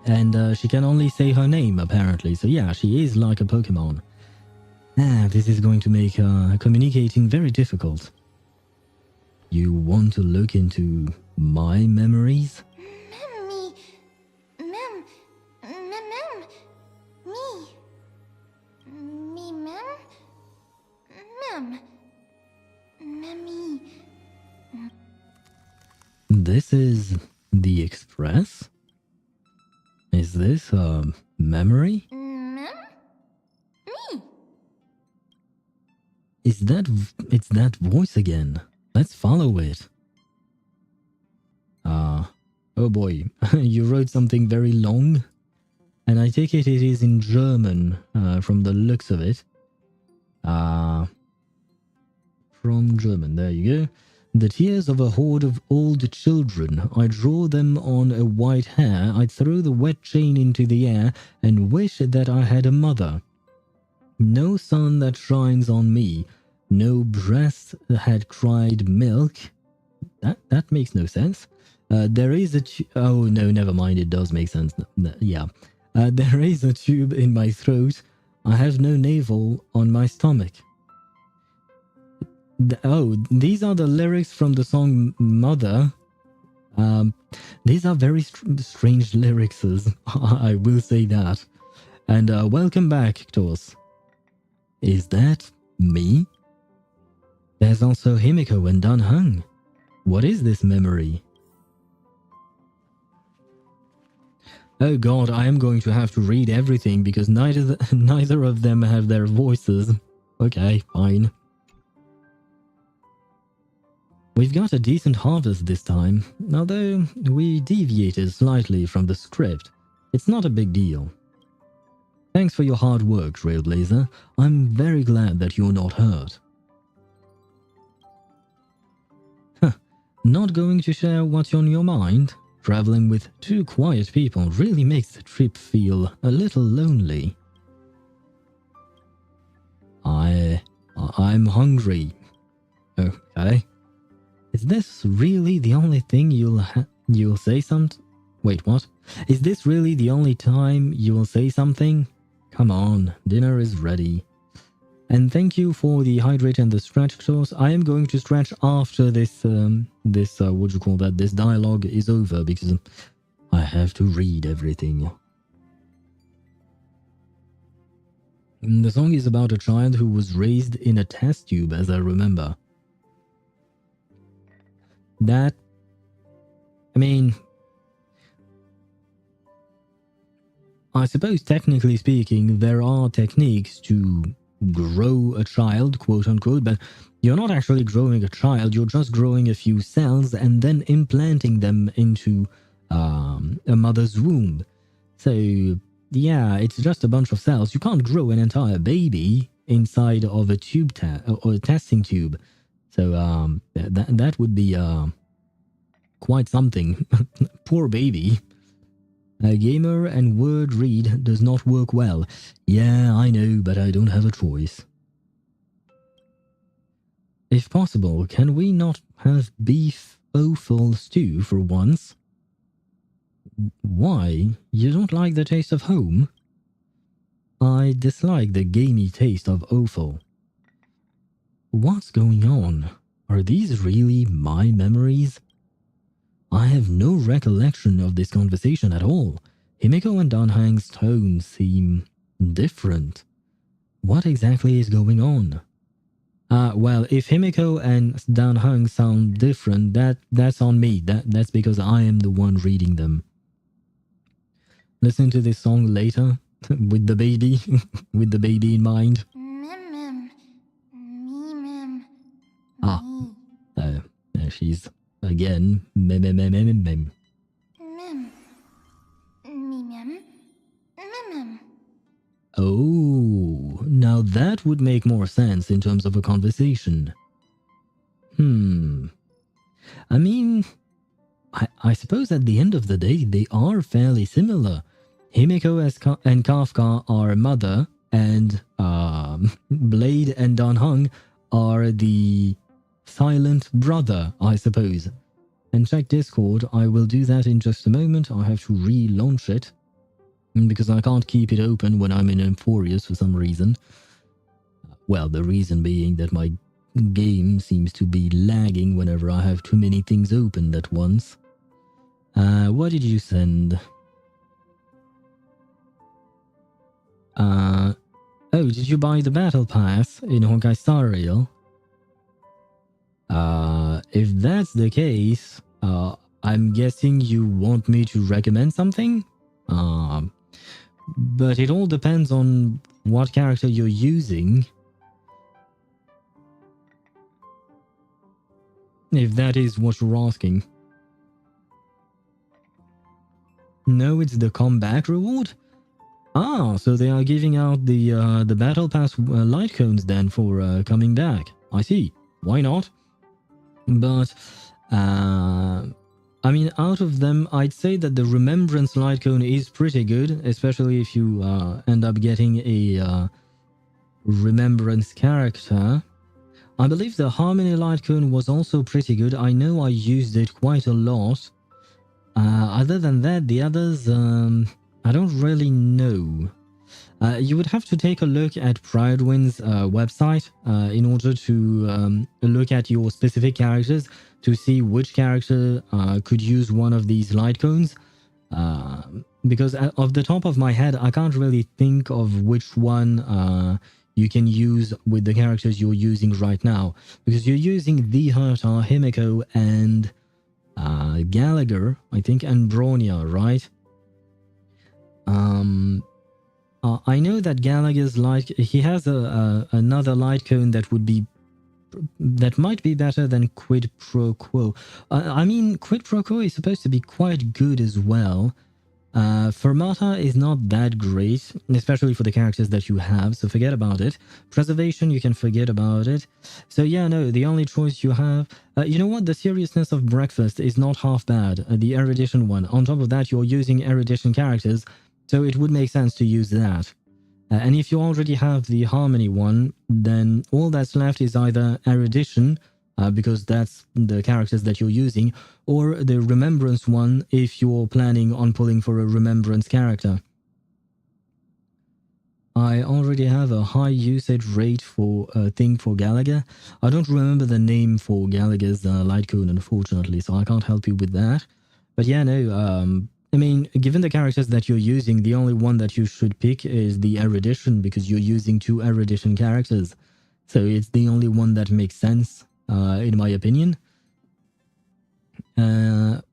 And she can only say her name, apparently. So yeah, she is like a Pokemon. Ah, this is going to make communicating very difficult. You want to look into my memories? This is the Express? Is this a memory? It's that voice again. Let's follow it. Oh boy, you wrote something very long? And I take it is in German, from the looks of it. From German, there you go. The tears of a horde of old children. I draw them on a white hair. I throw the wet chain into the air and wish that I had a mother. No sun that shines on me. No breast had cried milk. That makes no sense. There is a oh no, never mind. It does make sense. Yeah. There is a tube in my throat. I have no navel on my stomach. Oh, these are the lyrics from the song Mother. These are very strange lyrics, I will say that. And welcome back, Tos. Is that me? There's also Himiko and Dan-heng. What is this memory? Oh god, I am going to have to read everything because neither of them have their voices. Okay, fine. We've got a decent harvest this time, although we deviated slightly from the script. It's not a big deal. Thanks for your hard work, Trailblazer. I'm very glad that you're not hurt. Huh. Not going to share what's on your mind? Traveling with two quiet people really makes the trip feel a little lonely. I'm hungry. Okay. Is this really the only thing you'll say something? Wait, what? Is this really the only time you'll say something? Come on, dinner is ready. And thank you for the hydrate and the stretch course. I am going to stretch after this, what do you call that? This dialogue is over because I have to read everything. The song is about a child who was raised in a test tube, as I remember. That, I mean, I suppose technically speaking, there are techniques to grow a child, quote unquote, but you're not actually growing a child, you're just growing a few cells and then implanting them into a mother's womb. So, yeah, it's just a bunch of cells. You can't grow an entire baby inside of a tube or a testing tube. So, that would be quite something. Poor baby. A gamer and word read does not work well. Yeah, I know, but I don't have a choice. If possible, can we not have beef offal stew for once? Why? You don't like the taste of home? I dislike the gamey taste of offal. What's going on? Are these really my memories? I have no recollection of this conversation at all. Himiko and Dan-heng's tones seem different. What exactly is going on? Well, if Himiko and Dan-heng sound different, that's on me. That's because I am the one reading them. Listen to this song later, with the baby, with the baby in mind. There she's again. Oh, now that would make more sense in terms of a conversation. I suppose at the end of the day, they are fairly similar. Himiko and Kafka are mother, and Blade and Danheng are the silent brother, I suppose. And check Discord. I will do that in just a moment. I have to relaunch it because I can't keep it open when I'm in Euphorius for some reason. Well, the reason being that my game seems to be lagging whenever I have too many things opened at once. What did you send? Oh, did you buy the battle pass in Honkai Star Rail? If that's the case, I'm guessing you want me to recommend something? But it all depends on what character you're using. If that is what you're asking. No, it's the combat reward? Ah, so they are giving out the battle pass light cones then for coming back. I see. Why not? But, I mean, out of them, I'd say that the Remembrance light cone is pretty good, especially if you end up getting a Remembrance character. I believe the Harmony light cone was also pretty good. I know I used it quite a lot. Other than that, the others, I don't really know. You would have to take a look at Pridewind's website in order to look at your specific characters to see which character could use one of these light cones. Because off the top of my head, I can't really think of which one you can use with the characters you're using right now. Because you're using the Herta, Himiko, and Gallagher, I think, and Bronya, right? I know that Gallagher's he has another light cone that might be better than Quid Pro Quo. I mean, Quid Pro Quo is supposed to be quite good as well. Fermata is not that great, especially for the characters that you have, so forget about it. Preservation, you can forget about it. So yeah, no, the only choice you have... you know what? The Seriousness of Breakfast is not half bad, the Erudition one. On top of that, you're using Erudition characters, so it would make sense to use that. And if you already have the Harmony one, then all that's left is either Erudition, because that's the characters that you're using, or the Remembrance one if you're planning on pulling for a Remembrance character. I already have a high usage rate for a thing for Gallagher. I don't remember the name for Gallagher's light cone, unfortunately, so I can't help you with that. But yeah, no, I mean, given the characters that you're using, the only one that you should pick is the Erudition, because you're using 2 Erudition characters. So it's the only one that makes sense, in my opinion.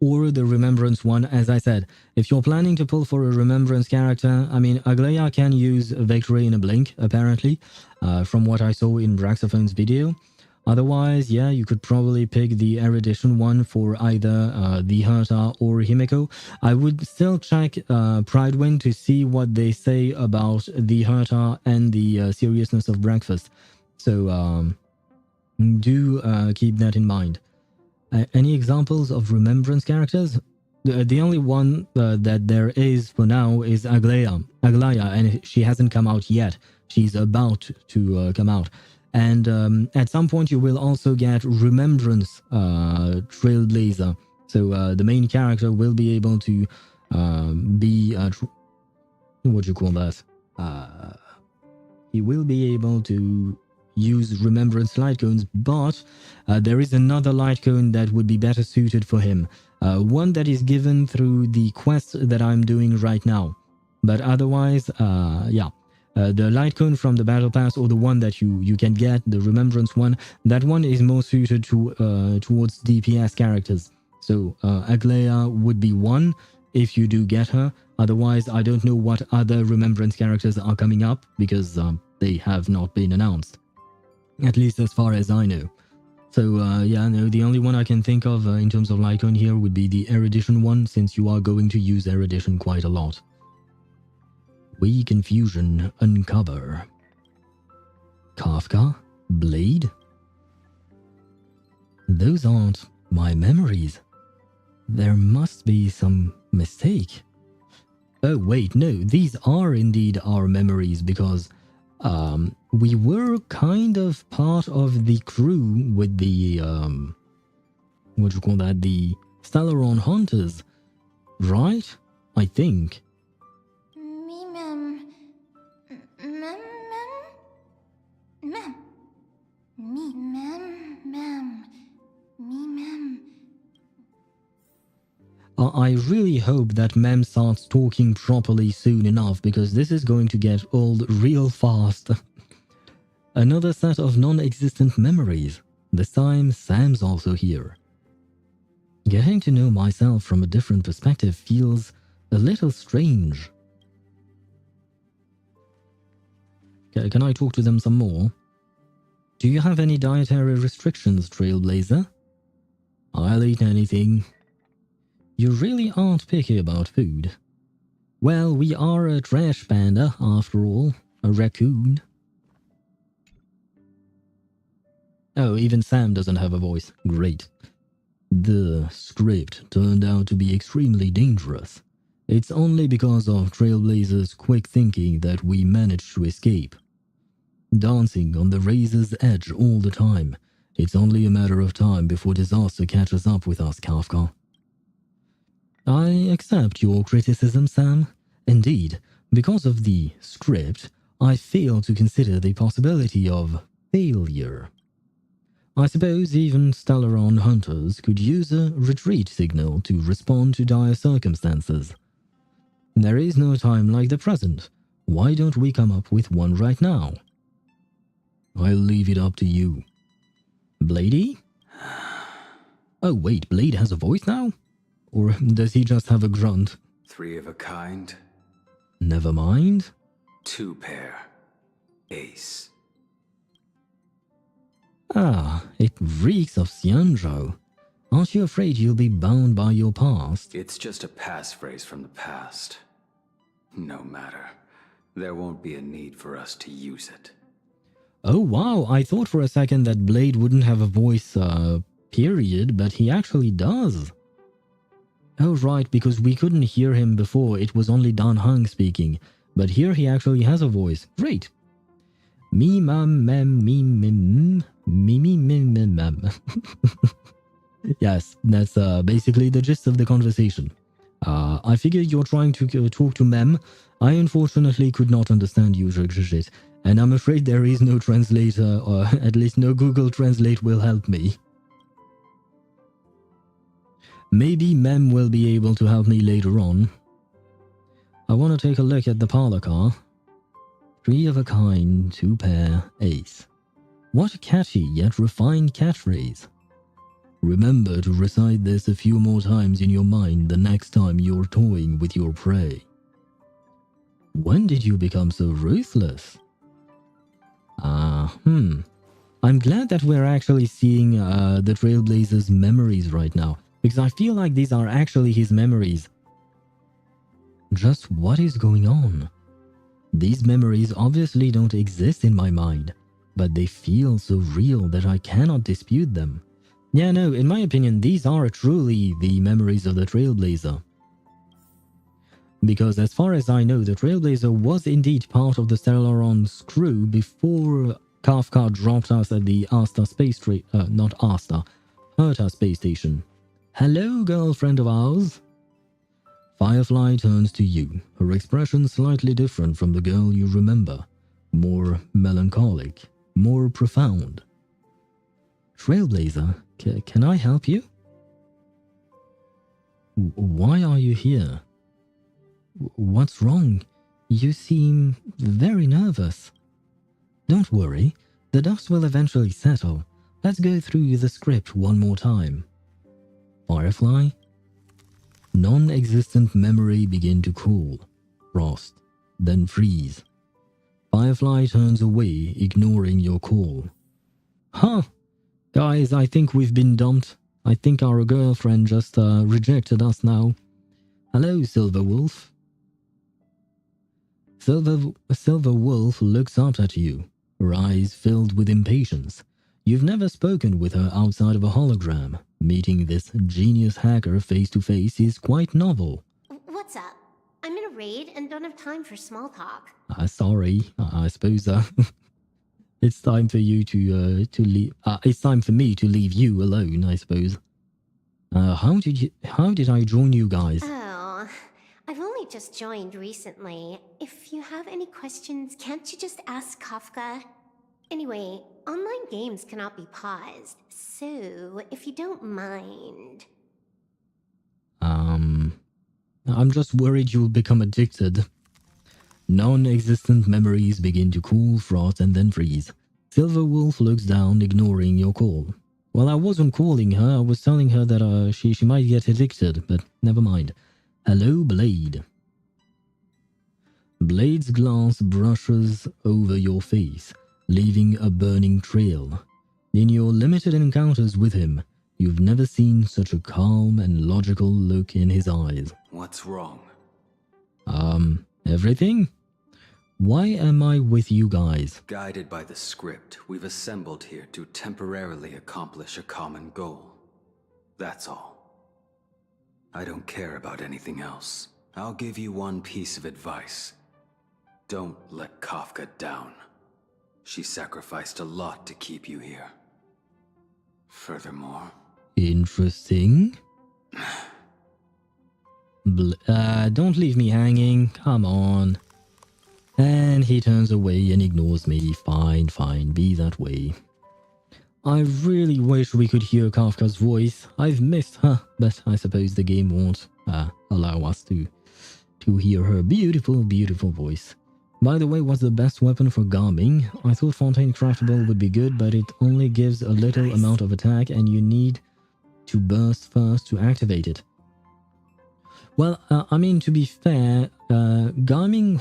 Or the Remembrance one, as I said. If you're planning to pull for a Remembrance character, I mean, Aglaia can use Victory in a blink, apparently, from what I saw in Braxophone's video. Otherwise, yeah, you could probably pick the Erudition one for either the Herta or Himiko. I would still check Pridewind to see what they say about the Herta and the Seriousness of Breakfast. So do keep that in mind. Any examples of Remembrance characters? The only one that there is for now is Aglaia, and she hasn't come out yet. She's about to come out. And at some point you will also get Remembrance Trailblazer. So the main character will be able to be... what do you call that? He will be able to use Remembrance light cones, but there is another light cone that would be better suited for him. One that is given through the quest that I'm doing right now. But otherwise, yeah. The light cone from the battle pass, or the one that you can get, the Remembrance one, that one is more suited to towards DPS characters. So Aglaia would be one if you do get her. Otherwise, I don't know what other Remembrance characters are coming up, because they have not been announced. At least as far as I know. So yeah, no, the only one I can think of in terms of light cone here would be the Erudition one, since you are going to use Erudition quite a lot. We Confusion Uncover. Kafka? Blade? Those aren't my memories. There must be some mistake. Oh wait, no, these are indeed our memories because we were kind of part of the crew with the what do you call that? The Stellaron Hunters, right? I think. Me, mem. Mem, mem? Mem. Me, mem, mem. Me, mem. I really hope that Mem starts talking properly soon enough because this is going to get old real fast. Another set of non-existent memories. This time, Sam's also here. Getting to know myself from a different perspective feels a little strange. Can I talk to them some more? Do you have any dietary restrictions, Trailblazer? I'll eat anything. You really aren't picky about food. Well, we are a trash panda, after all. A raccoon. Oh, even Sam doesn't have a voice. Great. The script turned out to be extremely dangerous. It's only because of Trailblazer's quick thinking that we managed to escape. Dancing on the razor's edge all the time. It's only a matter of time before disaster catches up with us, Kafka. I accept your criticism, Sam. Indeed, because of the script, I fail to consider the possibility of failure. I suppose even Stellaron hunters could use a retreat signal to respond to dire circumstances. There is no time like the present. Why don't we come up with one right now? I'll leave it up to you. Bladey? Oh wait, Blade has a voice now? Or does he just have a grunt? 3 of a kind. Never mind. 2 pair. Ace. Ah, it reeks of Xianzhou. Aren't you afraid you'll be bound by your past? It's just a passphrase from the past. No matter. There won't be a need for us to use it. Oh wow, I thought for a second that Blade wouldn't have a voice, period, but he actually does. Oh right, because we couldn't hear him before, it was only Dan Heng speaking, but here he actually has a voice. Great. Me mam mem me mim me me mim mim mem. Yes, that's basically the gist of the conversation. I figure you're trying to talk to Mem. I unfortunately could not understand you, Jigit, and I'm afraid there is no translator, or at least no Google Translate will help me. Maybe Mem will be able to help me later on. I want to take a look at the parlor car. 3 of a kind, 2 pair, ace. What a catchy yet refined catchphrase. Remember to recite this a few more times in your mind the next time you're toying with your prey. When did you become so ruthless? I'm glad that we're actually seeing the Trailblazer's memories right now, because I feel like these are actually his memories. Just what is going on? These memories obviously don't exist in my mind, but they feel so real that I cannot dispute them. Yeah, no, in my opinion, these are truly the memories of the Trailblazer. Because as far as I know, the Trailblazer was indeed part of the Stellaron's crew before Kafka dropped us at the Asta space Herta space station. Hello, girlfriend of ours. Firefly turns to you, her expression slightly different from the girl you remember. More melancholic, more profound. Trailblazer, can I help you? Why are you here? What's wrong? You seem very nervous. Don't worry, the dust will eventually settle. Let's go through the script one more time. Firefly? Non-existent memory begin to cool. Frost, then freeze. Firefly turns away, ignoring your call. Huh! Guys, I think we've been dumped. I think our girlfriend just rejected us now. Hello, Silver Wolf. Silver Wolf looks up at you, her eyes filled with impatience. You've never spoken with her outside of a hologram. Meeting this genius hacker face to face is quite novel. What's up? I'm in a raid and don't have time for small talk. Sorry. I suppose it's time for you to leave. It's time for me to leave you alone, I suppose. How did I join you guys? Oh, I've only just joined recently. If you have any questions, can't you just ask Kafka? Anyway, online games cannot be paused, so if you don't mind... I'm just worried you'll become addicted. Non-existent memories begin to cool, froth, and then freeze. Silver Wolf looks down, ignoring your call. Well, I wasn't calling her, I was telling her that she might get addicted, but never mind. Hello, Blade. Blade's glance brushes over your face, leaving a burning trail. In your limited encounters with him, you've never seen such a calm and logical look in his eyes. What's wrong? Everything? Why am I with you guys? Guided by the script, we've assembled here to temporarily accomplish a common goal. That's all. I don't care about anything else. I'll give you one piece of advice. Don't let Kafka down. She sacrificed a lot to keep you here. Furthermore... Interesting. Don't leave me hanging. Come on. And he turns away and ignores me. Fine, fine, be that way. I really wish we could hear Kafka's voice. I've missed her, but I suppose the game won't allow us to hear her beautiful, beautiful voice. By the way, what's the best weapon for garming? I thought Fontaine Craftable would be good, but it only gives a little amount of attack and you need to burst first to activate it. Well, I mean, to be fair, Garming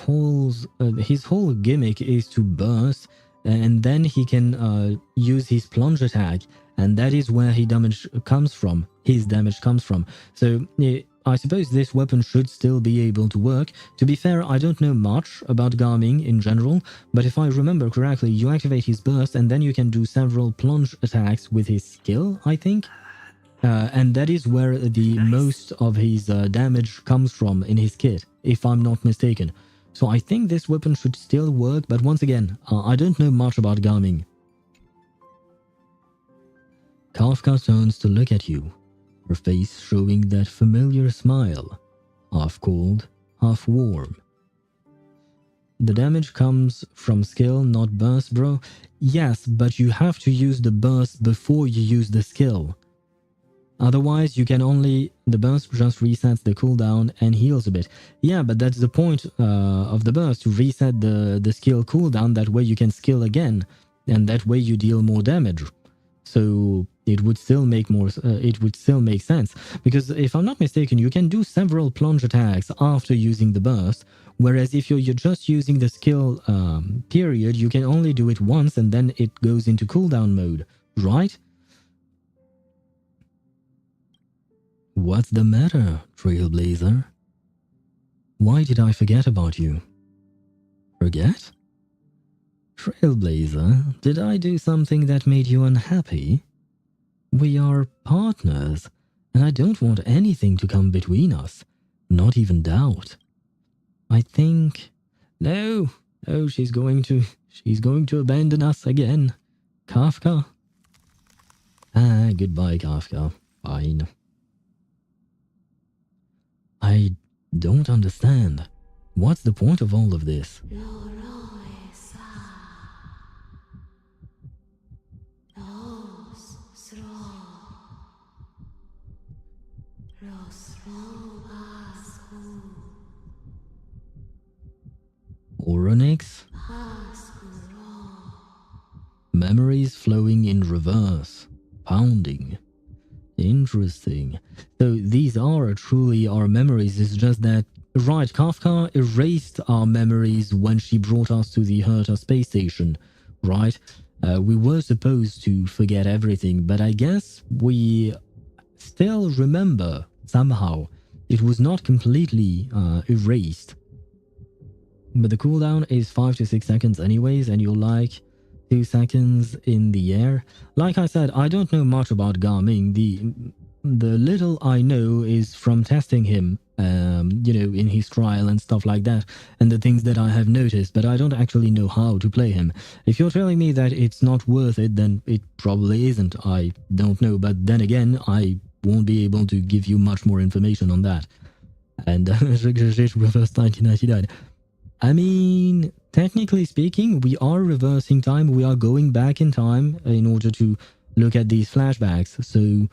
his whole gimmick is to burst, and then he can use his plunge attack, and that is where his damage comes from. So I suppose this weapon should still be able to work. To be fair, I don't know much about Garming in general, but if I remember correctly, you activate his burst, and then you can do several plunge attacks with his skill, I think. And that is where the most of his damage comes from in his kit, if I'm not mistaken. So I think this weapon should still work, but once again, I don't know much about Garming. Kafka turns to look at you, her face showing that familiar smile, half cold, half warm. The damage comes from skill, not burst, bro. Yes, but you have to use the burst before you use the skill. Otherwise, you can only... The burst just resets the cooldown and heals a bit. Yeah, but that's the point of the burst, to reset the skill cooldown. That way you can skill again, and that way you deal more damage. So it would still make sense. Because if I'm not mistaken, you can do several plunge attacks after using the burst. Whereas if you're just using the skill period, you can only do it once and then it goes into cooldown mode, right? What's the matter, Trailblazer? Why did I forget about you? Forget? Trailblazer, did I do something that made you unhappy? We are partners, and I don't want anything to come between us, not even doubt. I think... No, she's going to abandon us again. Kafka? Goodbye, Kafka. Fine. I don't understand. What's the point of all of this? Oronix? Memories flowing in reverse, pounding. Interesting. So these are truly our memories, it's just that, right, Kafka erased our memories when she brought us to the Herta space station, right? We were supposed to forget everything, but I guess we still remember somehow. It was not completely erased. But the cooldown is 5 to 6 seconds anyways, and you're like, 2 seconds in the air. Like I said, I don't know much about Garming. The little I know is from testing him, you know, in his trial and stuff like that, and the things that I have noticed, but I don't actually know how to play him. If you're telling me that it's not worth it, then it probably isn't. I don't know, but then again, I won't be able to give you much more information on that. And reverse 1999. I mean, technically speaking, we are reversing time. We are going back in time in order to look at these flashbacks. So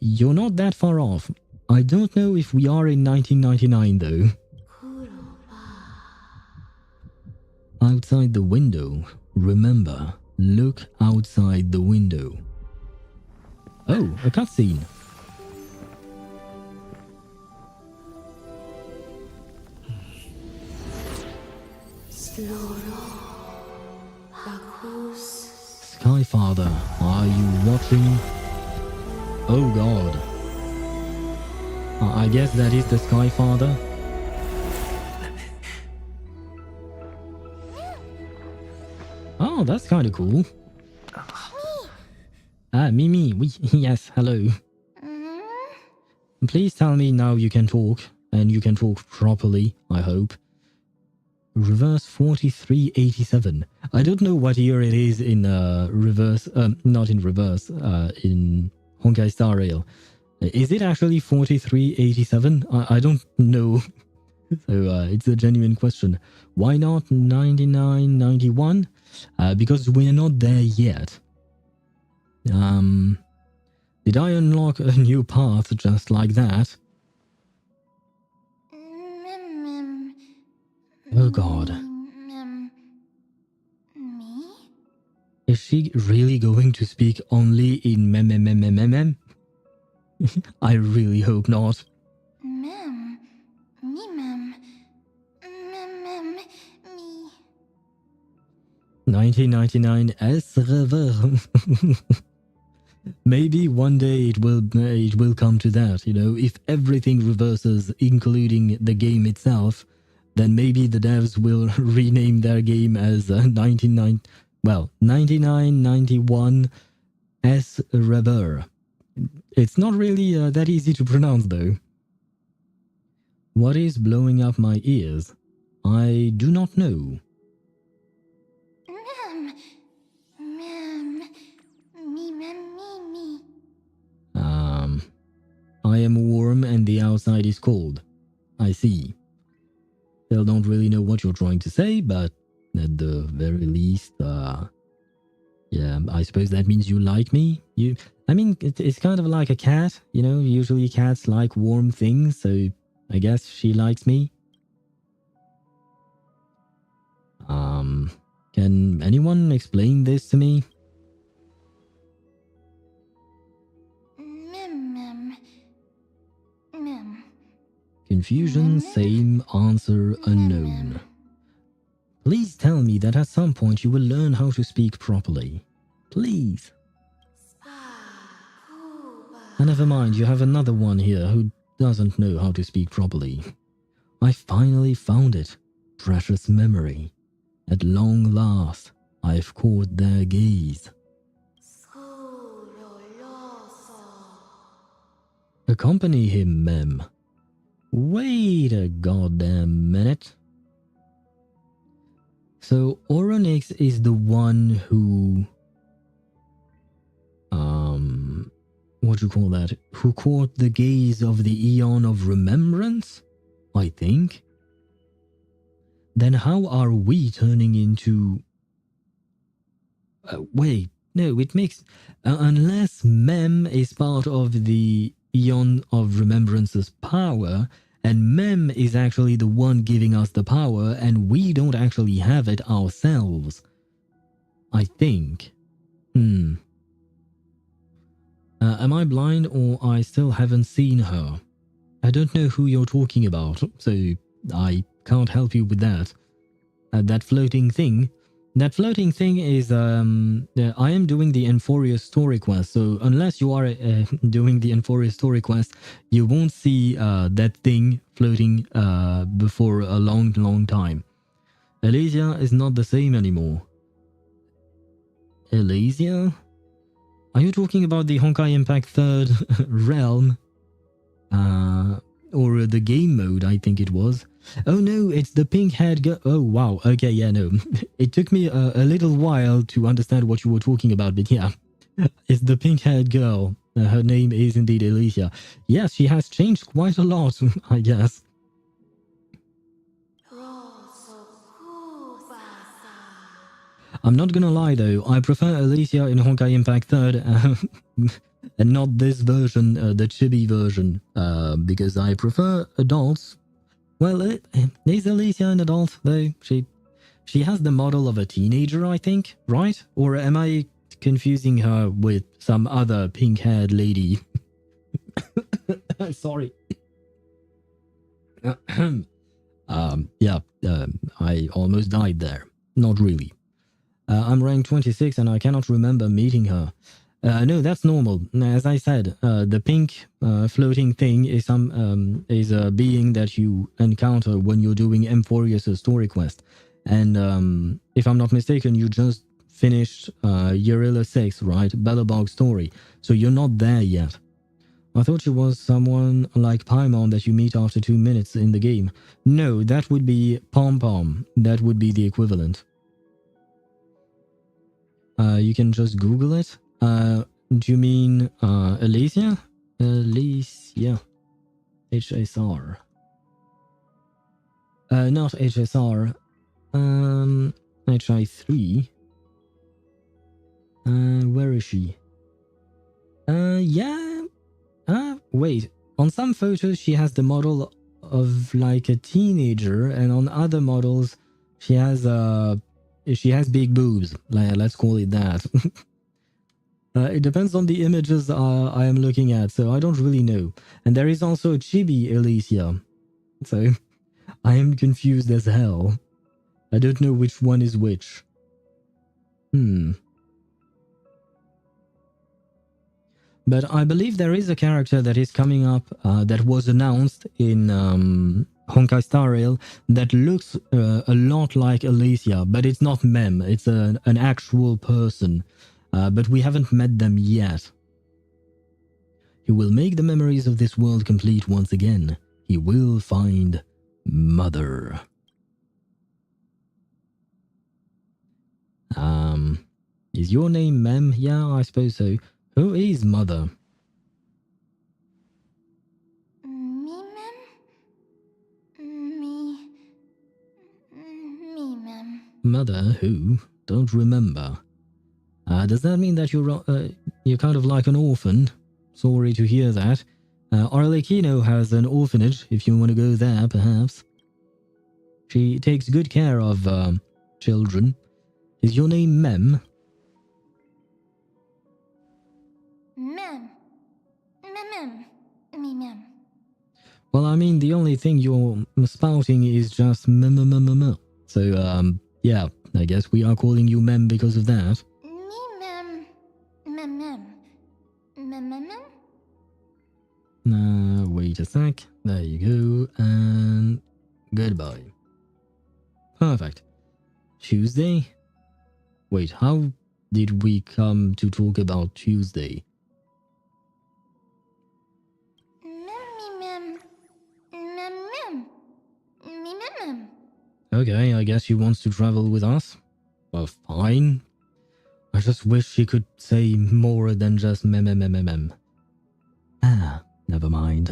you're not that far off. I don't know if we are in 1999 though. Outside the window. Remember, look outside the window. Oh, a cutscene. Skyfather, are you watching? Oh god. I guess that is the Skyfather. Oh, that's kind of cool. Mimi, yes, hello. Please tell me now you can talk, and you can talk properly, I hope. Reverse 4387. I don't know what year it is in reverse, not in reverse, in Honkai Star Rail. Is it actually 4387? I don't know. So it's a genuine question. Why not 9991? Because we're not there yet. Did I unlock a new path just like that? Oh god. Me? Is she really going to speak only in mem? I really hope not. Mem. Me, mem. Mem, me. 1999 S reverse. Maybe one day it will come to that, you know, if everything reverses, including the game itself, then maybe the devs will rename their game as 9991 S rever. It's not really that easy to pronounce though. What is blowing up my ears? I do not know. Mem. Me. I am warm and the outside is cold. I see. Still don't really know what you're trying to say, but at the very least, yeah, I suppose that means you like me. I mean, it's kind of like a cat, you know, usually cats like warm things, so I guess she likes me. Can anyone explain this to me? Mem. Confusion, same, answer unknown. Please tell me that at some point you will learn how to speak properly. Please. Never mind, you have another one here who doesn't know how to speak properly. I finally found it. Precious memory. At long last, I've caught their gaze. Accompany him, mem. Wait a goddamn minute. So Oronix is the one who... what do you call that? Who caught the gaze of the Eon of Remembrance? I think. Then how are we turning into... wait, no, it makes... unless Mem is part of the Eon of Remembrance's power, and Mem is actually the one giving us the power, and we don't actually have it ourselves. I think. Am I blind or I still haven't seen her? I don't know who you're talking about, so I can't help you with that. That floating thing is, I am doing the Enforius story quest, so unless you are doing the Enforius story quest, you won't see that thing floating before a long time. Elysia is not the same anymore. Elysia? Are you talking about the Honkai Impact 3rd realm? Or the game mode, I think it was. Oh no, it's the pink-haired girl. Oh wow, okay, yeah, no. It took me a little while to understand what you were talking about, but yeah. It's the pink-haired girl. Her name is indeed Elysia. Yes, she has changed quite a lot, I guess. I'm not gonna lie though, I prefer Elysia in Honkai Impact 3rd and not this version, the chibi version, because I prefer adults. Well, is Elysia an adult though? She has the model of a teenager, I think, right? Or am I confusing her with some other pink-haired lady? Sorry. I almost died there. Not really. I'm rank 26 and I cannot remember meeting her. No, that's normal. As I said, the pink floating thing is a being that you encounter when you're doing Emphorius' story quest. And if I'm not mistaken, you just finished Eurilla 6, right? Bellabog's story. So you're not there yet. I thought she was someone like Paimon that you meet after 2 minutes in the game. No, that would be Pom Pom. That would be the equivalent. You can just Google it. Do you mean Elysia? Elysia. HSR. Not HSR. HI3. Where is she? Yeah. Wait. On some photos, she has the model of like a teenager, and on other models, she has big boobs. Let's call it that. It depends on the images I am looking at, so I don't really know. And there is also a chibi Elysia, so I am confused as hell. I don't know which one is which. But I believe there is a character that is coming up that was announced in Honkai Star Rail that looks a lot like Elysia, but it's not Mem, it's an actual person. But we haven't met them yet. He will make the memories of this world complete once again. He will find Mother. Is your name Mem? Yeah, I suppose so. Who is Mother? Me, Mem? Mother who? Don't remember. Does that mean that you're kind of like an orphan? Sorry to hear that. Arlecchino has an orphanage, if you want to go there, perhaps. She takes good care of children. Is your name Mem? Mem. Well, I mean, the only thing you're spouting is just mem. So, yeah, I guess we are calling you Mem because of that. Wait a sec. There you go. And goodbye. Perfect. Tuesday? Wait, how did we come to talk about Tuesday? Okay, I guess she wants to travel with us. Well, fine. I just wish she could say more than just mem. Ah, never mind.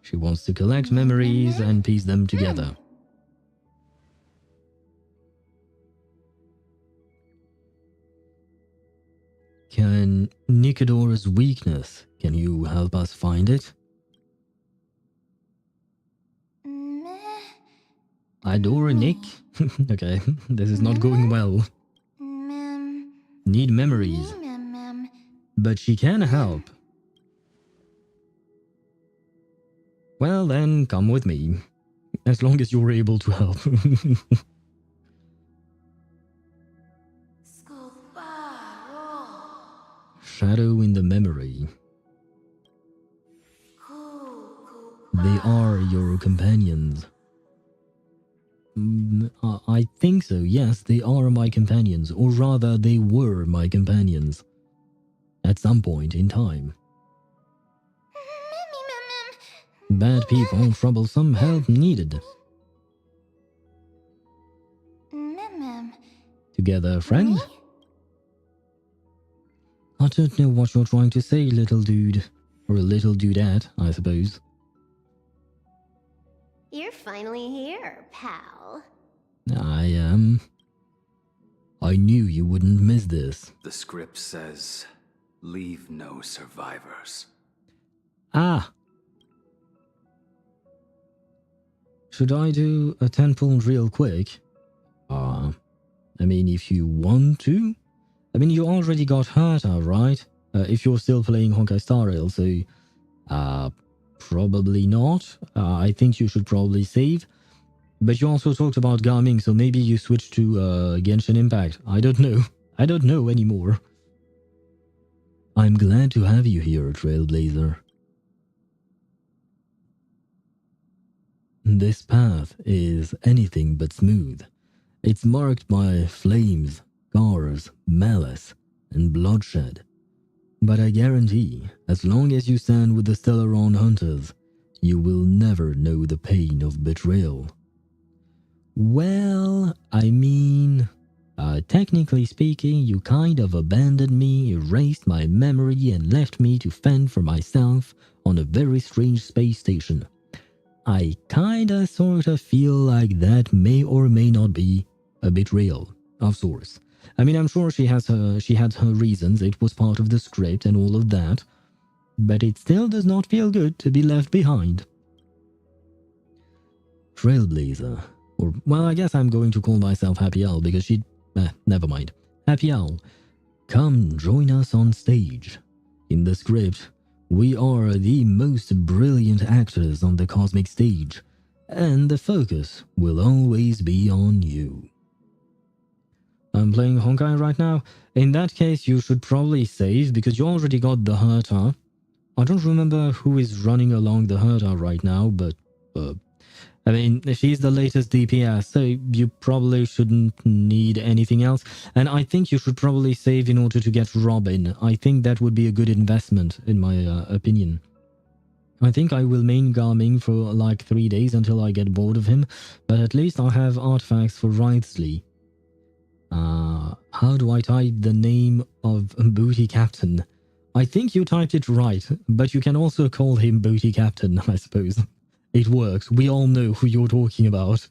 She wants to collect memories and piece them together. Can Nicadora's weakness, can you help us find it? Idora Nick? Okay, this is not going well. Need memories. But she can help. Well then, come with me. As long as you're able to help. Shadow in the memory. They are your companions. I think so, yes, they are my companions, or rather, they were my companions. At some point in time. Bad people, troublesome, help needed. Together, friend? I don't know what you're trying to say, little dude. Or a little dudette, I suppose. You're finally here, pal. I am. I knew you wouldn't miss this. The script says, leave no survivors. Ah! Should I do a 10 real quick? I mean, if you want to? I mean, you already got Herta, right? If you're still playing Honkai Star Rail, so... probably not. I think you should probably save. But you also talked about gaming, so maybe you switch to Genshin Impact. I don't know. I don't know anymore. I'm glad to have you here, Trailblazer. This path is anything but smooth. It's marked by flames, scars, malice, and bloodshed. But I guarantee, as long as you stand with the Stellaron hunters, you will never know the pain of betrayal. Well, I mean, technically speaking, you kind of abandoned me, erased my memory, and left me to fend for myself on a very strange space station. I kinda sorta feel like that may or may not be a betrayal of sorts. I mean, I'm sure she had her reasons, it was part of the script and all of that, but it still does not feel good to be left behind. Trailblazer, or, well, I guess I'm going to call myself Happy Owl because never mind. Happy Owl, come join us on stage. In the script, we are the most brilliant actors on the cosmic stage, and the focus will always be on you. I'm playing Honkai right now. In that case, you should probably save, because you already got the Herta. I don't remember who is running along the Herta right now, but... I mean, she's the latest DPS, so you probably shouldn't need anything else. And I think you should probably save in order to get Robin. I think that would be a good investment, in my opinion. I think I will main Garming for like 3 days until I get bored of him, but at least I'll have artifacts for Writhsley. How do I type the name of Booty Captain? I think you typed it right, but you can also call him Booty Captain, I suppose. It works. We all know who you're talking about.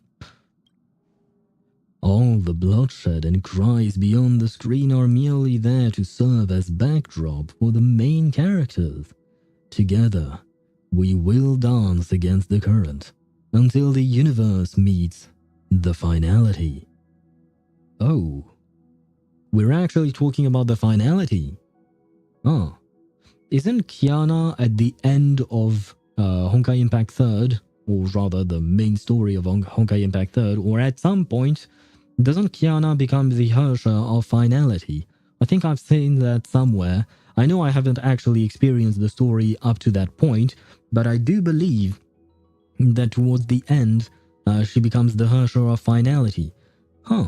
All the bloodshed and cries beyond the screen are merely there to serve as backdrop for the main characters. Together, we will dance against the current until the universe meets the finality. Oh, we're actually talking about the finality. Oh, isn't Kiana at the end of Honkai Impact 3rd, or rather the main story of Honkai Impact 3rd, or at some point, doesn't Kiana become the Herrscher of finality? I think I've seen that somewhere. I know I haven't actually experienced the story up to that point, but I do believe that towards the end, she becomes the Herrscher of finality. Huh.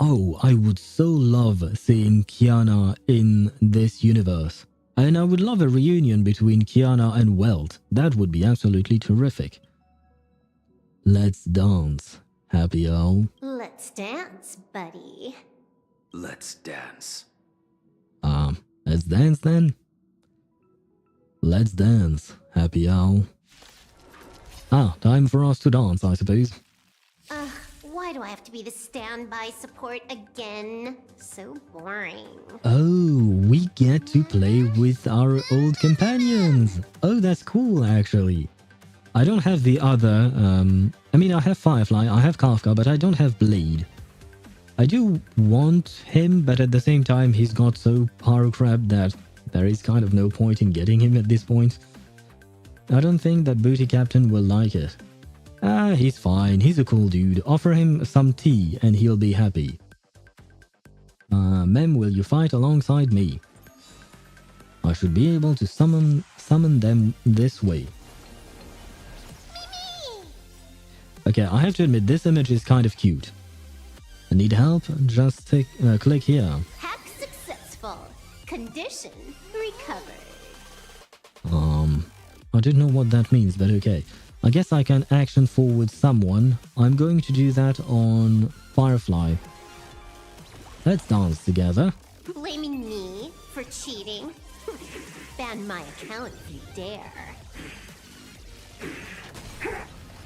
Oh, I would so love seeing Kiana in this universe. And I would love a reunion between Kiana and Welt. That would be absolutely terrific. Let's dance, Happy Owl. Let's dance, buddy. Let's dance. Let's dance then? Let's dance, Happy Owl. Time for us to dance, I suppose. Why do I have to be the standby support again? So boring. Oh, we get to play with our old companions. Oh, that's cool, actually. I don't have the other, I mean, I have Firefly, I have Kafka, but I don't have Blade. I do want him, but at the same time, he's got so power crap that there is kind of no point in getting him at this point. I don't think that Booty Captain will like it. He's fine. He's a cool dude. Offer him some tea and he'll be happy. Mem, will you fight alongside me? I should be able to summon them this way. Okay, I have to admit, this image is kind of cute. Need help? Just click here. Hack successful. Condition recovered. I don't know what that means, but okay. I guess I can action forward someone. I'm going to do that on Firefly. Let's dance together. Blaming me for cheating? Ban my account if you dare.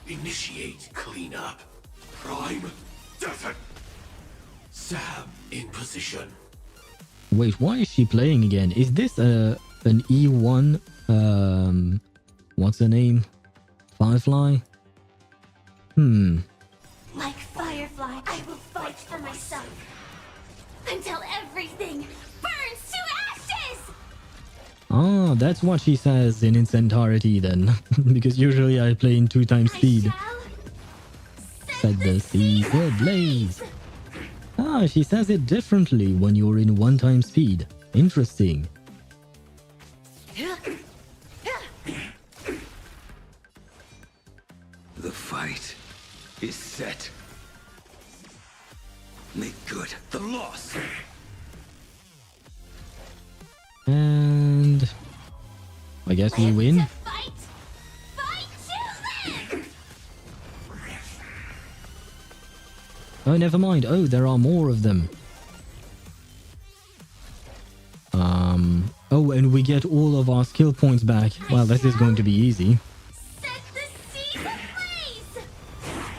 Initiate cleanup. Prime deafen. Sam in position. Wait, why is she playing again? Is this an E1 what's her name? Firefly? Like Firefly, I will fight for myself until everything burns to ashes! Ah, that's what she says in its entirety then. Because usually I play in 2 times speed. Set the seas ablaze. Ah, she says it differently when you're in 1 time speed. Interesting. The fight is set. Make good the loss. And I guess we win. Oh, never mind. Oh, there are more of them. Oh, and we get all of our skill points back. Well, this is going to be easy.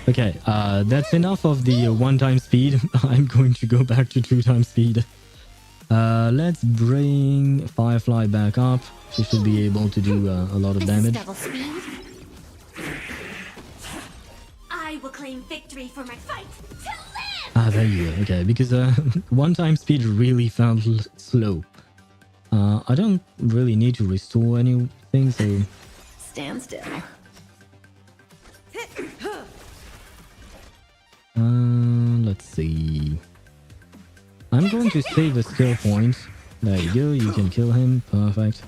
Okay, that's enough of the 1 time speed. I'm going to go back to 2 times speed. Let's bring Firefly back up. She should be able to do a lot of damage. I will claim victory for my fight to live! Ah, there you go. Okay, because 1 time speed really felt slow. I don't really need to restore anything, so... Stand still. Let's see. I'm going to save a skill point. There you go, you can kill him. Perfect.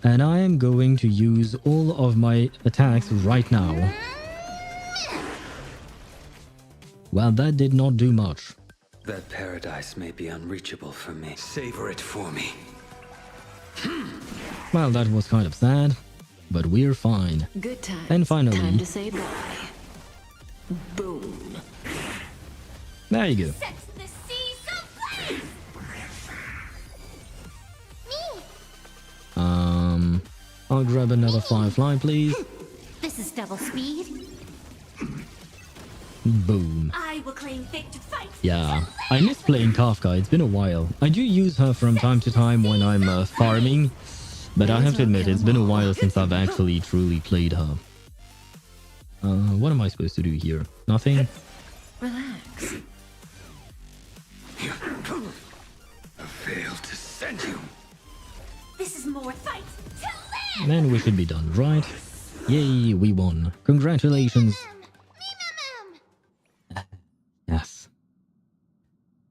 And I am going to use all of my attacks right now. Well, that did not do much. That paradise may be unreachable for me. Savor it for me. Well, that was kind of sad, but we're fine. Good times. And finally... Time to say bye. Boom. There you go. Set the seas ablaze! Me! I'll grab another Firefly, please. This is double speed. Boom. I will claim victory fight. Yeah, I miss playing Kafka. It's been a while. I do use her from time to time when I'm farming, but I have to admit it's been a while since I've actually truly played her. What am I supposed to do here? Nothing? Relax. I failed to send you. This is more fight to live! Then we should be done, right? Yay, we won. Congratulations. Yes.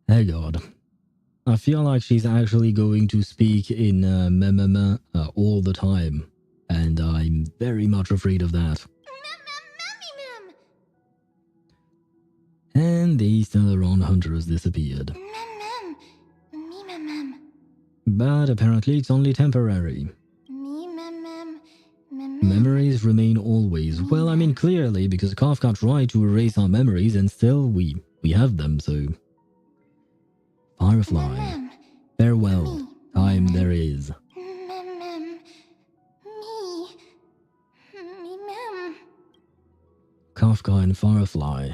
Oh god. I feel like she's actually going to speak in all the time. And I'm very much afraid of that. And the Stellaron Hunter has disappeared. But apparently it's only temporary. Memories remain always. Well, I mean, clearly, because Kafka tried to erase our memories and still we have them, so... Firefly. Farewell. Time there is. Kafka and Firefly.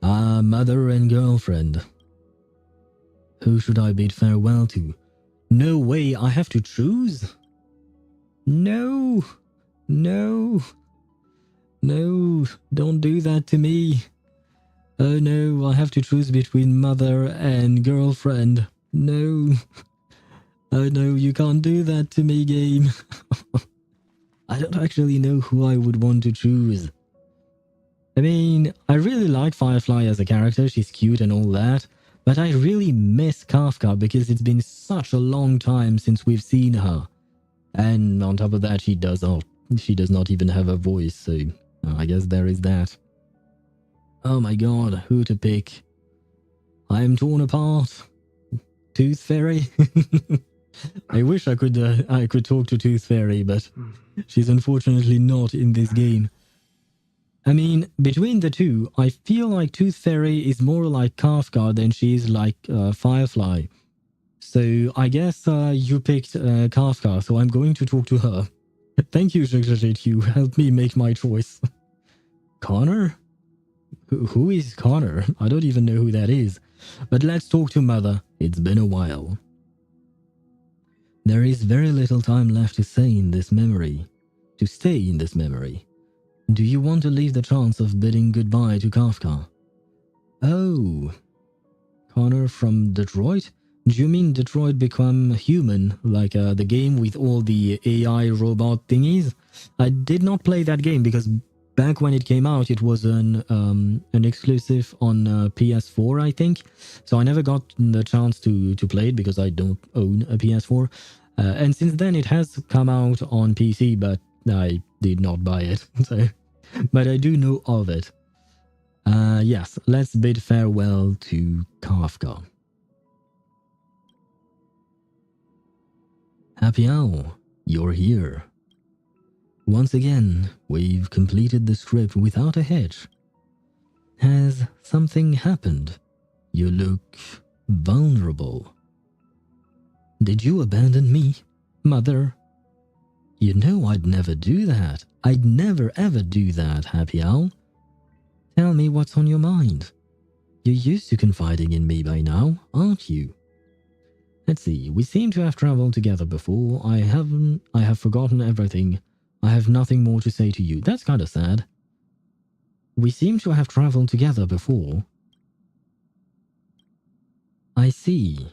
Ah, mother and girlfriend. Who should I bid farewell to? No way, I have to choose? No! No! No, don't do that to me. Oh no, I have to choose between mother and girlfriend. No. Oh no, you can't do that to me, game. I don't actually know who I would want to choose. I mean, I really like Firefly as a character, she's cute and all that, but I really miss Kafka because it's been such a long time since we've seen her. And on top of that, she does not even have a voice, so I guess there is that. Oh my god, who to pick? I am torn apart. Tooth Fairy? I wish I could talk to Tooth Fairy, but she's unfortunately not in this game. I mean, between the two, I feel like Tooth Fairy is more like Kafka than she is like Firefly. So I guess you picked Kafka, so I'm going to talk to her. Thank you, Shikshashit, you helped me make my choice. Connor? Who is Connor? I don't even know who that is. But let's talk to Mother. It's been a while. There is very little time left to stay in this memory. Do you want to leave the chance of bidding goodbye to Kafka? Oh. Connor from Detroit? Do you mean Detroit Become Human, like the game with all the AI robot thingies? I did not play that game because back when it came out, it was an exclusive on PS4, I think. So I never got the chance to play it because I don't own a PS4. And since then, it has come out on PC, but I did not buy it. So, but I do know of it. Yes, let's bid farewell to Kafka. Happy Owl, you're here. Once again, we've completed the script without a hitch. Has something happened? You look vulnerable. Did you abandon me, Mother? You know I'd never do that. I'd never ever do that, Happy Owl. Tell me what's on your mind. You're used to confiding in me by now, aren't you? Let's see, we seem to have traveled together before. I have forgotten everything. I have nothing more to say to you. That's kind of sad. We seem to have traveled together before. I see.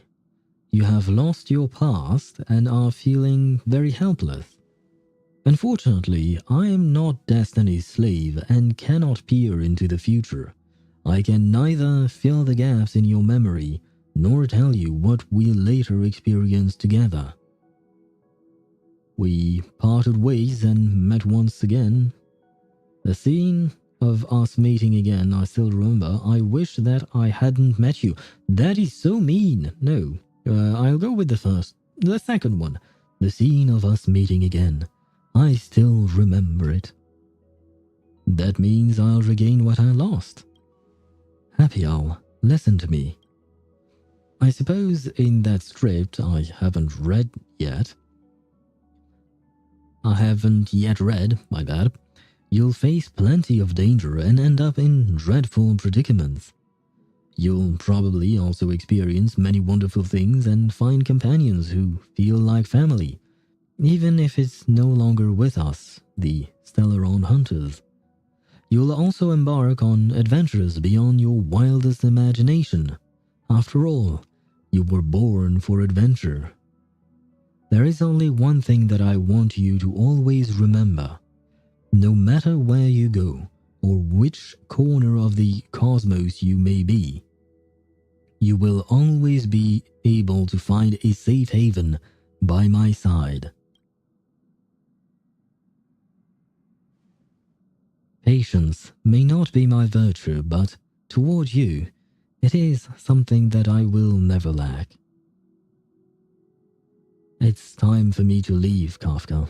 You have lost your past and are feeling very helpless. Unfortunately, I am not Destiny's slave and cannot peer into the future. I can neither fill the gaps in your memory nor tell you what we'll later experience together. We parted ways and met once again. The scene of us meeting again, I still remember. I wish that I hadn't met you. That is so mean. No, I'll go with the second one. The scene of us meeting again. I still remember it. That means I'll regain what I lost. Happy Owl, listen to me. I suppose in that script I haven't read yet. My bad. You'll face plenty of danger and end up in dreadful predicaments. You'll probably also experience many wonderful things and find companions who feel like family, even if it's no longer with us, the Stellaron Hunters. You'll also embark on adventures beyond your wildest imagination. After all, you were born for adventure. There is only one thing that I want you to always remember. No matter where you go, or which corner of the cosmos you may be, you will always be able to find a safe haven by my side. Patience may not be my virtue, but toward you, it is something that I will never lack. It's time for me to leave, Kafka.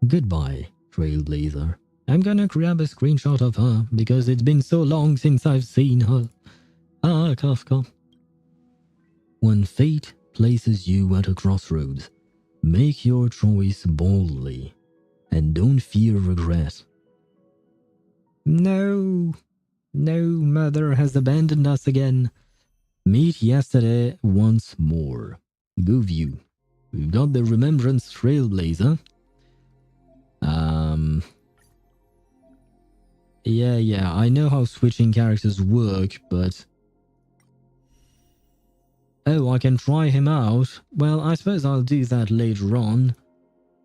Goodbye, Trailblazer. I'm gonna grab a screenshot of her because it's been so long since I've seen her. Ah, Kafka. When fate places you at a crossroads, make your choice boldly and don't fear regret. No, Mother has abandoned us again. Meet yesterday once more. Go view. We've got the Remembrance Trailblazer. Yeah, I know how switching characters work, but... Oh, I can try him out. Well, I suppose I'll do that later on.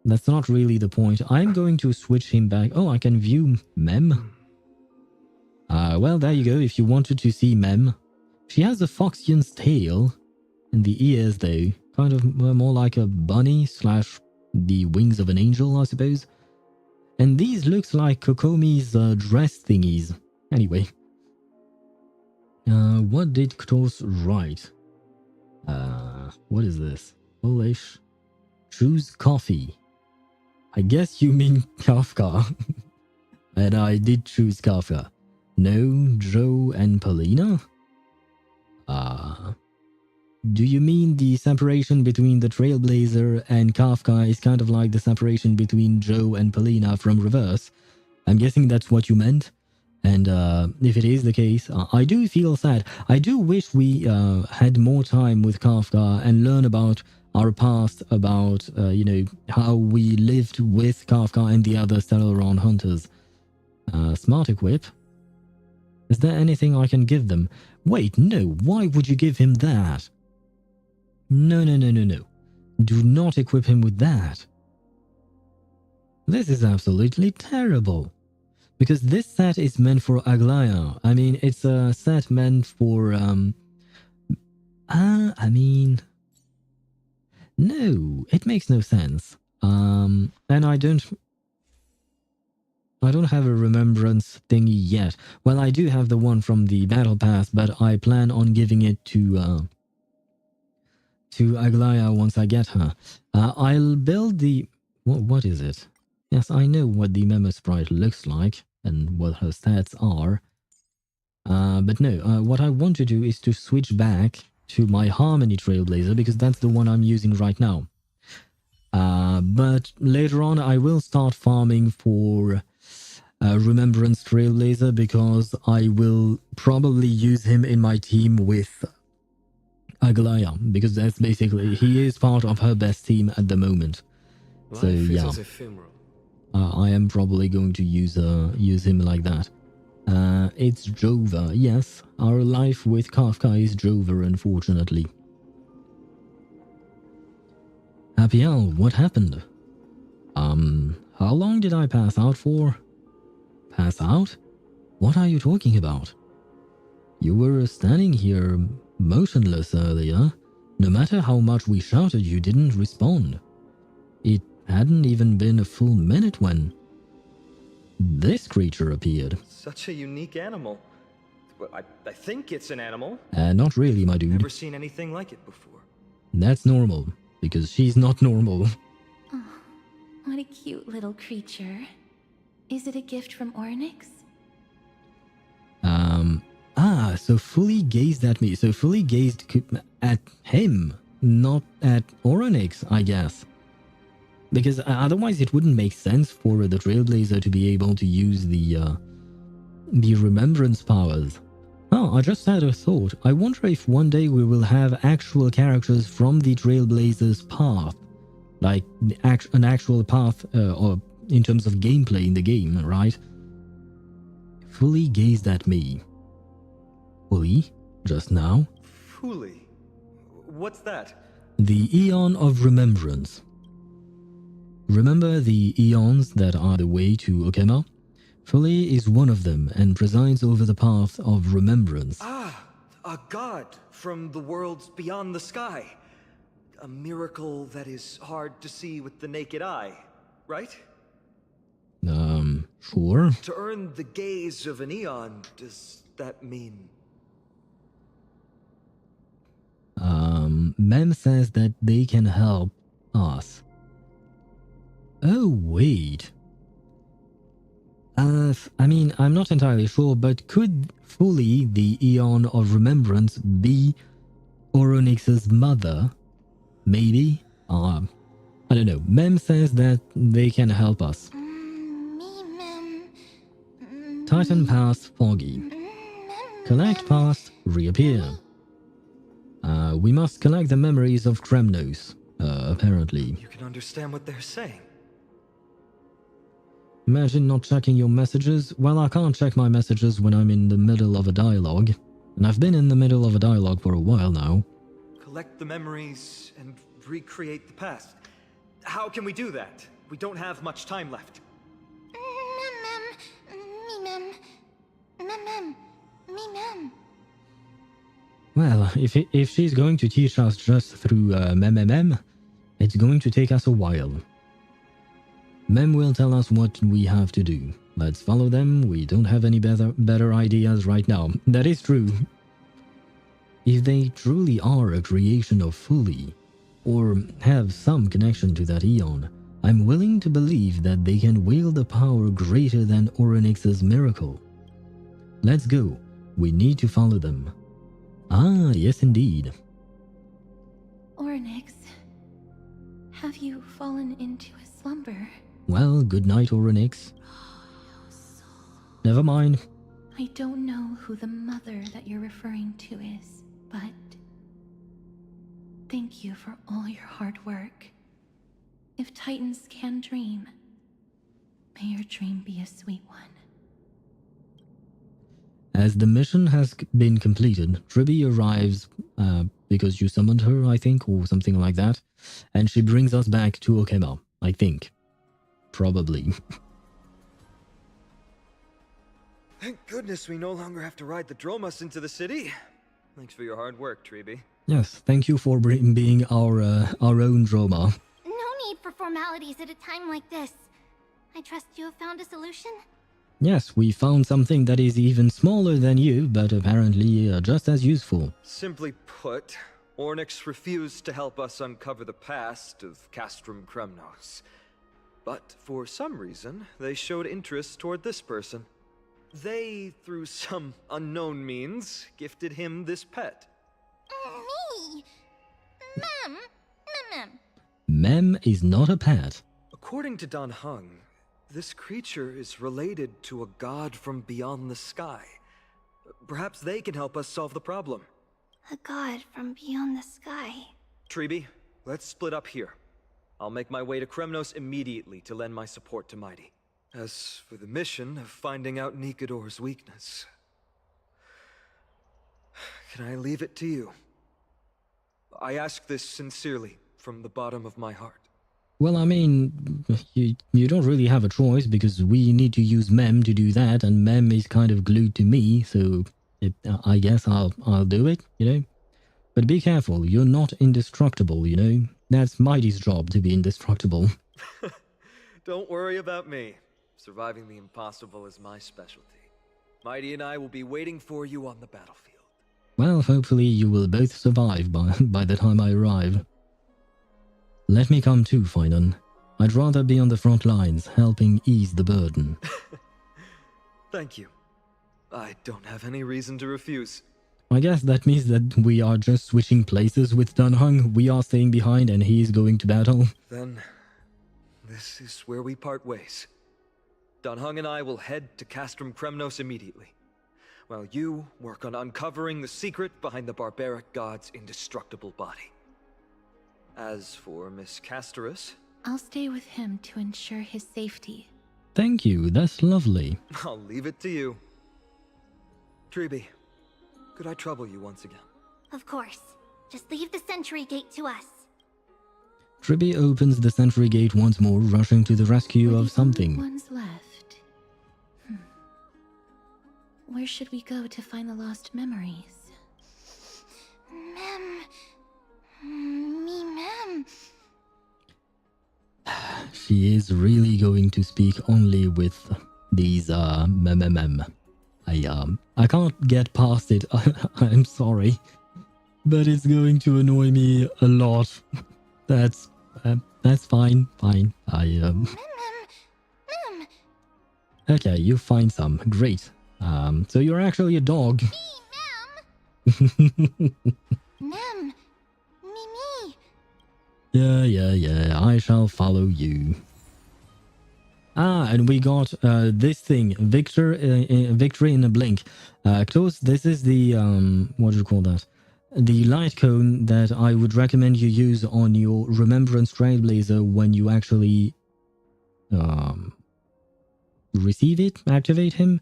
That's not really the point. I'm going to switch him back. Oh, I can view Mem. Well, there you go, if you wanted to see Mem. She has a Foxian's tail. And the ears, though, kind of more like a bunny / the wings of an angel, I suppose. And these looks like Kokomi's dress thingies. Anyway. What did Ktos write? What is this? Polish. Choose coffee. I guess you mean Kafka. And I did choose Kafka. No, Joe and Polina? Do you mean the separation between the Trailblazer and Kafka is kind of like the separation between Joe and Polina from Reverse? I'm guessing that's what you meant. And if it is the case, I do feel sad. I do wish we had more time with Kafka and learn about our past, about, you know, how we lived with Kafka and the other Stellaron hunters. Smart equip. Is there anything I can give them? Wait, no, why would you give him that? No. Do not equip him with that. This is absolutely terrible. Because this set is meant for Aglaya. I mean, it's a set meant for, I mean... No, it makes no sense. And I don't have a remembrance thingy yet. Well, I do have the one from the battle pass, but I plan on giving it to Aglaya once I get her. I'll build the... What is it? Yes, I know what the Memo Sprite looks like and what her stats are. But no, what I want to do is to switch back to my Harmony Trailblazer because that's the one I'm using right now. But later on I will start farming for Remembrance Trailblazer because I will probably use him in my team with Aglaya because that's basically, he is part of her best team at the moment. So yeah, I am probably going to use him like that. It's Jova, yes. Our life with Kafka is Jova, unfortunately. Happy Al, what happened? How long did I pass out for? Pass out? What are you talking about? You were standing here motionless earlier. No matter how much we shouted, you didn't respond. It hadn't even been a full minute when this creature appeared. Such a unique animal. Well, I think it's an animal. Not really, my dude. Never seen anything like it before. That's normal, because she's not normal. Oh, what a cute little creature. Is it a gift from Ornyx? So fully gazed at me. So fully gazed at him, not at Ornyx, I guess. Because otherwise it wouldn't make sense for the Trailblazer to be able to use the remembrance powers. Oh, I just had a thought. I wonder if one day we will have actual characters from the Trailblazer's path. Like an actual path or in terms of gameplay in the game, right? Fully gazed at me. Fully? Just now? Fully? What's that? The Eon of Remembrance. Remember the eons that are the way to Okhema? Fully is one of them and presides over the path of remembrance. Ah, a god from the worlds beyond the sky. A miracle that is hard to see with the naked eye, right? Sure. To earn the gaze of an eon, does that mean... Mem says that they can help us. Oh, wait. I mean, I'm not entirely sure, but could Fully the Eon of Remembrance be Oronyx's mother? Maybe? I don't know. Mem says that they can help us. Titan Pass Foggy. Collect Past, reappear. We must collect the memories of Kremnos, apparently. You can understand what they're saying. Imagine not checking your messages. Well, I can't check my messages when I'm in the middle of a dialogue. And I've been in the middle of a dialogue for a while now. Collect the memories and recreate the past. How can we do that? We don't have much time left. Well, if she's going to teach us just through it's going to take us a while. Mem will tell us what we have to do. Let's follow them. We don't have any better ideas right now. That is true. If they truly are a creation of Fully, or have some connection to that Eon, I'm willing to believe that they can wield a power greater than Orynyx's miracle. Let's go. We need to follow them. Ah, yes indeed. Orynyx, have you fallen into a slumber? Well, good night, Orynyx. Never mind. I don't know who the mother that you're referring to is, but thank you for all your hard work. If Titans can dream, may your dream be a sweet one. As the mission has been completed, Tribby arrives because you summoned her, I think, or something like that, and she brings us back to Okhema, I think. Probably. Thank goodness we no longer have to ride the Dromus into the city. Thanks for your hard work, Treby. Yes, thank you for being our own Droma. No need for formalities at a time like this. I trust you have found a solution? Yes, we found something that is even smaller than you, but apparently just as useful. Simply put, Orynyx refused to help us uncover the past of Castrum Kremnos. But for some reason, they showed interest toward this person. They, through some unknown means, gifted him this pet. Me? Mem? Mem. Mem is not a pet. According to Dan Heng, this creature is related to a god from beyond the sky. Perhaps they can help us solve the problem. A god from beyond the sky. Treby, let's split up here. I'll make my way to Kremnos immediately to lend my support to Mighty. As for the mission of finding out Nikador's weakness, can I leave it to you? I ask this sincerely, from the bottom of my heart. Well, I mean, you don't really have a choice because we need to use Mem to do that, and Mem is kind of glued to me, so I guess I'll do it, you know? But be careful, you're not indestructible, you know? That's Mighty's job to be indestructible. Don't worry about me. Surviving the impossible is my specialty. Mighty and I will be waiting for you on the battlefield. Well, hopefully you will both survive by the time I arrive. Let me come too, Finan. I'd rather be on the front lines, helping ease the burden. Thank you. I don't have any reason to refuse. I guess that means that we are just switching places with Dan Heng. We are staying behind and he is going to battle. Then, this is where we part ways. Dan Heng and I will head to Castrum Kremnos immediately, while you work on uncovering the secret behind the barbaric god's indestructible body. As for Miss Casterus, I'll stay with him to ensure his safety. Thank you, that's lovely. I'll leave it to you. Treby, could I trouble you once again? Of course. Just leave the sentry gate to us. Tribby opens the sentry gate once more, rushing to the rescue of something. One's left. Where should we go to find the lost memories? Mem. She is really going to speak only with these mem. I can't get past it. I'm sorry, but it's going to annoy me a lot. That's fine. Fine. Mem. Okay, you find some. Great. So you're actually a dog. Mem. Me. Yeah. I shall follow you. And we got this thing, victory in a blink. Close. This is the what do you call that? The light cone that I would recommend you use on your Remembrance Trailblazer when you actually receive it, activate him,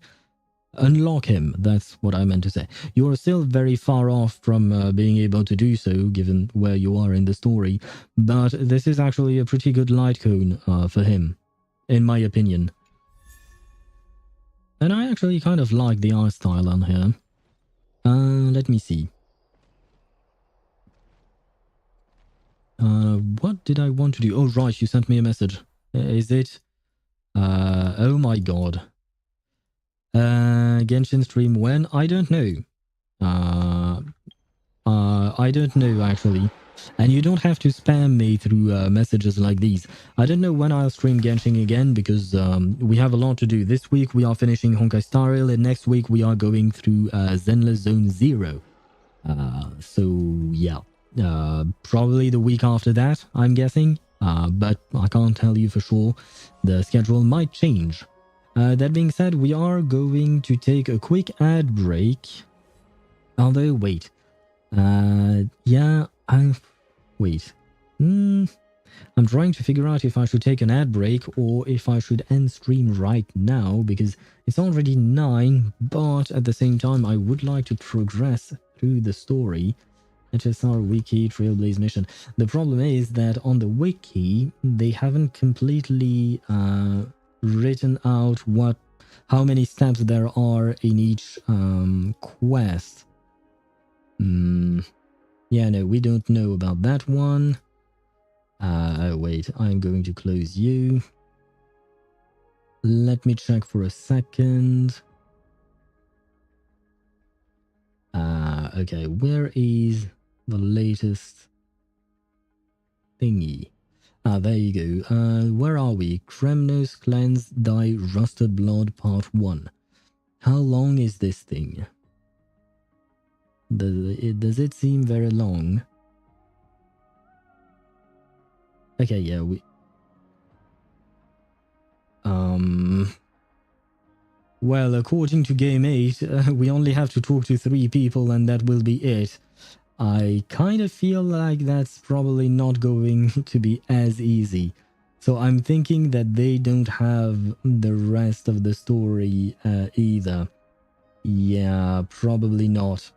unlock him. That's what I meant to say. You are still very far off from being able to do so, given where you are in the story. But this is actually a pretty good light cone for him, in my opinion. And I actually kind of like the art style on here. Let me see. What did I want to do? Oh, right, you sent me a message. Is it Oh my god. Genshin stream when? I don't know. I don't know actually. And you don't have to spam me through messages like these. I don't know when I'll stream Genshin again because we have a lot to do. This week we are finishing Honkai Star Rail and next week we are going through Zenless Zone 0. So yeah. Probably the week after that, I'm guessing. But I can't tell you for sure. The schedule might change. That being said, we are going to take a quick ad break. Although, wait. Wait. I'm trying to figure out if I should take an ad break or if I should end stream right now because it's already 9, but at the same time I would like to progress through the story. HSR Wiki Trailblaze Mission. The problem is that on the wiki they haven't completely written out how many steps there are in each quest. Yeah, no, we don't know about that one. Wait, I'm going to close you. Let me check for a second. Okay, where is the latest thingy? There you go. Where are we? Kremnos Cleanse Die Rusted Blood Part 1. How long is this thing? Does it seem very long? Okay, yeah, well, according to Game 8, we only have to talk to 3 people and that will be it. I kind of feel like that's probably not going to be as easy. So I'm thinking that they don't have the rest of the story either. Yeah, probably not.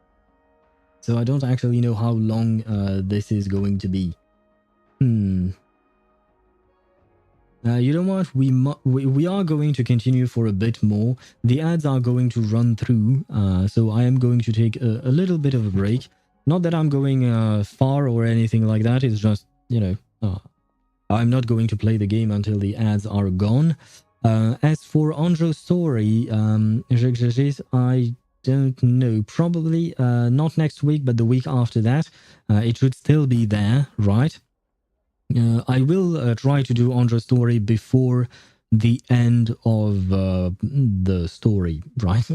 So I don't actually know how long this is going to be. You know what? We are going to continue for a bit more. The ads are going to run through, so I am going to take a little bit of a break. Not that I'm going far or anything like that. It's just, you know, I'm not going to play the game until the ads are gone. As for Anjo's story, I don't know. Probably not next week, but the week after that. It should still be there, right? I will try to do Anjo's story before the end of the story, right?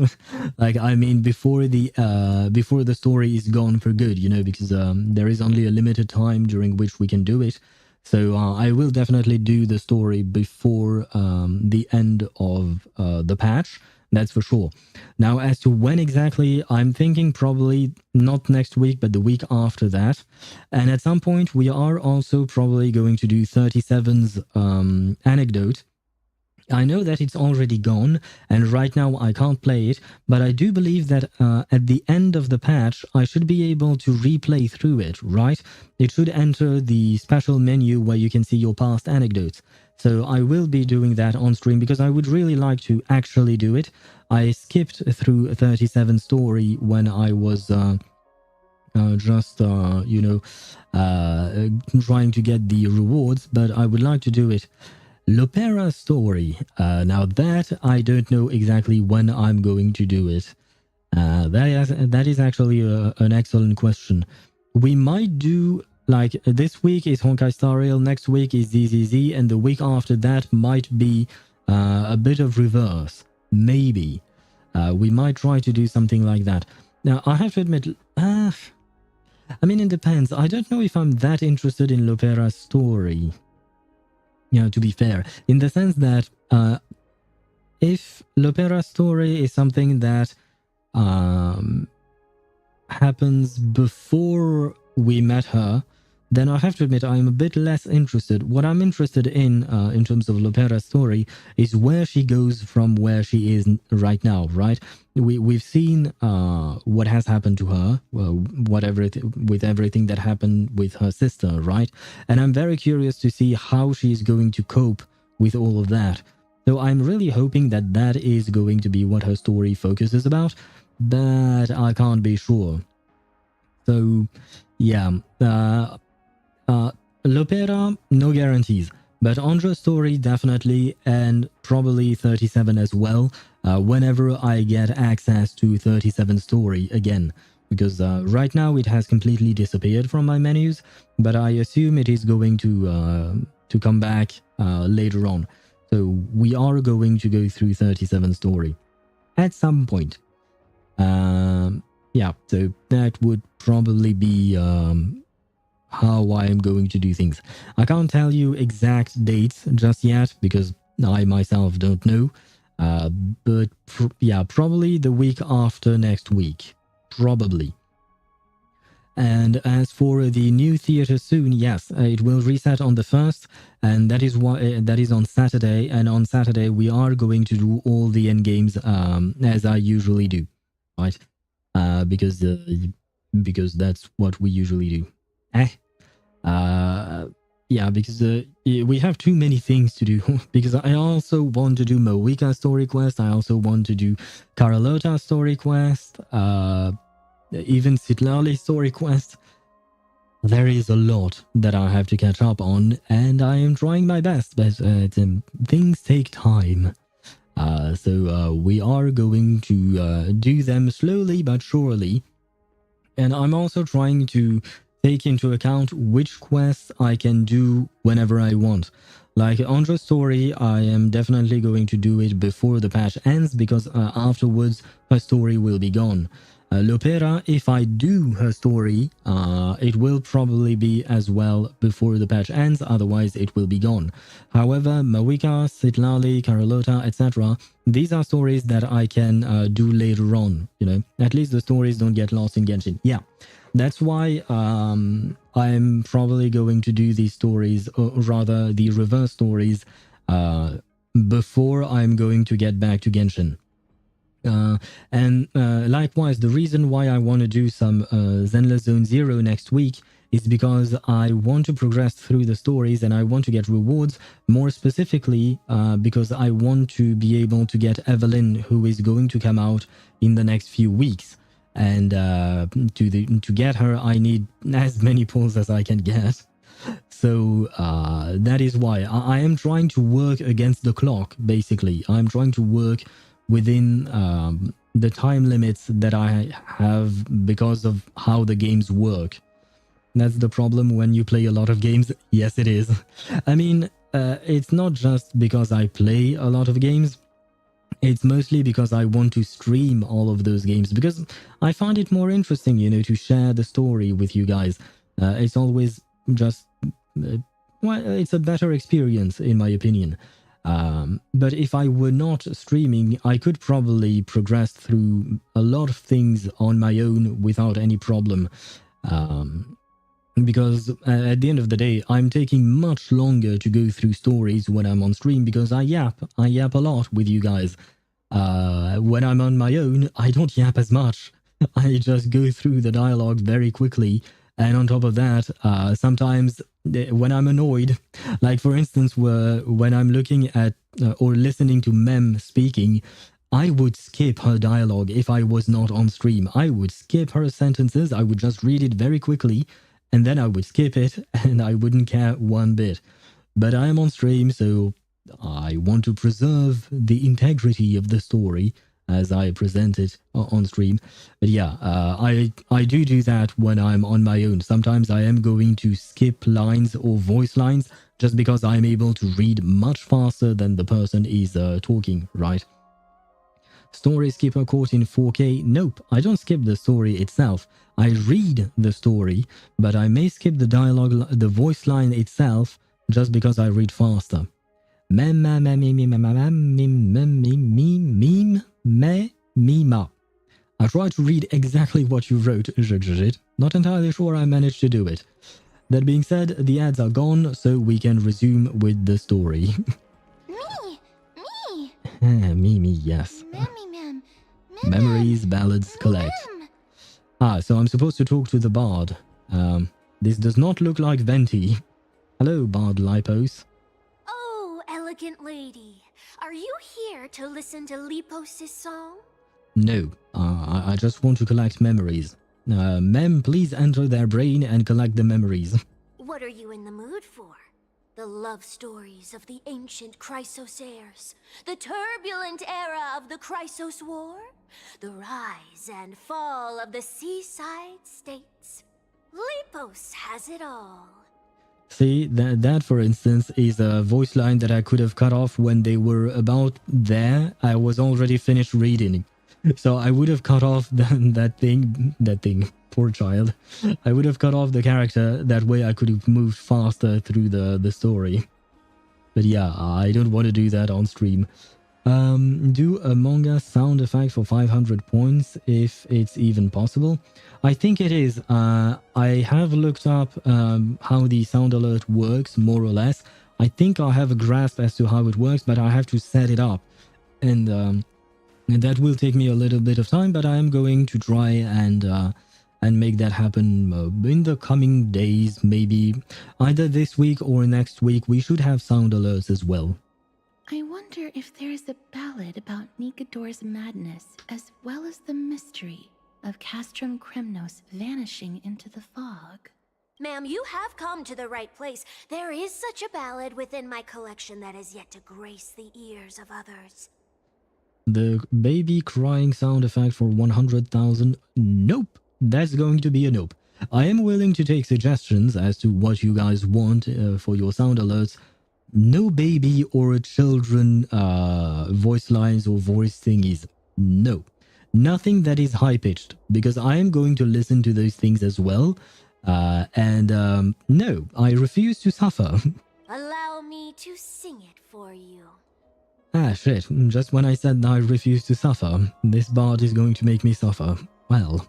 Like, I mean, before the story is gone for good, you know, because there is only a limited time during which we can do it. So I will definitely do the story before the end of the patch. That's for sure. Now, as to when exactly, I'm thinking probably not next week, but the week after that. And at some point, we are also probably going to do 37's anecdote. I know that it's already gone, and right now I can't play it, but I do believe that at the end of the patch, I should be able to replay through it, right? It should enter the special menu where you can see your past anecdotes. So I will be doing that on stream because I would really like to actually do it. I skipped through 37 story when I was you know, trying to get the rewards, but I would like to do it. Lopera story. Now that I don't know exactly when I'm going to do it. That is actually an excellent question. We might do, like, this week is Honkai Star Rail, next week is ZZZ, and the week after that might be a bit of reverse. Maybe. We might try to do something like that. Now, I have to admit, I mean, it depends. I don't know if I'm that interested in Lopera's story. You know, to be fair, in the sense that if Lopera's story is something that happens before we met her, then I have to admit I'm a bit less interested. What I'm interested in terms of Lopera's story is where she goes from where she is right now, right? We've seen what has happened to her, with everything that happened with her sister, right? And I'm very curious to see how she's going to cope with all of that. So I'm really hoping that that is going to be what her story focuses about, but I can't be sure. So, yeah. Lopera, no guarantees. But Andra's story definitely, and probably 37 as well, whenever I get access to 37 story again. Because right now it has completely disappeared from my menus, but I assume it is going to come back later on. So we are going to go through 37 story at some point. Yeah, so that would probably be how I am going to do things. I can't tell you exact dates just yet because I myself don't know. But yeah, probably the week after next week. Probably. And as for the new theater soon, yes, it will reset on the 1st, and that is why that is on Saturday. And on Saturday we are going to do all the end games as I usually do, right? Because that's what we usually do. Yeah, because we have too many things to do. Because I also want to do Moika story quest. I also want to do Carlota story quest. Even Sitlali story quest. There is a lot that I have to catch up on, and I am trying my best, but things take time. So we are going to do them slowly but surely. And I'm also trying to take into account which quests I can do whenever I want. Like Andra's story, I am definitely going to do it before the patch ends, because afterwards her story will be gone. Lopera, if I do her story, it will probably be as well before the patch ends, otherwise it will be gone. However, Mawika, Sitlali, Carlota, etc., these are stories that I can do later on, you know. At least the stories don't get lost in Genshin. Yeah, that's why I'm probably going to do these stories, or rather the reverse stories, before I'm going to get back to Genshin. And likewise, the reason why I want to do some Zenless Zone Zero next week is because I want to progress through the stories and I want to get rewards, more specifically because I want to be able to get Evelyn, who is going to come out in the next few weeks. And to get her, I need as many pulls as I can get. So that is why I am trying to work against the clock, basically. I'm trying to work within the time limits that I have because of how the games work. That's the problem when you play a lot of games. Yes, it is. I mean, it's not just because I play a lot of games. It's mostly because I want to stream all of those games, because I find it more interesting, you know, to share the story with you guys. It's always just, well, it's a better experience in my opinion. But if I were not streaming, I could probably progress through a lot of things on my own without any problem. Because at the end of the day, I'm taking much longer to go through stories when I'm on stream, because I yap a lot with you guys. When I'm on my own, I don't yap as much. I just go through the dialogue very quickly. And on top of that, sometimes when I'm annoyed, like for instance, when I'm looking at or listening to Mem speaking, I would skip her dialogue if I was not on stream. I would skip her sentences. I would just read it very quickly, and then I would skip it, and I wouldn't care one bit. But I am on stream, so I want to preserve the integrity of the story as I present it on stream. But yeah, I do that when I'm on my own. Sometimes I am going to skip lines or voice lines just because I'm able to read much faster than the person is talking, right? Story skipper caught in 4K? Nope, I don't skip the story itself. I read the story, but I may skip the dialogue, the voice line itself, just because I read faster. I tried to read exactly what you wrote, not entirely sure I managed to do it. That being said, the ads are gone, so we can resume with the story. Me, yes. Memories, ballads, collect. So I'm supposed to talk to the bard. This does not look like Venti. Hello, Bard Lipos. Oh, elegant lady. Are you here to listen to Lipos' song? No, I just want to collect memories. Mem, please enter their brain and collect the memories. What are you in the mood for? The love stories of the ancient Chrysos heirs, the turbulent era of the Chrysos War, the rise and fall of the seaside states. Lepos has it all. See, that for instance is a voice line that I could have cut off when they were about there. I was already finished reading. So I would have cut off that thing, poor child. I would have cut off the character, that way I could have moved faster through the story. But yeah, I don't want to do that on stream. Do a manga sound effect for 500 points, if it's even possible. I think it is. I have looked up how the sound alert works, more or less. I think I have a grasp as to how it works, but I have to set it up. And that will take me a little bit of time, but I am going to try and make that happen in the coming days, maybe either this week or next week. We should have sound alerts as well. I wonder if there is a ballad about Nikador's madness, as well as the mystery of Castrum Kremnos vanishing into the fog. Ma'am, you have come to the right place. There is such a ballad within my collection that is yet to grace the ears of others. The baby crying sound effect for 100,000? Nope. That's going to be a nope. I am willing to take suggestions as to what you guys want for your sound alerts. No baby or children voice lines or voice thingies. No. Nothing that is high-pitched, because I am going to listen to those things as well. No, I refuse to suffer. Allow me to sing it for you. Ah, shit. Just when I said I refuse to suffer, this bard is going to make me suffer. Well.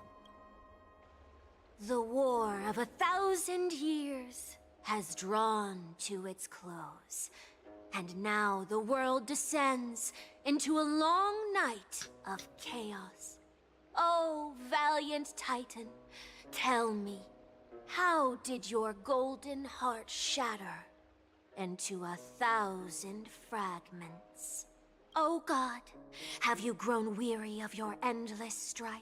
The war of 1,000 years has drawn to its close, and now the world descends into a long night of chaos. Oh, valiant Titan, tell me, how did your golden heart shatter into 1,000 fragments? Oh God, have you grown weary of your endless strife?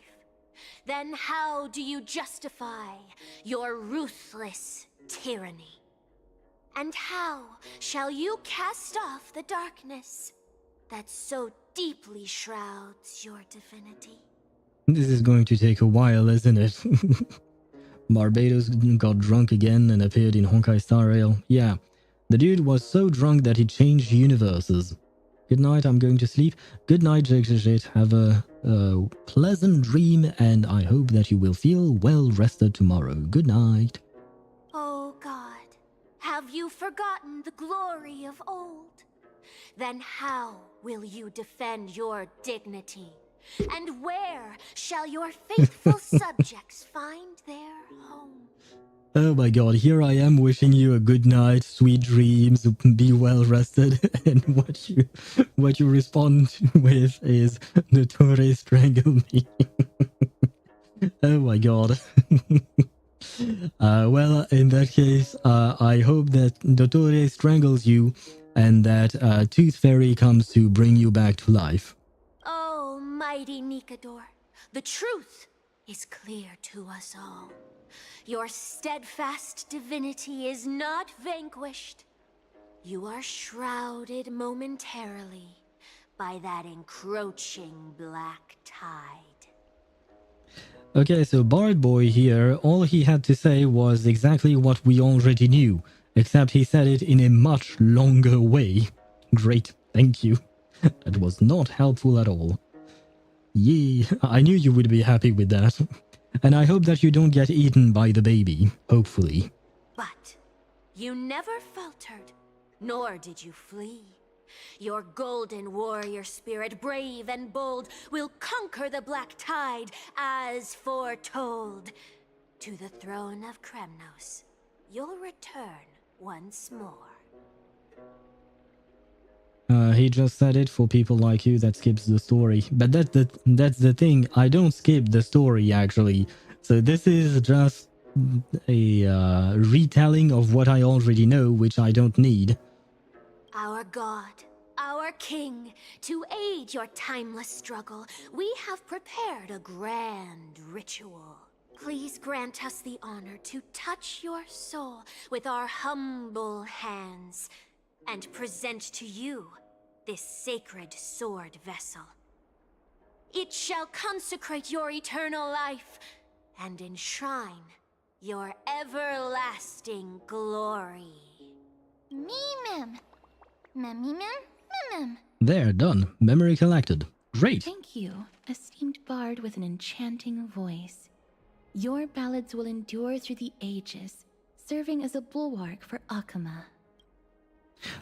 Then how do you justify your ruthless tyranny? And how shall you cast off the darkness that so deeply shrouds your divinity? This is going to take a while, isn't it? Barbados got drunk again and appeared in Honkai Star Rail. Yeah, the dude was so drunk that he changed universes. Good night, I'm going to sleep. Good night, Jigshit. Have a pleasant dream, and I hope that you will feel well rested tomorrow. Good night. Oh God, have you forgotten the glory of old? Then how will you defend your dignity? And where shall your faithful subjects find their home? Oh my god, here I am wishing you a good night, sweet dreams, be well rested, and what you respond with is Dottore strangle me. Oh my god. Well, in that case, I hope that Dottore strangles you and that Tooth Fairy comes to bring you back to life. Oh, mighty Nikador, the truth is clear to us all. Your steadfast divinity is not vanquished. You are shrouded momentarily by that encroaching black tide. Okay, so Bard Boy here, all he had to say was exactly what we already knew, except he said it in a much longer way. Great, thank you. That was not helpful at all. Yee, I knew you would be happy with that. And I hope that you don't get eaten by the baby, hopefully. But you never faltered, nor did you flee. Your golden warrior spirit, brave and bold, will conquer the black tide as foretold. To the throne of Kremnos, you'll return once more. He just said it for people like you that skips the story. But that's the thing, I don't skip the story actually. So this is just a retelling of what I already know, which I don't need. Our God, our King, to aid your timeless struggle, we have prepared a grand ritual. please grant us the honor to touch your soul with our humble hands and present to you this sacred sword vessel. It shall consecrate your eternal life and enshrine your everlasting glory. Mem. Mem. There, done. Memory collected. Great. Thank you, esteemed bard with an enchanting voice. Your ballads will endure through the ages, serving as a bulwark for Okhema.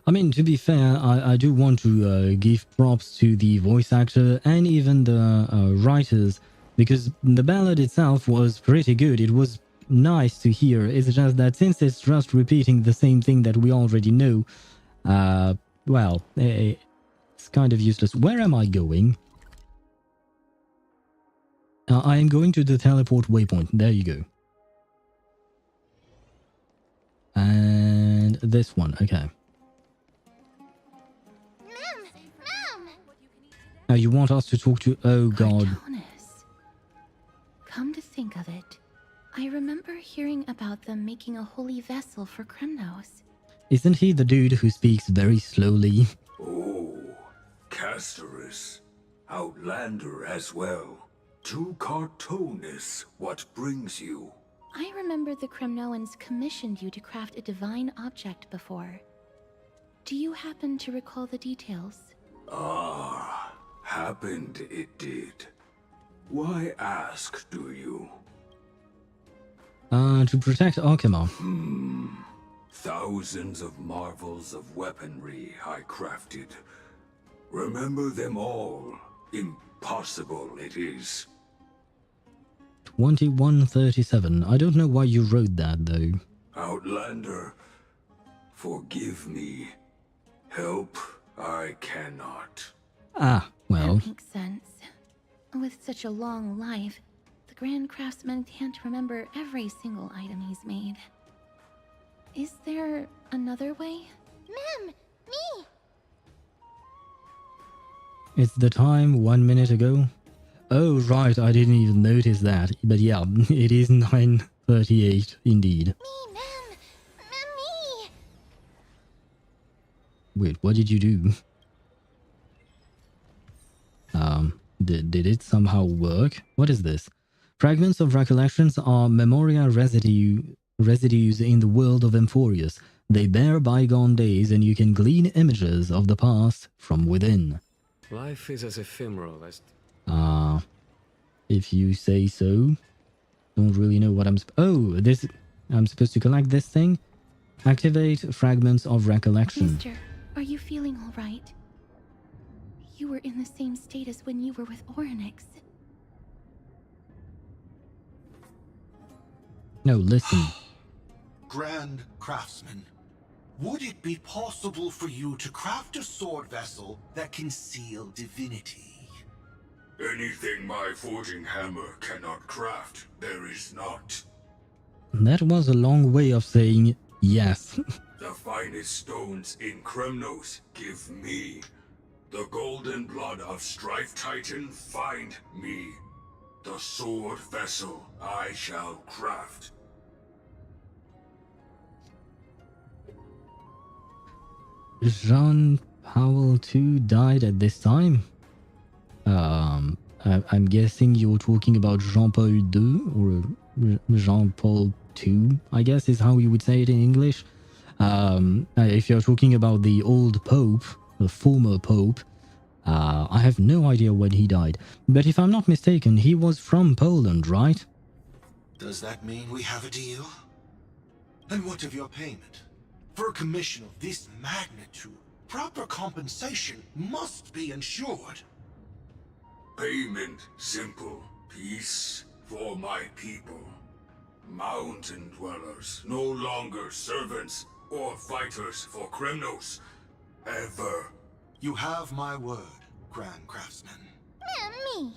I mean, to be fair, I do want to give props to the voice actor and even the writers, because the ballad itself was pretty good. It was nice to hear. It's just that since it's just repeating the same thing that we already know, well, it's kind of useless. Where am I going? I am going to the teleport waypoint. There you go. And this one, okay. Mem. You want us to talk to... Oh, God. Protagonist. Come to think of it, I remember hearing about them making a holy vessel for Kremnos. Isn't he the dude who speaks very slowly? Oh, Casterus. Outlander as well. To Cartonis, what brings you? I remember the Kremnoans commissioned you to craft a divine object before. Do you happen to recall the details? Ah, happened it did. Why ask, do you? To protect Okhema. Thousands of marvels of weaponry I crafted. Remember them all. Impossible it is. 2137. I don't know why you wrote that, though. Outlander, forgive me. Help I cannot. Ah, well. That makes sense. With such a long life, the Grand Craftsman can't remember every single item he's made. Is there another way? Mem, me. It's the time 1 minute ago. Oh, right, I didn't even notice that. But yeah, it is 9:38 indeed. Me. Wait, what did you do? Did it somehow work? What is this? Fragments of recollections are memoria residues in the world of Emphorius. They bear bygone days and you can glean images of the past from within. Life is as ephemeral as... If you say so. Don't really know what I'm supposed to collect this thing? Activate fragments of recollection. Mister, are you feeling all right? You were in the same state as when you were with Orynyx. No, listen. Grand Craftsman, would it be possible for you to craft a sword vessel that can seal divinity? Anything my forging hammer cannot craft, there is not. That was a long way of saying yes. The finest stones in Kremnos give me. The golden blood of Strife Titan find me. The sword vessel I shall craft. Jean Powell II died at this time? I'm guessing you're talking about Jean-Paul II or Jean-Paul II, I guess is how you would say it in English. If you're talking about the old Pope, the former Pope, I have no idea when he died. But if I'm not mistaken, he was from Poland, right? Does that mean we have a deal? And what of your payment? For a commission of this magnitude, proper compensation must be ensured. Payment simple. Peace for my people. Mountain dwellers, no longer servants or fighters for Kremnos. Ever. You have my word, Grand Craftsman. Me.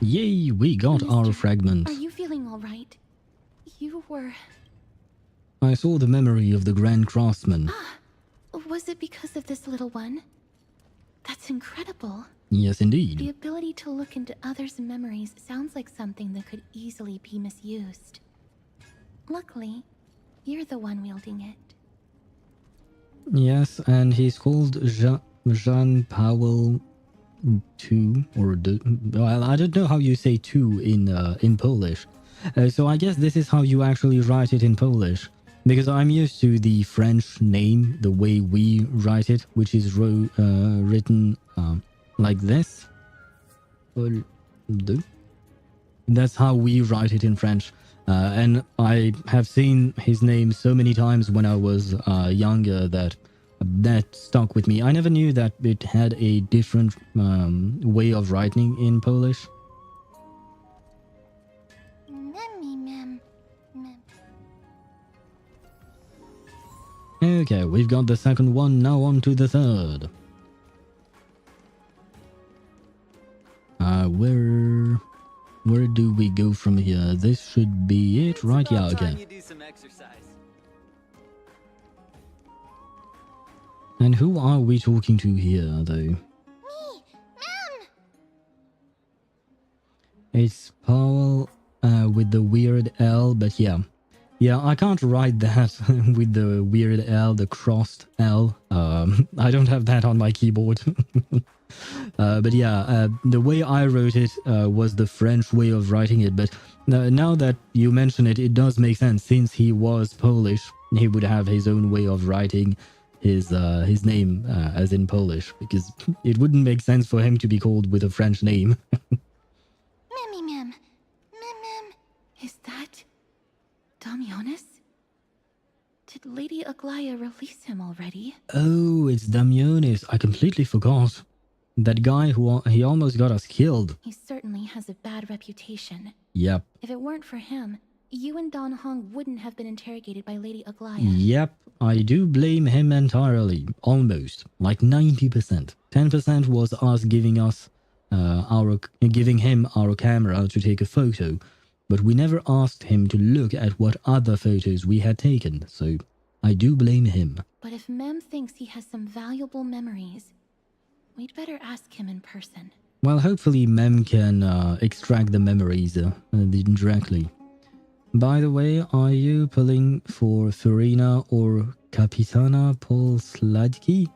Yay, we got Mister, our fragment. Are you feeling all right? You were... I saw the memory of the Grand Craftsman. Was it because of this little one? That's incredible. Yes, indeed. The ability to look into others' memories sounds like something that could easily be misused. Luckily, you're the one wielding it. Yes, and he's called Jean Paul II, or well, I don't know how you say two in Polish. So I guess this is how you actually write it in Polish, because I'm used to the French name, the way we write it, which is written like this. That's how we write it in French. And I have seen his name so many times when I was younger that stuck with me. I never knew that it had a different way of writing in Polish. Okay, we've got the second one, now on to the third. Where do we go from here? This should be it, right? Yeah, okay. And who are we talking to here, though? Me! Ma'am! It's Paul with the weird L, but yeah. Yeah, I can't write that with the weird L, the crossed L. I don't have that on my keyboard. But yeah, the way I wrote it was the French way of writing it. But now that you mention it, it does make sense. Since he was Polish, he would have his own way of writing his name as in Polish, because it wouldn't make sense for him to be called with a French name. Mammy, ma'am. Ma'am. Is that Damionis? Did Lady Aglaya release him already? Oh, it's Damionis. I completely forgot. That guy he almost got us killed. He certainly has a bad reputation. Yep. If it weren't for him, you and Don Hong wouldn't have been interrogated by Lady Aglaya. Yep, I do blame him entirely. Almost. Like 90%. 10% was us giving him our camera to take a photo, but we never asked him to look at what other photos we had taken, so I do blame him. But if Mem thinks he has some valuable memories, we'd better ask him in person. Well, hopefully Mem can extract the memories directly. By the way, are you pulling for Farina or Kapitana Polsladki?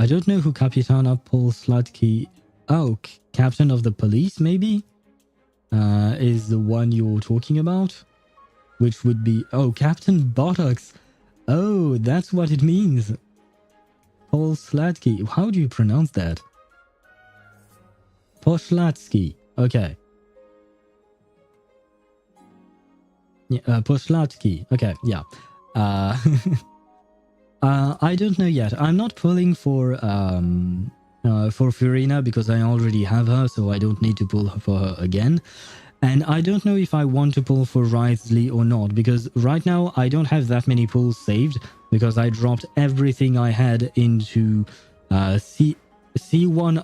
I don't know who Kapitana Polsladki... Oh, Captain of the Police, maybe? Is the one you're talking about? Which would be... Oh, Captain Buttocks! Oh, that's what it means! Polsladki. How do you pronounce that? Poshlatsky. Okay. Yeah, Poshlatsky. Okay, yeah. I don't know yet. I'm not pulling for Farina because I already have her, so I don't need to pull for her again. And I don't know if I want to pull for Wriothesley or not, because right now I don't have that many pulls saved, because I dropped everything I had into C1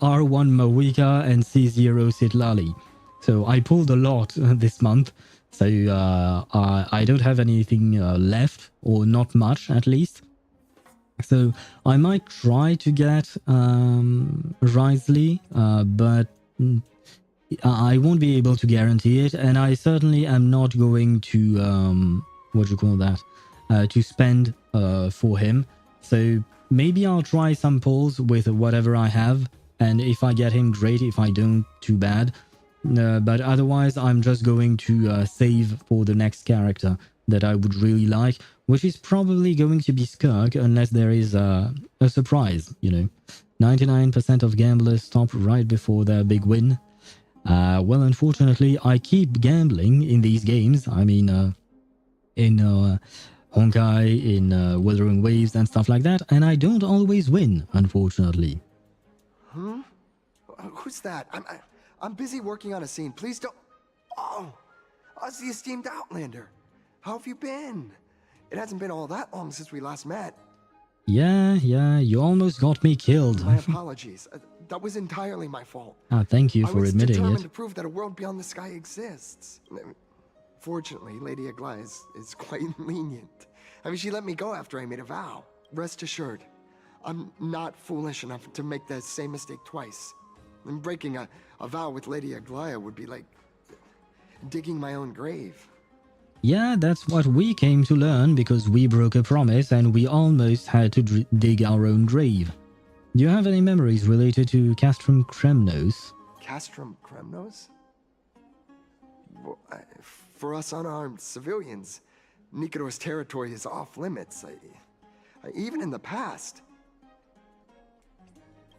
R1 Mawika and C0 Sitlali. So I pulled a lot this month, so I don't have anything left, or not much at least. So I might try to get Wriothesley, but I won't be able to guarantee it, and I certainly am not going to to spend for him. So maybe I'll try some pulls with whatever I have, and if I get him, great. If I don't, too bad. But otherwise, I'm just going to save for the next character that I would really like, which is probably going to be Skirk, unless there is a surprise, you know. 99% of gamblers stop right before their big win. Well, unfortunately, I keep gambling in these games. I mean, in Honkai, in Wuthering Waves and stuff like that, and I don't always win, unfortunately. Hmm? Who's that? I'm busy working on a scene. Please don't... Oh! Us, the esteemed Outlander. How have you been? It hasn't been all that long since we last met. Yeah, you almost got me killed. My apologies. That was entirely my fault. Thank you for admitting it. I was determined to prove that a world beyond the sky exists. Fortunately, Lady Aglaya is quite lenient. I mean, she let me go after I made a vow. Rest assured, I'm not foolish enough to make the same mistake twice. And breaking a vow with Lady Aglaya would be like digging my own grave. Yeah, that's what we came to learn because we broke a promise and we almost had to dig our own grave. Do you have any memories related to Castrum Kremnos? Castrum Kremnos? Well, for us unarmed civilians, Nikador's territory is off limits. Even in the past.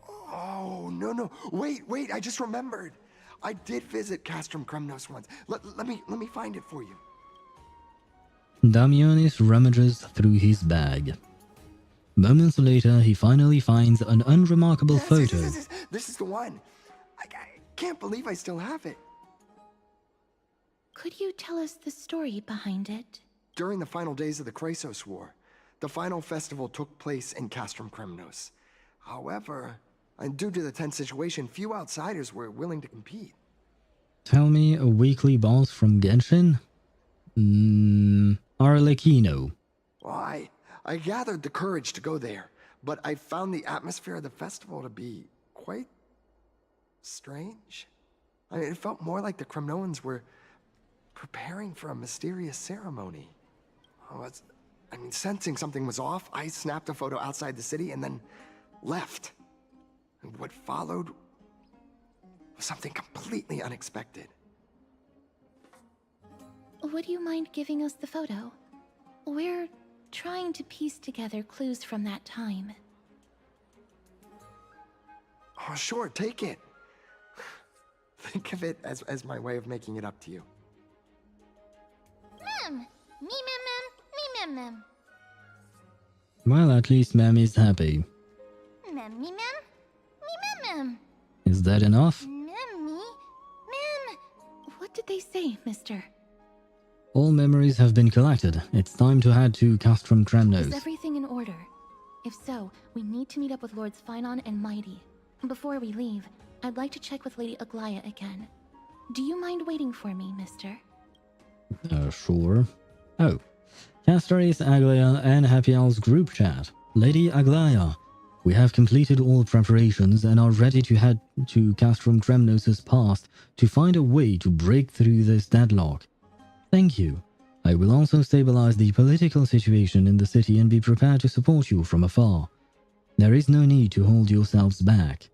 Oh, no. Wait, I just remembered. I did visit Castrum Kremnos once. Let me find it for you. Damionis rummages through his bag. Moments later, he finally finds an unremarkable photo. This is the one. I can't believe I still have it. Could you tell us the story behind it? During the final days of the Kremnos War, the final festival took place in Castrum Kremnos. However, and due to the tense situation, few outsiders were willing to compete. Tell me a weekly boss from Genshin? Arlecchino. Well, I gathered the courage to go there, but I found the atmosphere of the festival to be quite strange. It felt more like the Kremnoans were preparing for a mysterious ceremony. Sensing something was off, I snapped a photo outside the city and then left. And what followed was something completely unexpected. Would you mind giving us the photo? We're trying to piece together clues from that time. Oh, sure, take it. Think of it as my way of making it up to you. Mem! Me. Well, at least Mem is happy. Mem. Is that enough? Mem. What did they say, mister? All memories have been collected. It's time to head to Castrum Kremnos. Is everything in order? If so, we need to meet up with Lords Finon and Mighty. Before we leave, I'd like to check with Lady Aglaya again. Do you mind waiting for me, mister? Sure. Oh. Castoris, Aglaya, and Happy Owl's group chat. Lady Aglaya, we have completed all preparations and are ready to head to Castrum Kremnos' past to find a way to break through this deadlock. Thank you. I will also stabilize the political situation in the city and be prepared to support you from afar. There is no need to hold yourselves back.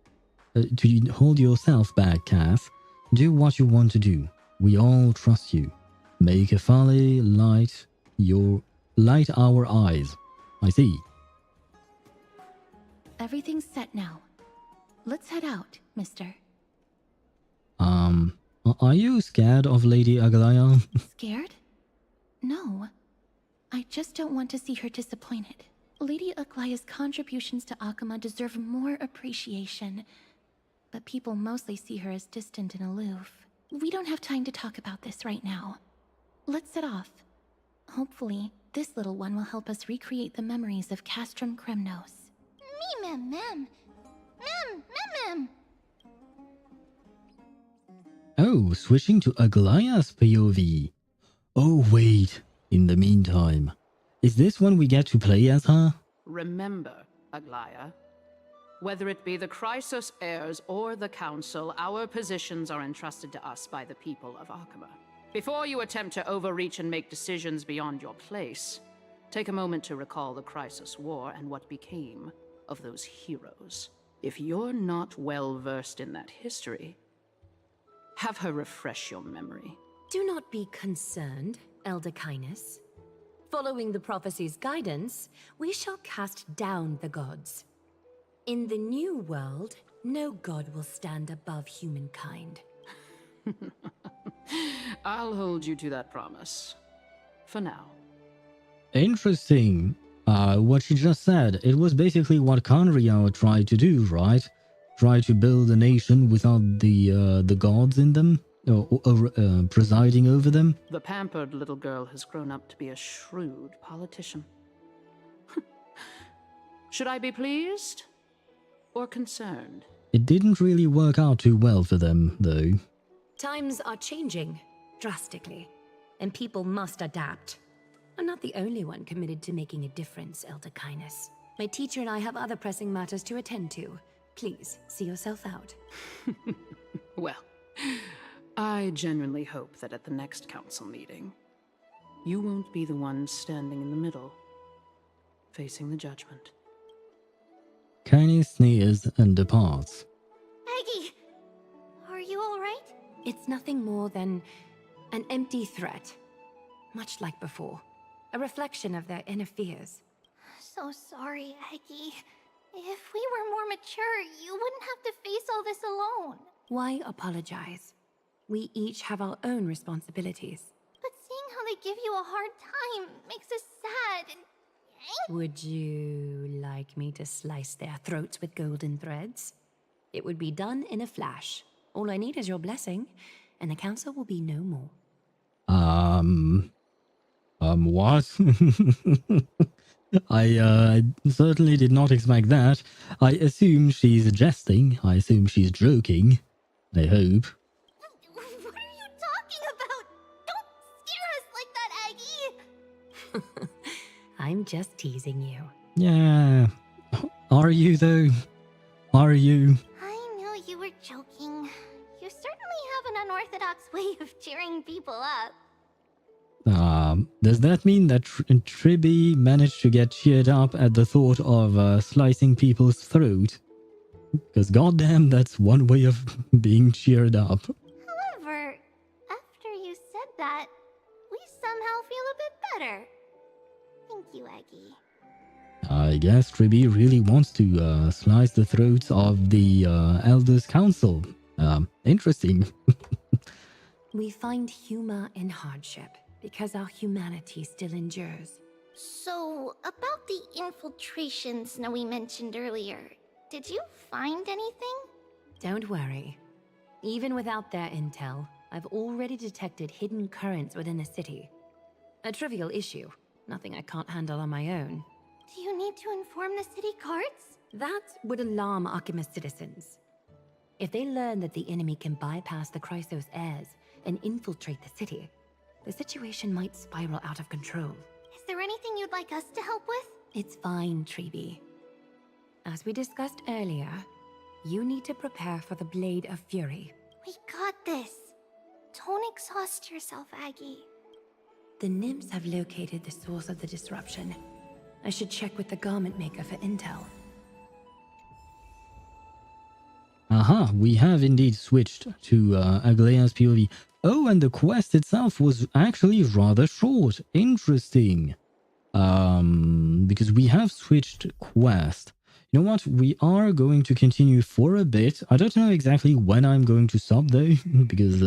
Cass. Do what you want to do. We all trust you. Make Kefali light our eyes. I see. Everything's set now. Let's head out, mister. Are you scared of Lady Aglaya? Scared? No. I just don't want to see her disappointed. Lady Aglaya's contributions to Okhema deserve more appreciation, but people mostly see her as distant and aloof. We don't have time to talk about this right now. Let's set off. Hopefully, this little one will help us recreate the memories of Castrum Kremnos. Mem. Oh, switching to Aglaya's POV. Oh, wait. In the meantime, is this when we get to play as her? Remember, Aglaya, whether it be the Chrysos heirs or the Council, our positions are entrusted to us by the people of Okhema. Before you attempt to overreach and make decisions beyond your place, take a moment to recall the Chrysos War and what became of those heroes. If you're not well versed in that history, have her refresh your memory. Do not be concerned, Elder Kynus. Following the prophecy's guidance, we shall cast down the gods. In the new world, no god will stand above humankind. I'll hold you to that promise. For now. Interesting. What she just said, it was basically what Kanryao tried to do, right? Try to build a nation without the gods in them, or presiding over them. The pampered little girl has grown up to be a shrewd politician. Should I be pleased or concerned? It didn't really work out too well for them, though. Times are changing, drastically, and people must adapt. I'm not the only one committed to making a difference, Elder Kynus. My teacher and I have other pressing matters to attend to. Please, see yourself out. Well, I genuinely hope that at the next council meeting, you won't be the one standing in the middle, facing the judgment. Kaine sneers and departs. Aggie, are you alright? It's nothing more than an empty threat. Much like before. A reflection of their inner fears. So sorry, Aggie. If we were more mature, you wouldn't have to face all this alone. Why apologize? We each have our own responsibilities. But seeing how they give you a hard time makes us sad and... Would you like me to slice their throats with golden threads? It would be done in a flash. All I need is your blessing, and the council will be no more. What? I certainly did not expect that. I assume she's jesting. I assume she's joking. I hope. What are you talking about? Don't scare us like that, Aggie! I'm just teasing you. Yeah. Are you, though? Are you? I knew you were joking. You certainly have an unorthodox way of cheering people up. Does that mean that Tribby managed to get cheered up at the thought of slicing people's throat? Because goddamn, that's one way of being cheered up. However, after you said that, we somehow feel a bit better. Thank you, Aggie. I guess Tribby really wants to slice the throats of the Elders Council. Interesting. We find humor in hardship, because our humanity still endures. So, about the infiltration Snowy mentioned earlier, did you find anything? Don't worry. Even without their intel, I've already detected hidden currents within the city. A trivial issue, nothing I can't handle on my own. Do you need to inform the city guards? That would alarm Okhema citizens. If they learn that the enemy can bypass the Chrysos heirs and infiltrate the city, the situation might spiral out of control. Is there anything you'd like us to help with? It's fine, Treby. As we discussed earlier, you need to prepare for the Blade of Fury. We got this. Don't exhaust yourself, Aggie. The nymphs have located the source of the disruption. I should check with the garment maker for intel. Aha, we have indeed switched to Aglaea's POV. Oh, and the quest itself was actually rather short. Interesting. Because we have switched quest. You know what? We are going to continue for a bit. I don't know exactly when I'm going to stop though, because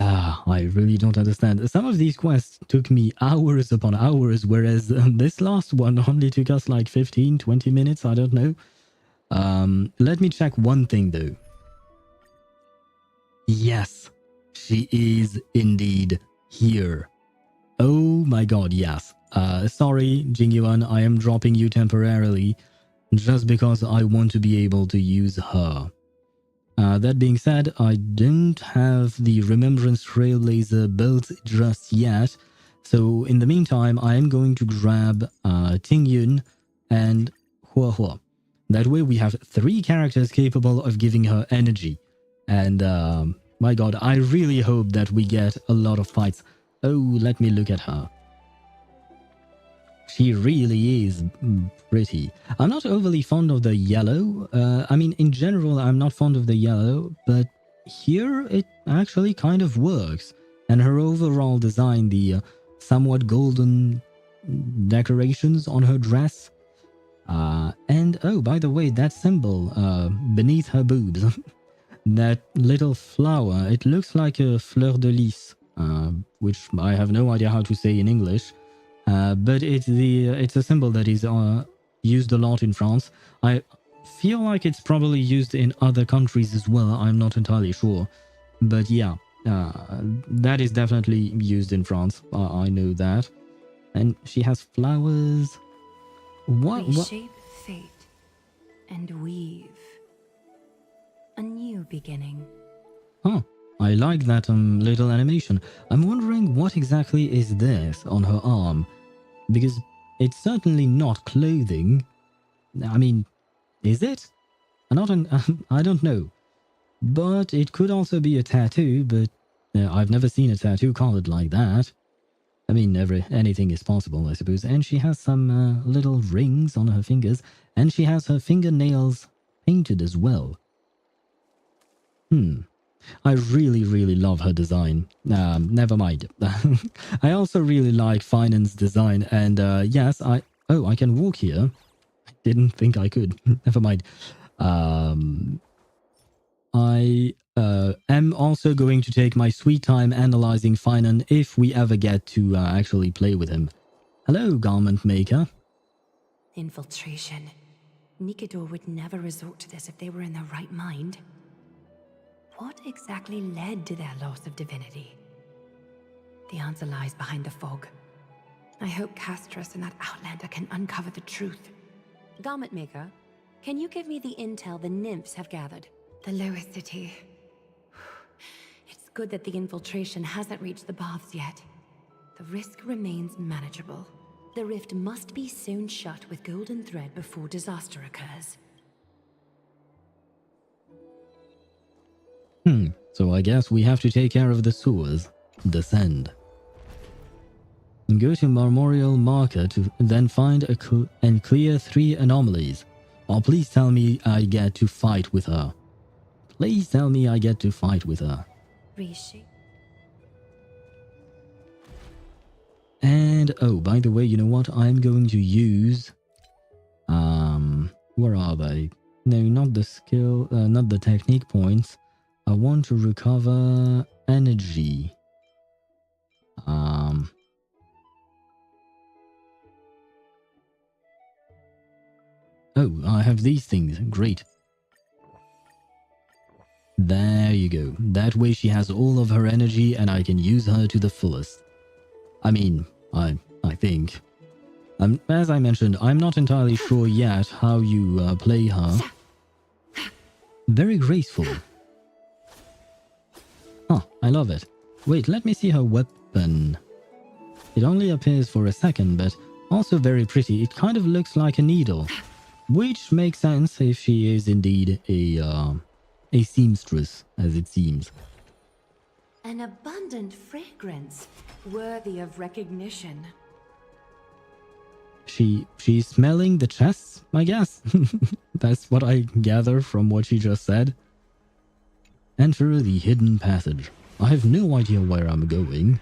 I really don't understand. Some of these quests took me hours upon hours, whereas this last one only took us like 15-20 minutes, I don't know. Let me check one thing though. Yes, she is indeed here. Oh my god, yes. Sorry, Jingyuan, I am dropping you temporarily just because I want to be able to use her. That being said, I don't have the Remembrance Trailblazer built just yet, so in the meantime, I am going to grab Tingyun and Huahua. That way we have 3 characters capable of giving her energy. And my god, I really hope that we get a lot of fights. Oh, let me look at her. She really is pretty. I'm not overly fond of the yellow. I mean, in general, I'm not fond of the yellow, but here it actually kind of works. And her overall design, the somewhat golden decorations on her dress. And oh, by the way, that symbol beneath her boobs, that little flower, it looks like a fleur de lis, which I have no idea how to say in English. But it's a symbol that is used a lot in France. I feel like it's probably used in other countries as well. I'm not entirely sure. But yeah, that is definitely used in France. I know that. And she has flowers. What? Reshape fate and weave a new beginning. Huh. I like that little animation. I'm wondering what exactly is this on her arm. Because it's certainly not clothing. I mean, is it? Not an I don't know, but it could also be a tattoo. But I've never seen a tattoo colored like that. I mean, anything is possible, I suppose. And she has some little rings on her fingers, and she has her fingernails painted as well. I really, really love her design. Never mind. I also really like Finance's design, and yes, I can walk here. I didn't think I could. Never mind. I am also going to take my sweet time analyzing Finan if we ever get to actually play with him. Hello, garment maker. Infiltration. Nikador would never resort to this if they were in their right mind. What exactly led to their loss of divinity? The answer lies behind the fog. I hope Castros and that Outlander can uncover the truth. Garment Maker, can you give me the intel the nymphs have gathered? The lower city. It's good that the infiltration hasn't reached the baths yet. The risk remains manageable. The rift must be sewn shut with golden thread before disaster occurs. So I guess we have to take care of the sewers. Descend. Go to Memorial Marker to then find and clear 3 anomalies. Oh, please tell me I get to fight with her. Please tell me I get to fight with her. Rishi. And, oh, by the way, you know what? I'm going to use... where are they? No, not the skill, not the technique points. I want to recover energy. Oh, I have these things. Great. There you go. That way she has all of her energy and I can use her to the fullest. I mean, I think. As I mentioned, I'm not entirely sure yet how you play her. Very graceful. Oh, I love it. Wait, let me see her weapon. It only appears for a second, but also very pretty. It kind of looks like a needle, which makes sense if she is indeed a seamstress, as it seems. An abundant fragrance, worthy of recognition. She's smelling the chests, I guess. That's what I gather from what she just said. Enter the hidden passage. I have no idea where I'm going.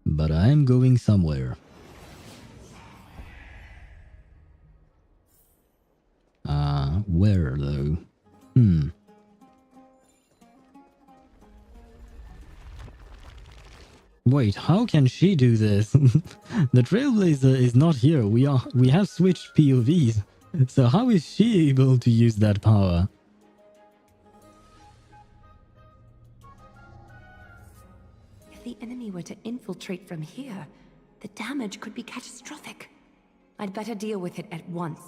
But I am going somewhere. Where though? Wait, how can she do this? The Trailblazer is not here. We have switched POVs. So how is she able to use that power? If the enemy were to infiltrate from here, the damage could be catastrophic. I'd better deal with it at once.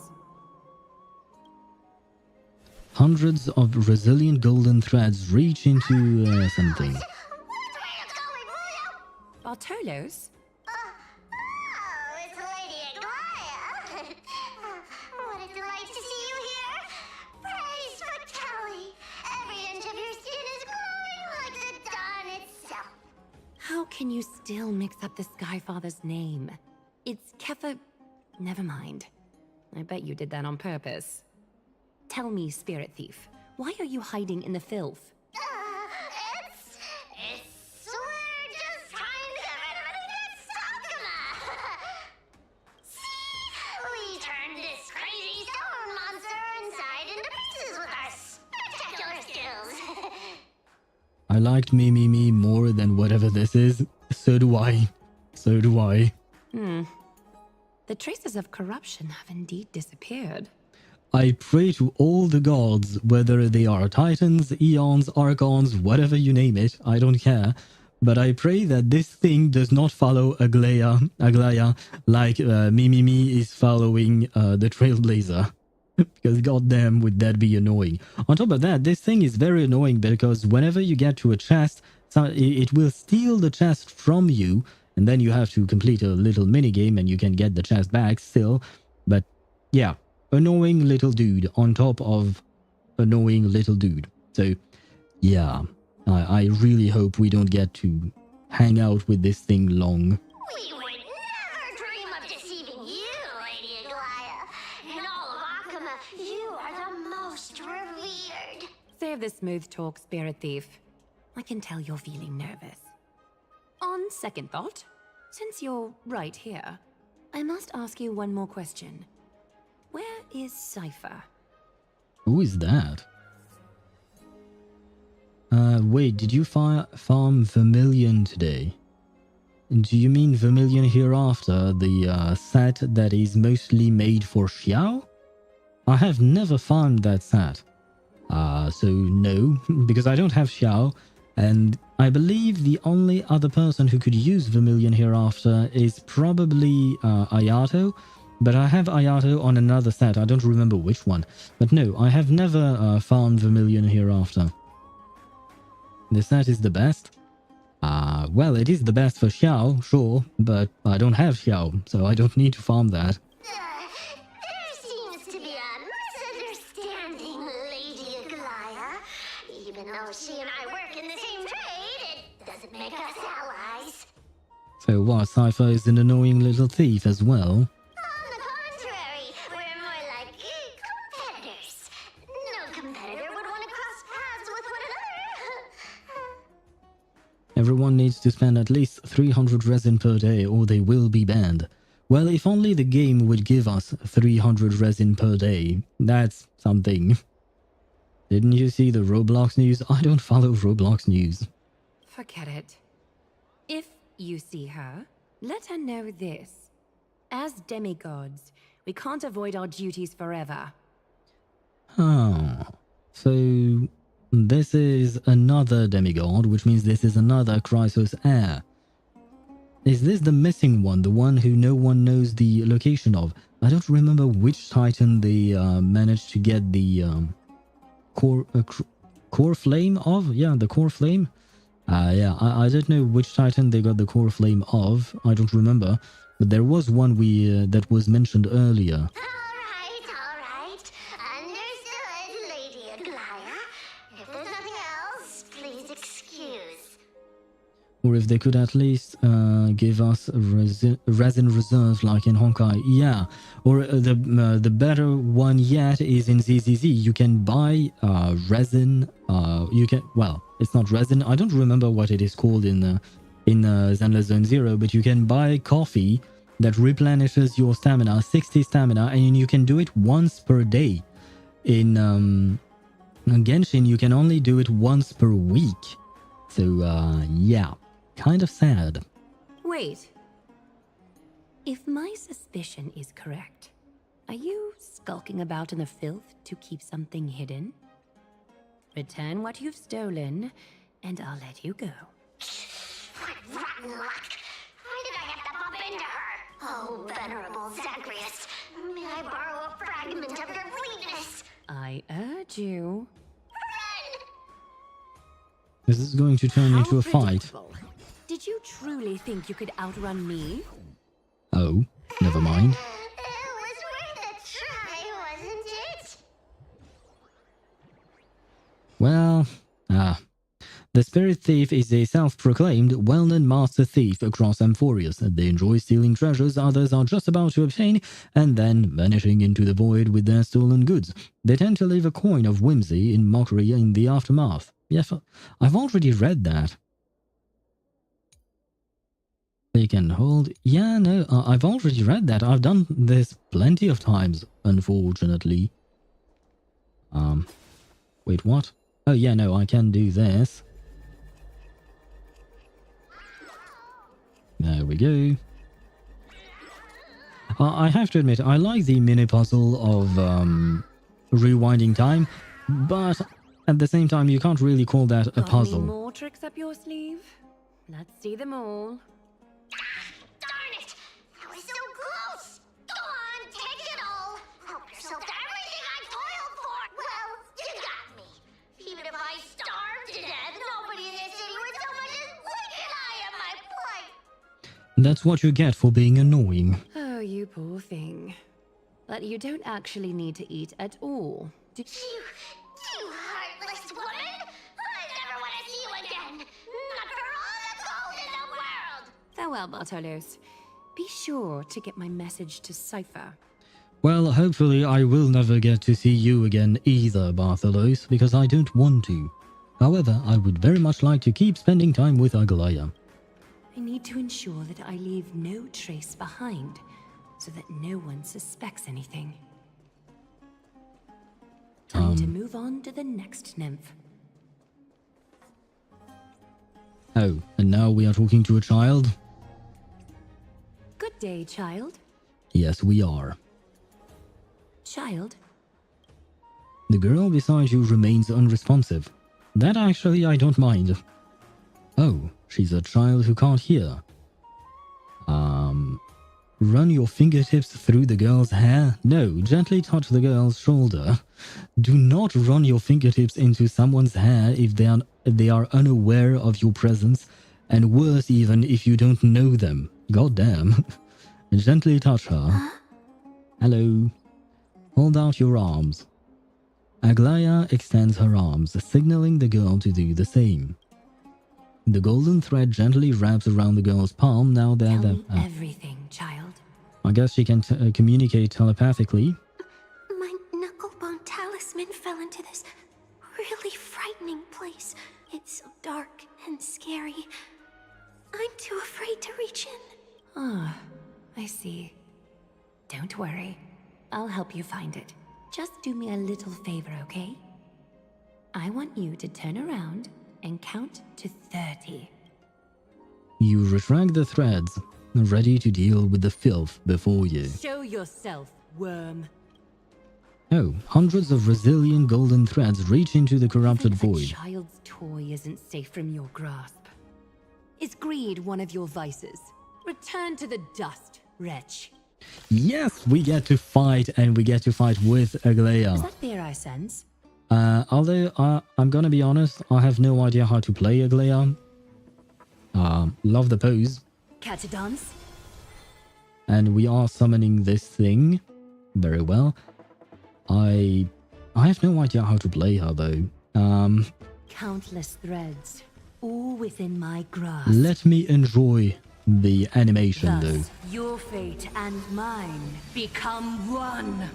Hundreds of resilient golden threads reach into something. Bartolos? Oh, it's Lady Aglaya. What a delight to see you here. Praise Fratelli. Every inch of your skin is glowing like the dawn itself. How can you still mix up the Skyfather's name? It's Kefa... Never mind. I bet you did that on purpose. Tell me, Spirit Thief, why are you hiding in the filth? We're just trying to get rid of an against Okhema. See? We turned this crazy stone monster inside into pieces with our spectacular skills. I liked me more than whatever this is. So do I. So do I. The traces of corruption have indeed disappeared. I pray to all the gods, whether they are titans, eons, archons, whatever you name it, I don't care. But I pray that this thing does not follow Aglaya like Mimimi is following the Trailblazer. Because goddamn would that be annoying. On top of that, this thing is very annoying because whenever you get to a chest, it will steal the chest from you, and then you have to complete a little minigame and you can get the chest back still. But yeah. annoying little dude on top of annoying little dude. So, yeah, I really hope we don't get to hang out with this thing long. We would never dream of deceiving you, Lady Aglaya. In all of Okhema, you are the most revered. Save the smooth talk, Spirit Thief. I can tell you're feeling nervous. On second thought, since you're right here, I must ask you one more question. Where is Cypher? Who is that? Wait, did you farm Vermilion today? Do you mean Vermilion Hereafter, the set that is mostly made for Xiao? I have never farmed that set. So no, because I don't have Xiao, and I believe the only other person who could use Vermilion Hereafter is probably Ayato, but I have Ayato on another set, I don't remember which one. But no, I have never farmed Vermilion Hereafter. The set is the best? Well, it is the best for Xiao, sure, but I don't have Xiao, so I don't need to farm that. There seems to be a misunderstanding, Lady Aglaya. Even though she and I work in the same trade, it doesn't make us allies. So what, Cypher is an annoying little thief as well? On the contrary, we're more like competitors. No competitor would want to cross paths with one another. Everyone needs to spend at least 300 resin per day or they will be banned. Well, if only the game would give us 300 resin per day. That's something. Didn't you see the Roblox news? I don't follow Roblox news. Forget it. If you see her, let her know this. As demigods, we can't avoid our duties forever. Oh, so this is another demigod, which means this is another Chrysos heir. Is this the missing one, the one who no one knows the location of? I don't remember which titan they managed to get the core flame of. Yeah, the core flame. Yeah, I don't know which titan they got the core flame of. I don't remember, but there was one that was mentioned earlier. All right. Understood, Lady Aglaya. If there's nothing else, please excuse. Or if they could at least give us a resin reserve like in Honkai. Yeah, or the better one yet is in ZZZ. You can buy resin. You can, well, it's not resin. I don't remember what it is called in Zenless Zone Zero, but you can buy coffee that replenishes your stamina, 60 stamina, and you can do it once per day. In Genshin, you can only do it once per week. So yeah. Kind of sad. Wait. If my suspicion is correct, are you skulking about in the filth to keep something hidden? Return what you've stolen, and I'll let you go. What rotten luck! Why did I have to bump into her? Oh, venerable Zagreus, may I borrow a fragment of your fleetness? I urge you. Run! This is going to turn into a fight. Did you truly think you could outrun me? Oh, never mind. It was worth a try, wasn't it? Well, the Spirit Thief is a self-proclaimed, well-known master thief across Amphorius. They enjoy stealing treasures others are just about to obtain, and then vanishing into the void with their stolen goods. They tend to leave a coin of whimsy in mockery in the aftermath. Yes, I've already read that. They can hold... Yeah, no, I've already read that. I've done this plenty of times, unfortunately. Wait, what? Oh, yeah, no, I can do this. There we go. I have to admit, I like the mini-puzzle of rewinding time, but at the same time, you can't really call that a puzzle. Got any more tricks up your sleeve? Let's see them all. Darn it! I was so close! Go on, take it all! Help yourself to everything I toiled for! Well, you got me! Even if I starved to death, nobody in this city would so much as blink an eye at my plight! That's what you get for being annoying. Oh, you poor thing. But you don't actually need to eat at all. You heartless woman! I never want to see you again! Not for all the gold in the world! Farewell, Bartolos. Be sure to get my message to Cypher. Well, hopefully I will never get to see you again either, Bartholos, because I don't want to. However, I would very much like to keep spending time with Aglaya. I need to ensure that I leave no trace behind, so that no one suspects anything. Time to move on to the next nymph. Oh, and now we are talking to a child? Good day, child. Yes, we are. Child? The girl beside you remains unresponsive. That actually I don't mind. Oh, she's a child who can't hear. Run your fingertips through the girl's hair? No, gently touch the girl's shoulder. Do not run your fingertips into someone's hair if they are unaware of your presence, and worse even if you don't know them. God damn. Gently touch her. Hello. Hold out your arms. Aglaya extends her arms, signaling the girl to do the same. The golden thread gently wraps around the girl's palm. Now they're there. Everything, child. I guess she can communicate telepathically. My knucklebone talisman fell into this really frightening place. It's so dark and scary. I'm too afraid to reach in. Ah, I see. Don't worry. I'll help you find it. Just do me a little favor, okay? I want you to turn around and count to 30. You retract the threads, ready to deal with the filth before you. Show yourself, worm. Oh, hundreds of resilient golden threads reach into the corrupted Even void. a child's toy isn't safe from your grasp. Is greed one of your vices? Return to the dust, wretch. Yes, we get to fight, and we get to fight with Aglaya. Is that fear I sense? Although, I'm gonna be honest, I have no idea how to play Aglaya. Love the pose. Catch a dance? And we are summoning this thing. Very well. I have no idea how to play her, though. Countless threads, all within my grasp. Let me enjoy the animation, Thus, though. your fate and mine become one.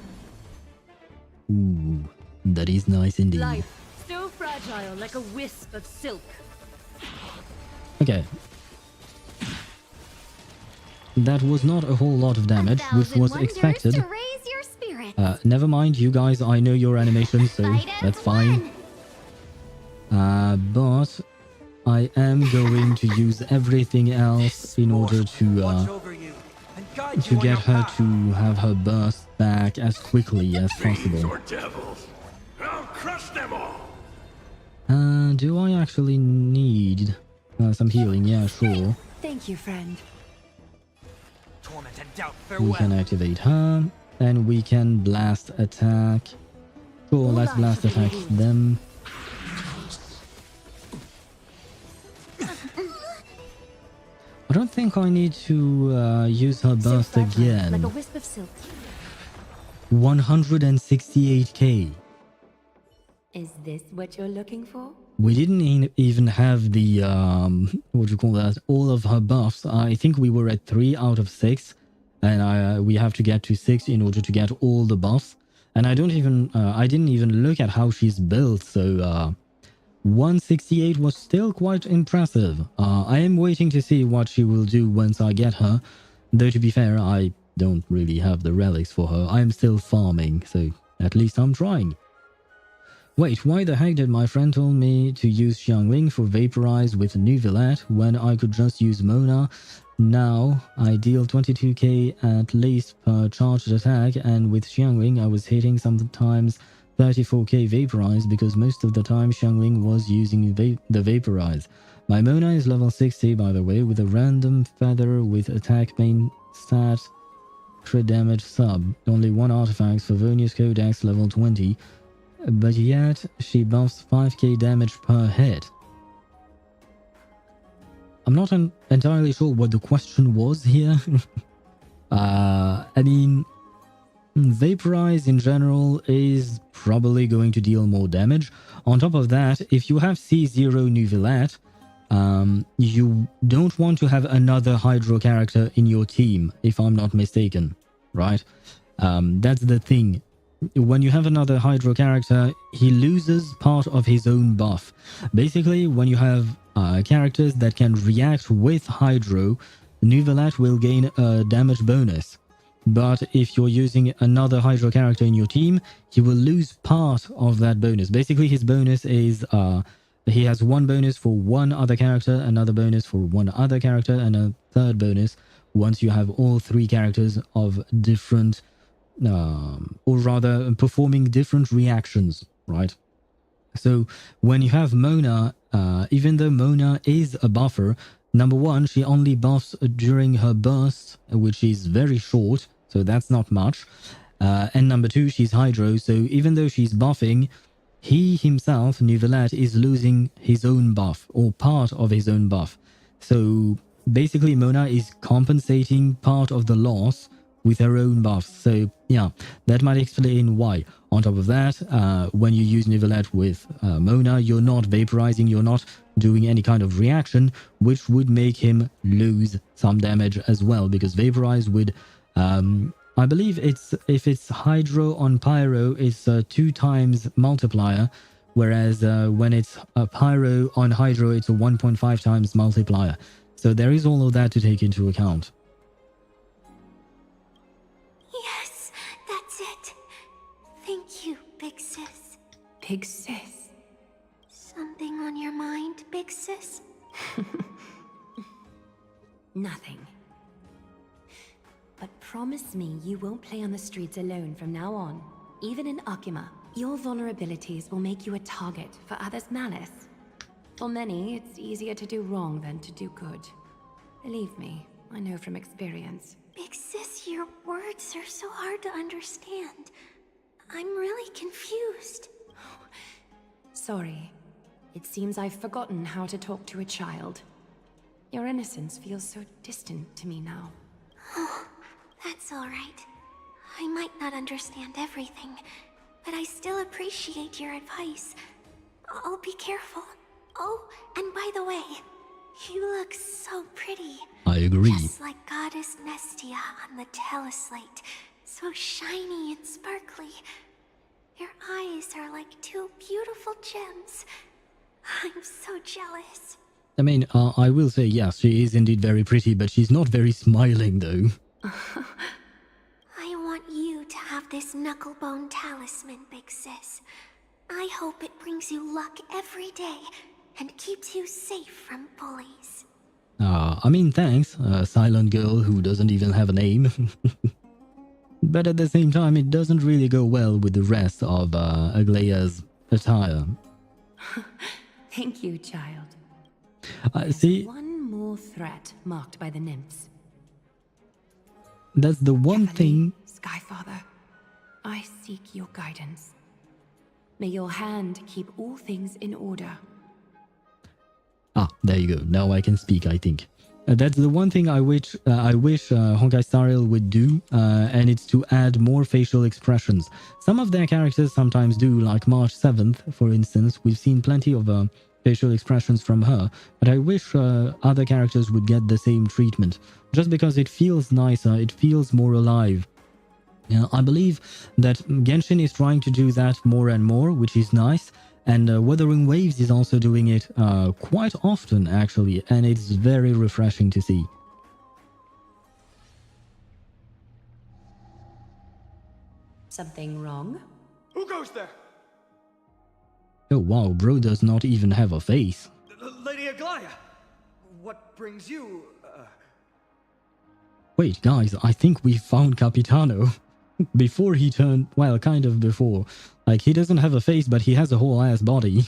Ooh, that is nice indeed. Life, still fragile like a wisp of silk. Okay. That was not a whole lot of damage, which was expected. To raise your spirit. Never mind, you guys, I know your animations, so that's fine. But I am going to use everything else in order to get her to have her burst back as quickly as possible. I'll crush them all. Do I actually need some healing? Yeah, sure. Thank you, friend. Torment and doubt, We can activate her, and we can blast attack. Sure, let's blast attack them. I don't think I need to use her burst again. Like a wisp of silk. 168k. Is this what you're looking for? We didn't even have the, what do you call that, all of her buffs. I think we were at 3 out of 6. And we have to get to 6 in order to get all the buffs. And I didn't even look at how she's built, so 168 was still quite impressive. I am waiting to see what she will do once I get her. Though to be fair, I don't really have the relics for her. I am still farming, so at least I'm trying. Wait, why the heck did my friend told me to use Xiangling for Vaporize with Nuvilette when I could just use Mona? Now, I deal 22k at least per charged attack, and with Xiangling I was hitting sometimes 34k Vaporize because most of the time Xiangling was using the Vaporize. My Mona is level 60 by the way, with a random feather with attack main stat, crit damage sub, only 1 artifact for Vonius Codex level 20. But yet, she buffs 5k damage per hit. I'm not entirely sure what the question was here. I mean, Vaporize in general is probably going to deal more damage. On top of that, if you have C0 Nuvilette, you don't want to have another Hydro character in your team, if I'm not mistaken, right? That's the thing. When you have another Hydro character, he loses part of his own buff. Basically, when you have characters that can react with Hydro, Nuvilette will gain a damage bonus. But if you're using another Hydro character in your team, he will lose part of that bonus. Basically, his bonus is he has one bonus for one other character, another bonus for one other character, and a third bonus once you have all three characters of different, or rather performing different reactions, right? So when you have Mona, even though Mona is a buffer, number one, she only buffs during her burst, which is very short, so that's not much. And number two, she's Hydro, so even though she's buffing, he himself, Nuvilette, is losing his own buff, or part of his own buff. So basically Mona is compensating part of the loss with her own buffs. So yeah, that might explain why. On top of that, when you use Nuvilette with Mona, you're not vaporizing, you're not doing any kind of reaction, which would make him lose some damage as well, because Vaporize would, I believe it's, if it's Hydro on Pyro, it's a 2 times multiplier, whereas when it's a Pyro on Hydro, it's a 1.5 times multiplier. So there is all of that to take into account. Yes, that's it. Thank you, Big Sis. Big Sis? Something on your mind, Big Sis? Nothing. But promise me you won't play on the streets alone from now on. Even in Okhema, your vulnerabilities will make you a target for others' malice. For many, it's easier to do wrong than to do good. Believe me, I know from experience. Big Sis, your words are so hard to understand. I'm really confused. Sorry. It seems I've forgotten how to talk to a child. Your innocence feels so distant to me now. Oh, that's all right. I might not understand everything, but I still appreciate your advice. I'll be careful. Oh, and by the way, you look so pretty. I agree. Just like Goddess Nestia on the teleslate. So shiny and sparkly. Your eyes are like 2 beautiful gems. I'm so jealous. I mean, I will say, yes, she is indeed very pretty, but she's not very smiling, though. I want you to have this knucklebone talisman, Big Sis. I hope it brings you luck every day and keeps you safe from bullies. I mean, thanks, silent girl who doesn't even have a name. But at the same time, it doesn't really go well with the rest of Aglaya's attire. Thank you, child. See, one more threat marked by the nymphs. that's the one thing... Skyfather, I seek your guidance. May your hand keep all things in order. There you go. Now I can speak, I think. That's the one thing I wish Honkai Star Rail would do, and it's to add more facial expressions. Some of their characters sometimes do, like March 7th, for instance. We've seen plenty of facial expressions from her, but I wish other characters would get the same treatment, just because it feels nicer, it feels more alive. I believe that Genshin is trying to do that more and more, which is nice. And Wuthering Waves is also doing it quite often, actually, and it's very refreshing to see. Something wrong? Who goes there? Oh wow, bro does not even have a face. Lady Aglaya! What brings you, Wait, guys, I think we found Capitano. Before he turned... well, kind of before. Like, he doesn't have a face, but he has a whole ass body.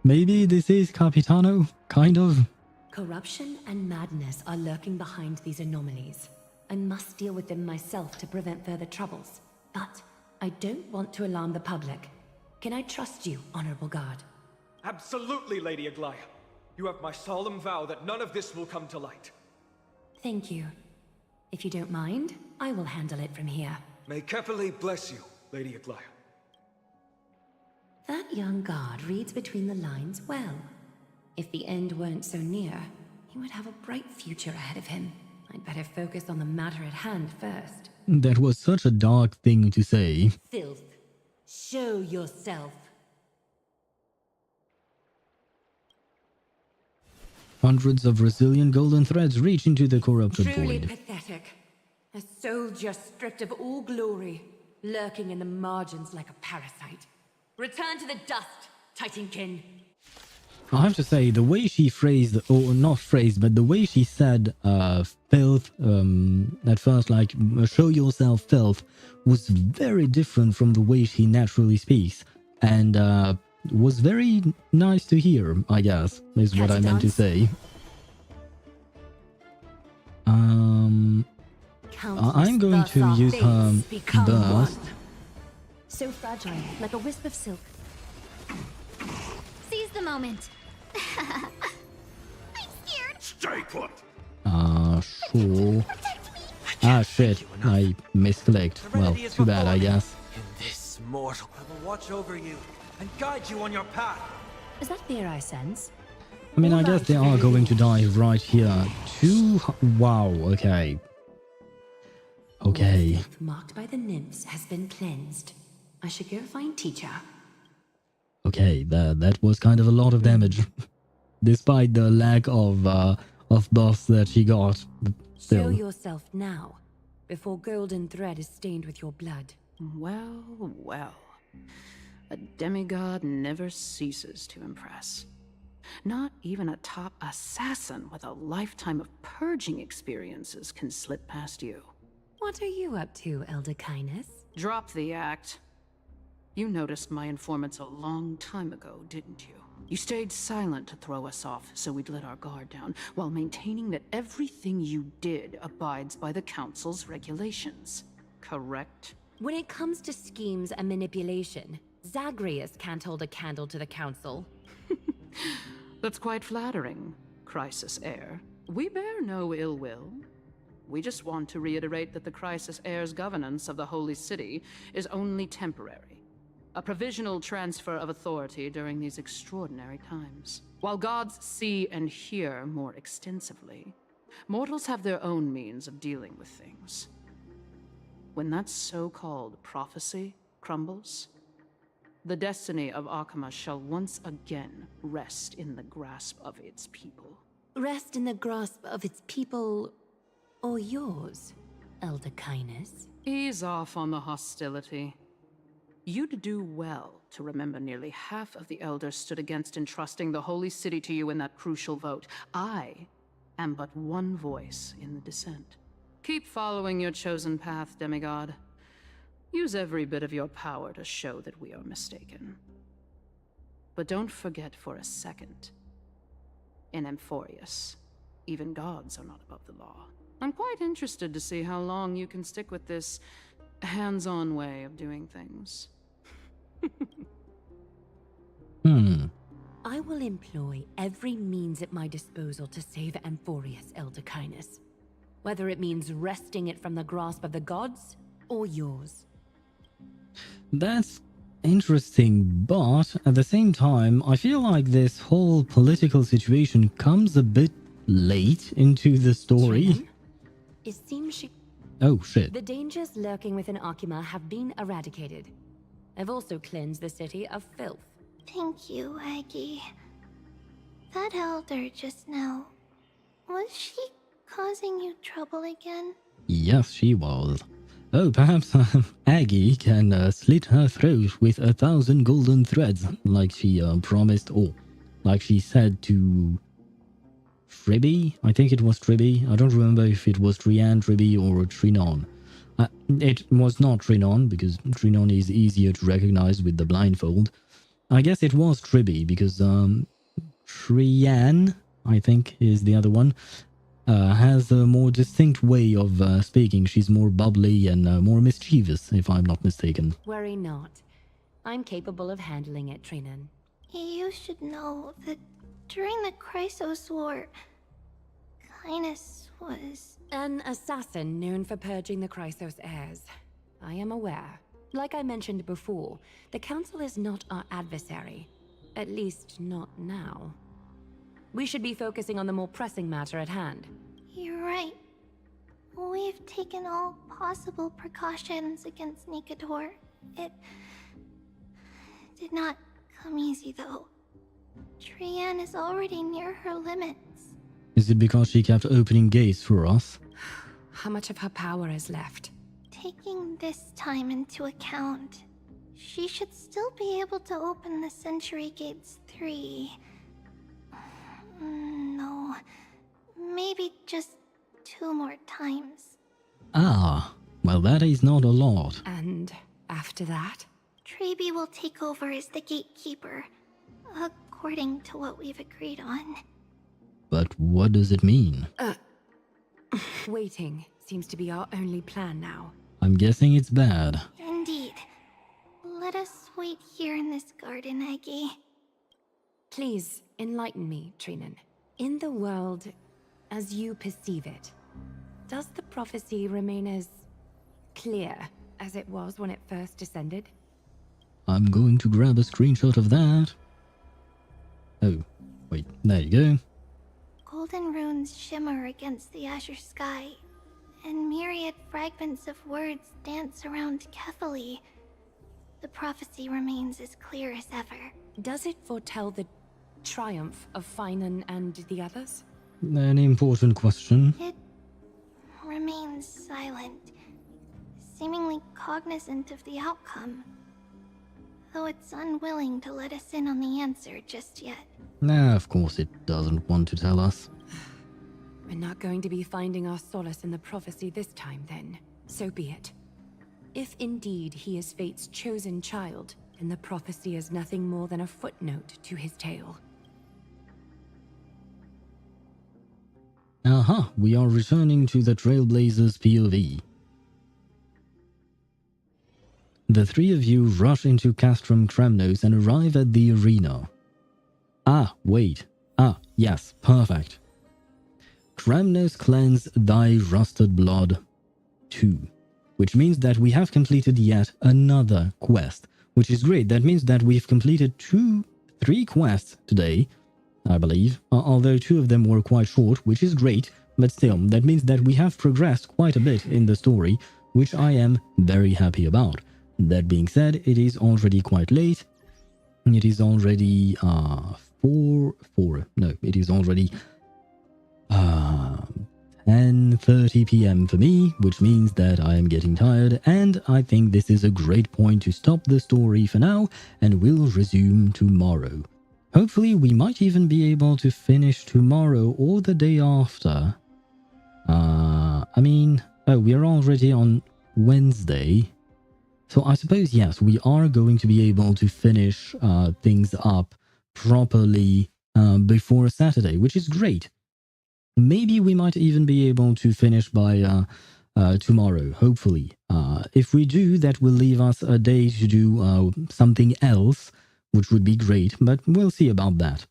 Maybe this is Capitano? Kind of? Corruption and madness are lurking behind these anomalies. I must deal with them myself to prevent further troubles. But I don't want to alarm the public. Can I trust you, Honorable Guard? Absolutely, Lady Aglaya. You have my solemn vow that none of this will come to light. Thank you. If you don't mind, I will handle it from here. May Kepali bless you, Lady Aglaya. That young guard reads between the lines well. If the end weren't so near, he would have a bright future ahead of him. I'd better focus on the matter at hand first. That was such a dark thing to say. Filth, show yourself. Hundreds of resilient golden threads reach into the corrupted Truly void. pathetic. A soldier stripped of all glory, lurking in the margins like a parasite. Return to the dust, Titankin. I have to say, the way she phrased, or not phrased, but the way she said filth, at first, like, show yourself filth, was very different from the way she naturally speaks. And was very nice to hear, I guess, is what I meant to say. I'm going to use her burst. So fragile, like a wisp of silk. Seize the moment. I'm scared. Stay put. Sure. Ah, shit. I misclicked. Well, too bad, I guess. In this mortal, I will watch over you and guide you on your path. Is that fear I sense? I mean, I guess they are going to die right here. Wow, okay. Okay. The filth marked by the nymphs has been cleansed. I should go find teacher. Okay, that was kind of a lot of damage. Despite the lack of buffs that she got. Still. Show yourself now, before golden thread is stained with your blood. Well, well. A demigod never ceases to impress. Not even a top assassin with a lifetime of purging experiences can slip past you. What are you up to, Elder Kindness? Drop the act. You noticed my informants a long time ago, didn't you? You stayed silent to throw us off, so we'd let our guard down, while maintaining that everything you did abides by the Council's regulations. Correct? When it comes to schemes and manipulation, Zagreus can't hold a candle to the Council. That's quite flattering, Crisis Heir. We bear no ill will. We just want to reiterate that the Crisis Heir's governance of the Holy City is only temporary. A provisional transfer of authority during these extraordinary times. While gods see and hear more extensively, mortals have their own means of dealing with things. When that so-called prophecy crumbles, the destiny of Okhema shall once again rest in the grasp of its people. Rest in the grasp of its people, or yours, Elder Kindness? Ease off on the hostility. You'd do well to remember nearly half of the elders stood against entrusting the Holy City to you in that crucial vote. I am but one voice in the dissent. Keep following your chosen path, demigod. Use every bit of your power to show that we are mistaken. But don't forget for a second, in Amphorius, even gods are not above the law. I'm quite interested to see how long you can stick with this hands-on way of doing things. I will employ every means at my disposal to save Amphorius, Elder Kindness. Whether it means wresting it from the grasp of the gods, or yours. That's interesting, but at the same time, I feel like this whole political situation comes a bit late into the story. It seems she... Oh, shit. The dangers lurking within Okhema have been eradicated. I've also cleansed the city of filth. Thank you, Aggie. That elder just now, was she causing you trouble again? Yes, she was. Oh, perhaps Aggie can slit her throat with 1,000 golden threads, like she promised, or like she said to Tribby? I think it was Tribby. I don't remember if it was Trian, Tribby, or Trinon. It was not Trinon, because Trinon is easier to recognize with the blindfold. I guess it was Tribby, because Trian, I think, is the other one, has a more distinct way of speaking. She's more bubbly and more mischievous, if I'm not mistaken. Worry not. I'm capable of handling it, Trinan. You should know that during the Chrysos War, Kindness was... An assassin known for purging the Chrysos heirs. I am aware. Like I mentioned before, the Council is not our adversary. At least, not now. We should be focusing on the more pressing matter at hand. You're right. We've taken all possible precautions against Nikador. It did not come easy, though. Trian is already near her limits. Is it because she kept opening gates for us? How much of her power is left? Taking this time into account, she should still be able to open the Century Gates 3. No, maybe just 2 more times. Ah, well that is not a lot. And after that? Trebi will take over as the gatekeeper, according to what we've agreed on. But what does it mean? Waiting seems to be our only plan now. I'm guessing it's bad. Indeed. Let us wait here in this garden, Eggie. Please, enlighten me, Trinan. In the world, as you perceive it, does the prophecy remain as clear as it was when it first descended? I'm going to grab a screenshot of that. Oh, wait, there you go. Golden runes shimmer against the azure sky, and myriad fragments of words dance around Kefali. The prophecy remains as clear as ever. Does it foretell the triumph of Finan and the others? An important question. It remains silent, seemingly cognizant of the outcome, though it's unwilling to let us in on the answer just yet. Nah, of course it doesn't want to tell us. We're not going to be finding our solace in the prophecy this time, then. So be it. If indeed he is Fate's chosen child, then the prophecy is nothing more than a footnote to his tale. Aha, we are returning to the Trailblazer's POV. The 3 of you rush into Castrum Kremnos and arrive at the arena. Ah, wait. Ah, yes, perfect. Kremnos cleanse thy rusted blood 2. Which means that we have completed yet another quest. Which is great. That means that we've completed 3 quests today, I believe. Although 2 of them were quite short, which is great. But still, that means that we have progressed quite a bit in the story, which I am very happy about. That being said, it is already quite late. It is already it is already 10:30 p.m. for me, which means that I am getting tired, and I think this is a great point to stop the story for now, and we'll resume tomorrow. Hopefully we might even be able to finish tomorrow or the day after. We are already on Wednesday. So I suppose, yes, we are going to be able to finish things up properly before Saturday, which is great. Maybe we might even be able to finish by tomorrow, hopefully. If we do, that will leave us a day to do something else, which would be great, but we'll see about that.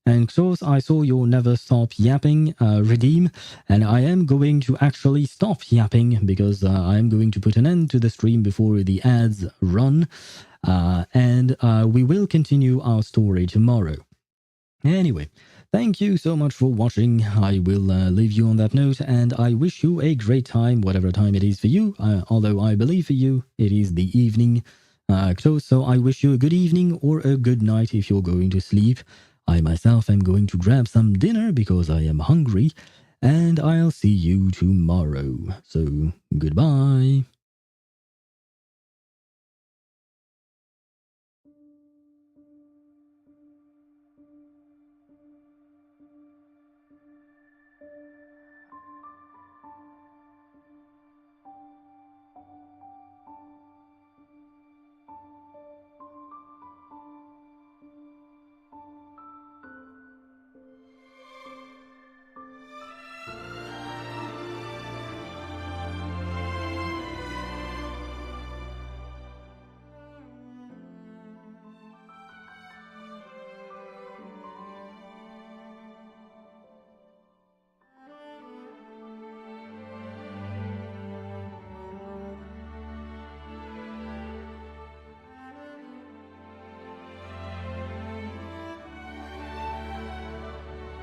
And so I saw your never stop yapping, Redeem, and I am going to actually stop yapping because I am going to put an end to the stream before the ads run, and we will continue our story tomorrow. Anyway, thank you so much for watching. I will leave you on that note, and I wish you a great time, whatever time it is for you, although I believe for you it is the evening. So I wish you a good evening or a good night if you're going to sleep. I myself am going to grab some dinner because I am hungry, and I'll see you tomorrow. So, goodbye.